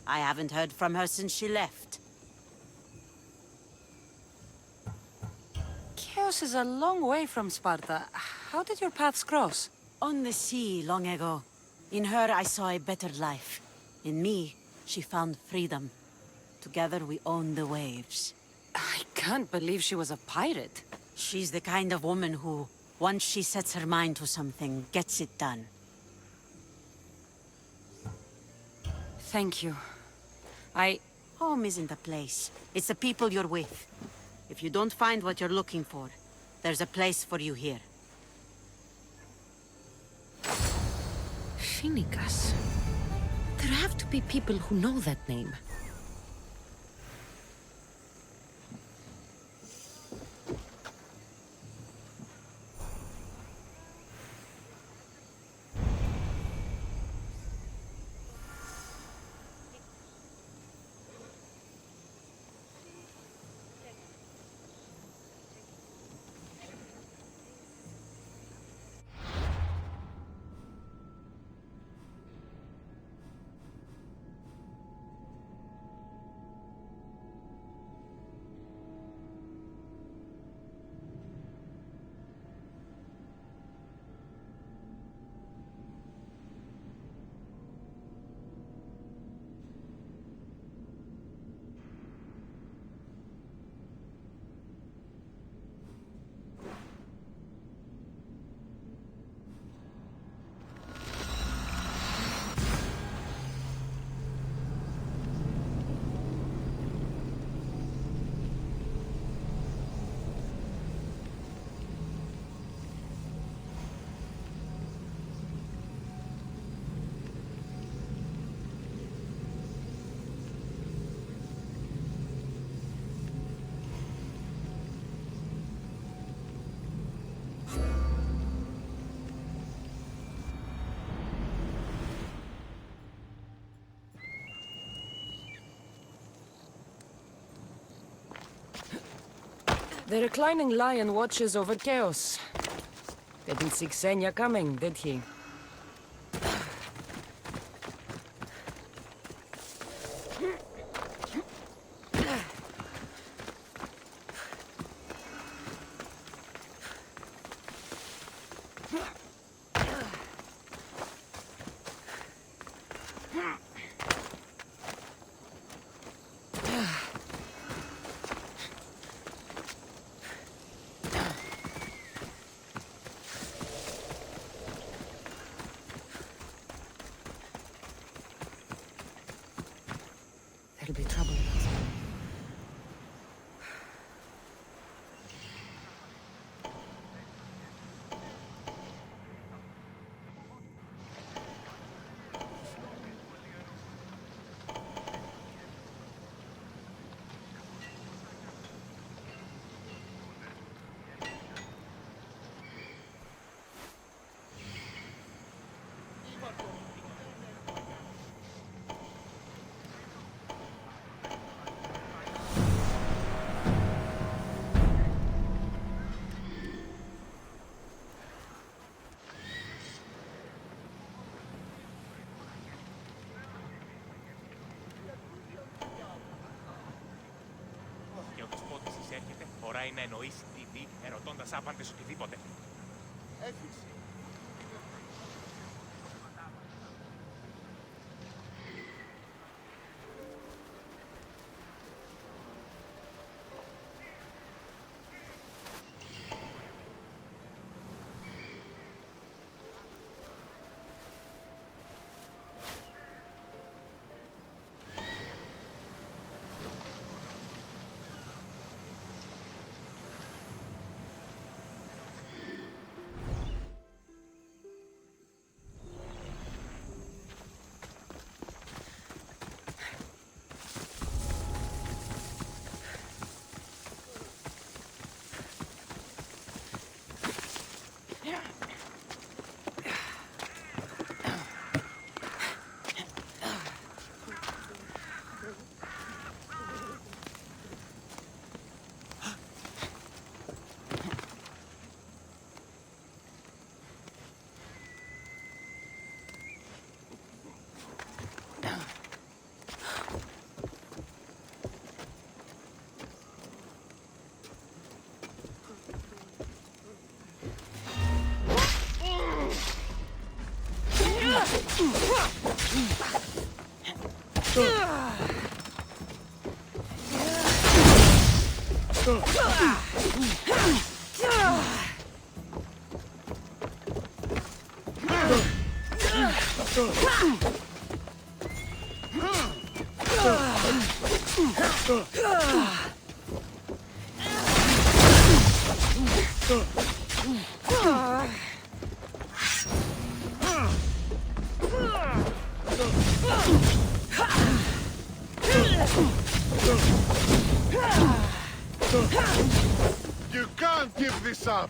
Speaker 22: I haven't heard from her since she left.
Speaker 3: Chaos is a long way from Sparta. How did your paths cross?
Speaker 22: On the sea, long ago. In her, I saw a better life. In me, she found freedom. Together, we owned the waves.
Speaker 3: I can't believe she was a pirate.
Speaker 22: She's the kind of woman who, once she sets her mind to something, gets it done.
Speaker 3: Thank you.
Speaker 22: Home isn't a place. It's the people you're with. If you don't find what you're looking for, there's a place for you here.
Speaker 3: Finicas. There have to be people who know that name. The reclining lion watches over chaos. Didn't see Xenia coming, did he?
Speaker 2: There'll be trouble in it.
Speaker 1: Και όπως πότε εισέρχεται, χωράει να εννοήσει τι ερωτώντας άπαντες οτιδήποτε.
Speaker 6: Έφυξε.
Speaker 7: You can't give this up!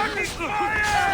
Speaker 7: Somebody! Oh, fire!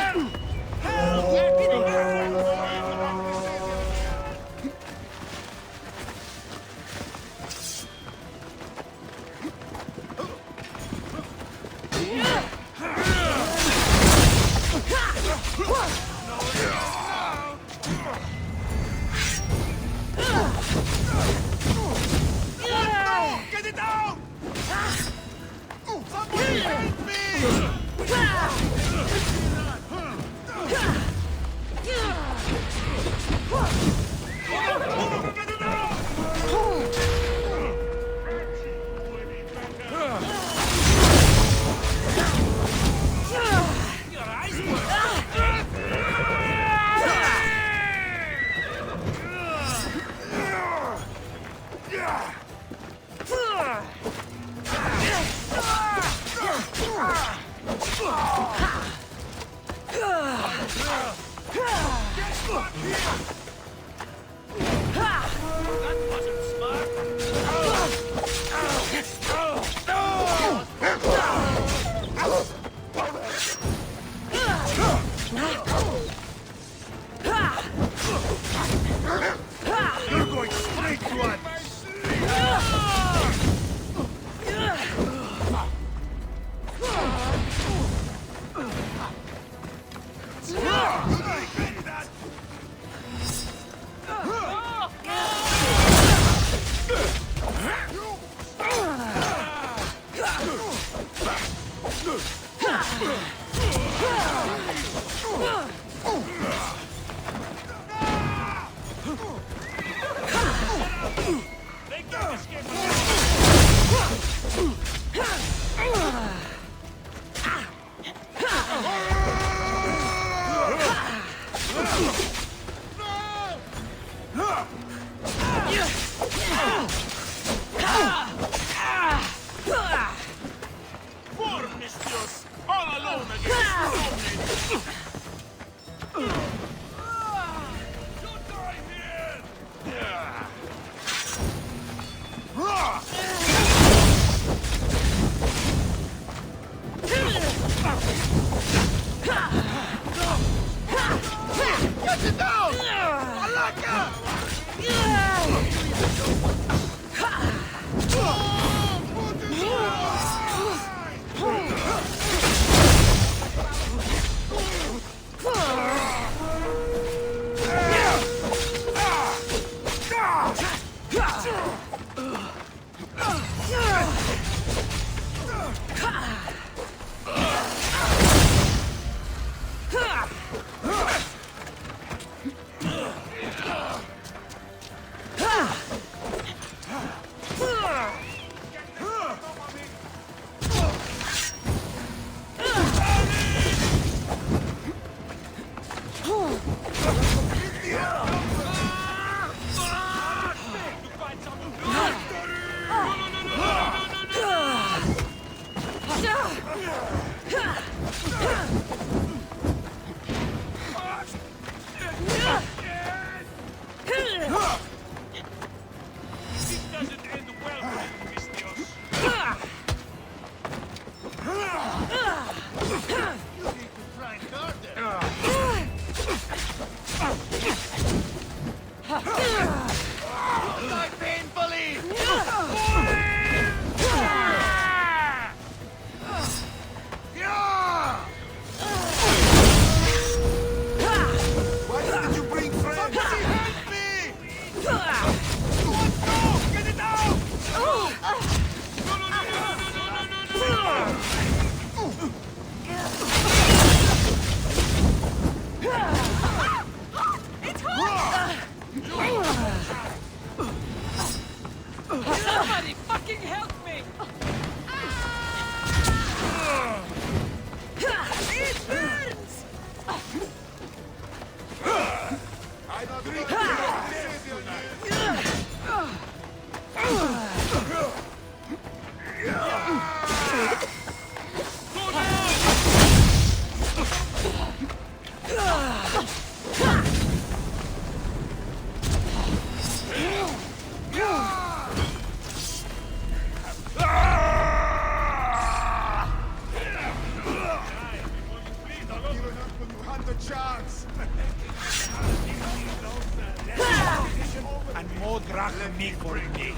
Speaker 1: drachmi for me.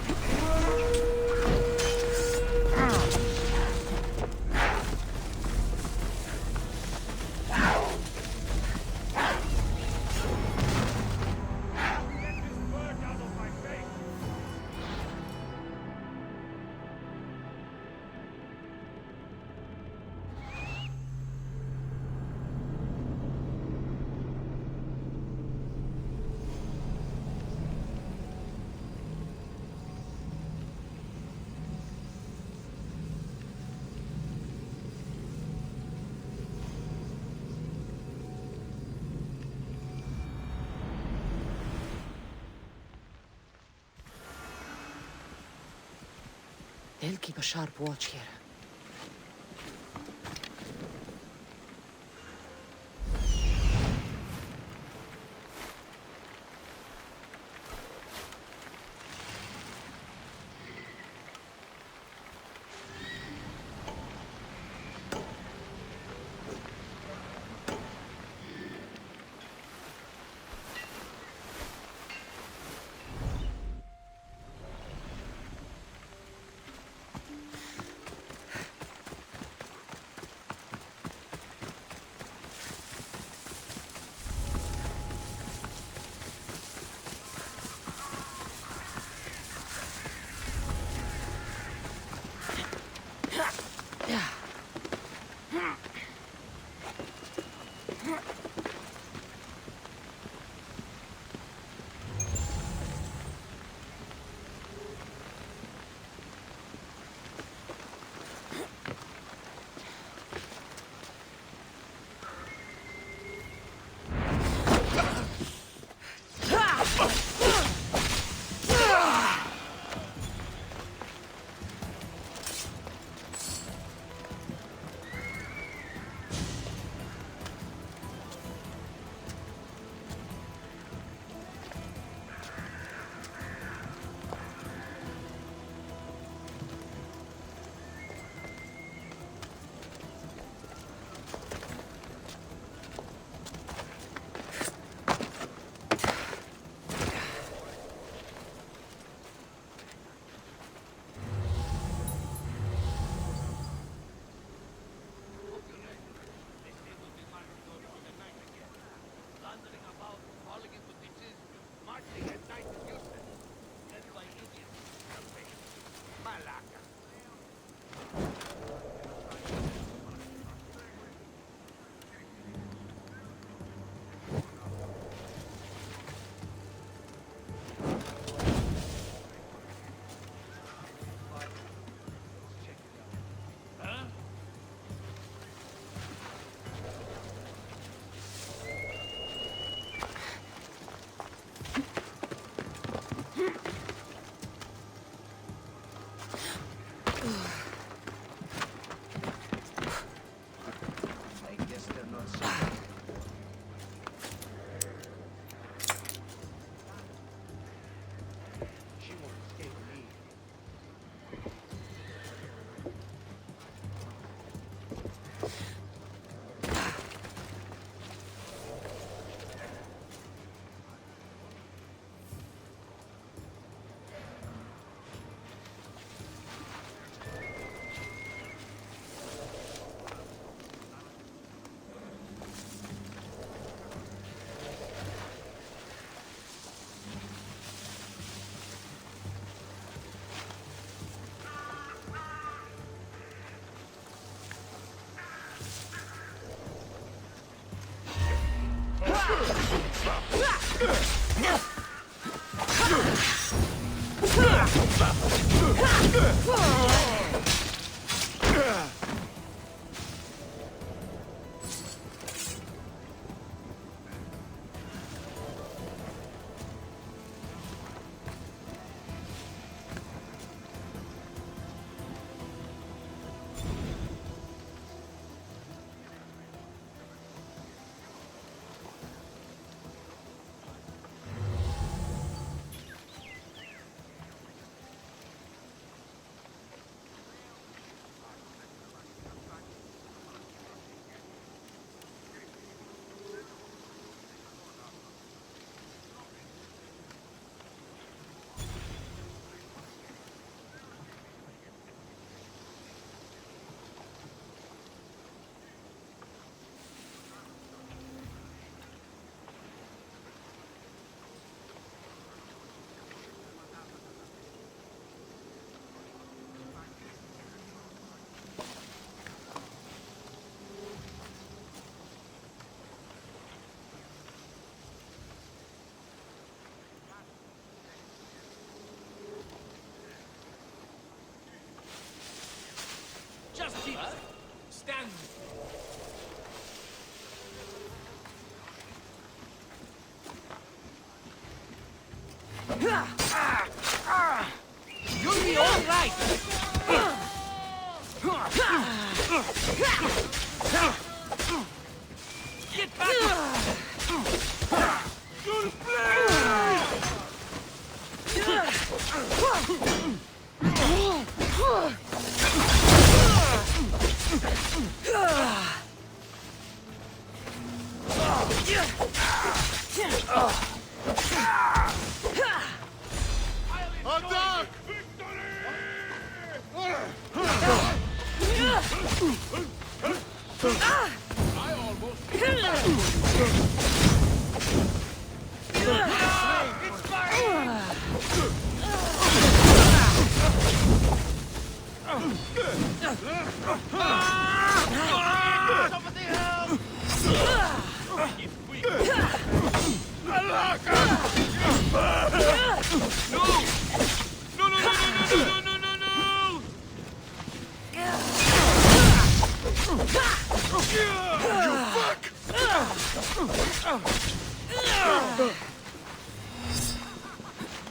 Speaker 3: They'll keep a sharp watch here.
Speaker 5: Stand.
Speaker 1: You'll be all right. Get back! You'll bleed!
Speaker 7: Attack!
Speaker 5: I almost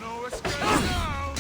Speaker 7: No escape now!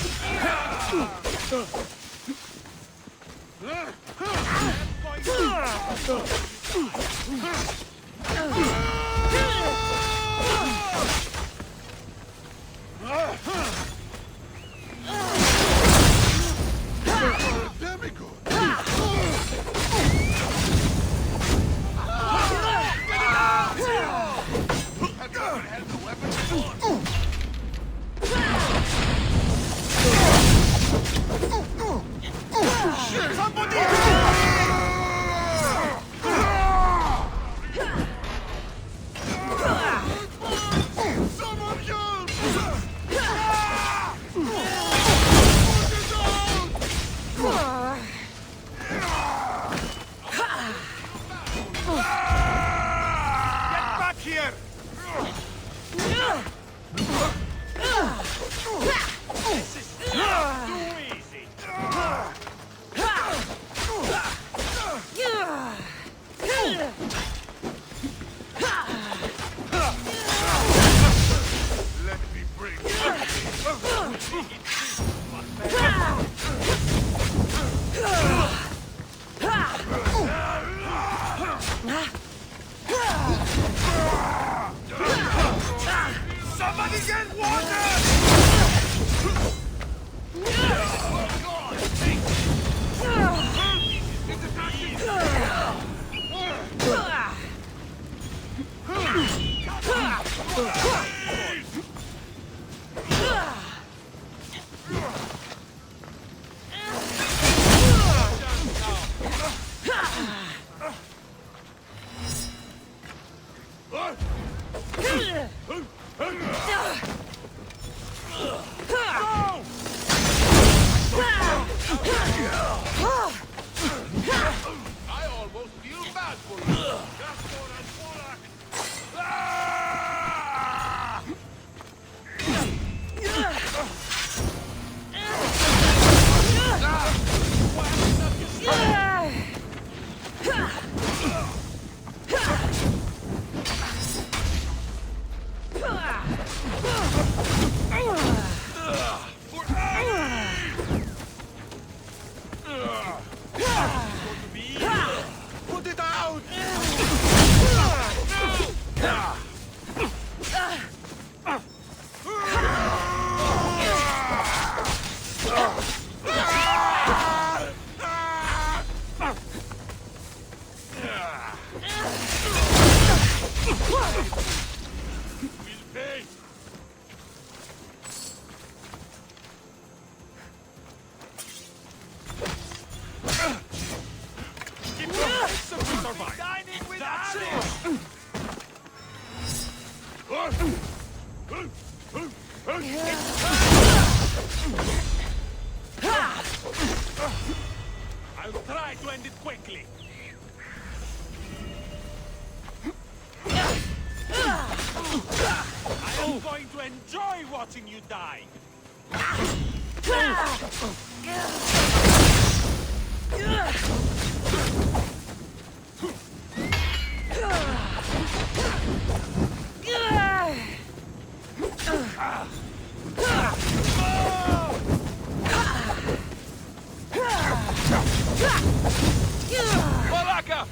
Speaker 1: Somebody get water!
Speaker 5: I almost feel bad for you.
Speaker 7: Put it out!
Speaker 1: I'll try to end it quickly. I am going to enjoy watching you die.
Speaker 21: Malaka!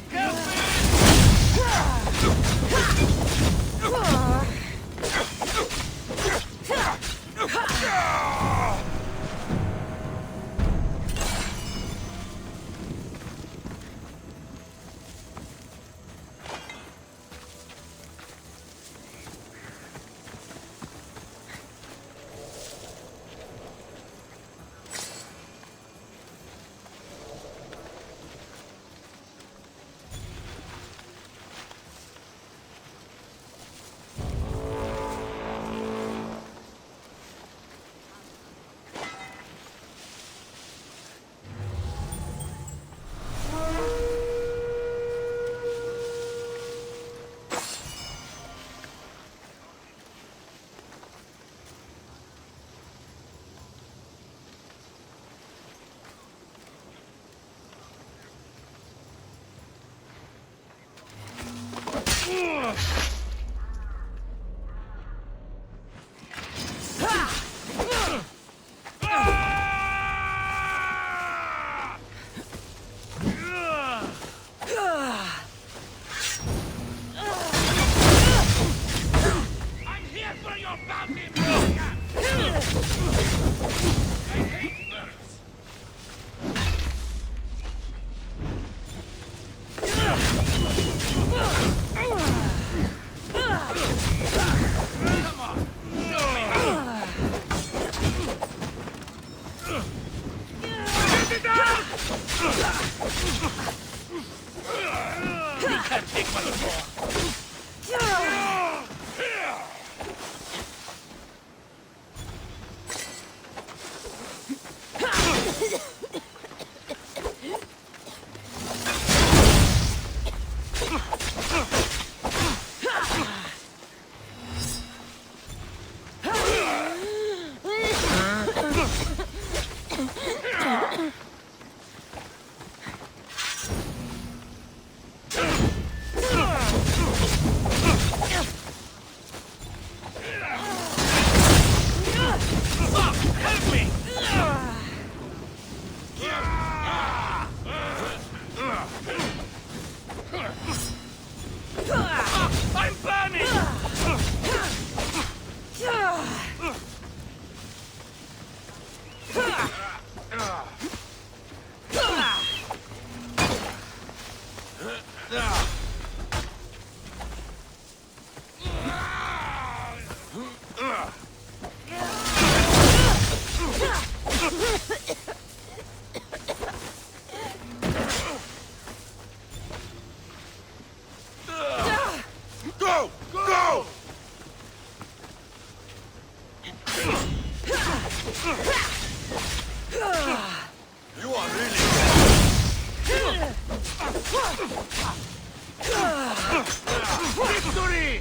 Speaker 7: Victory!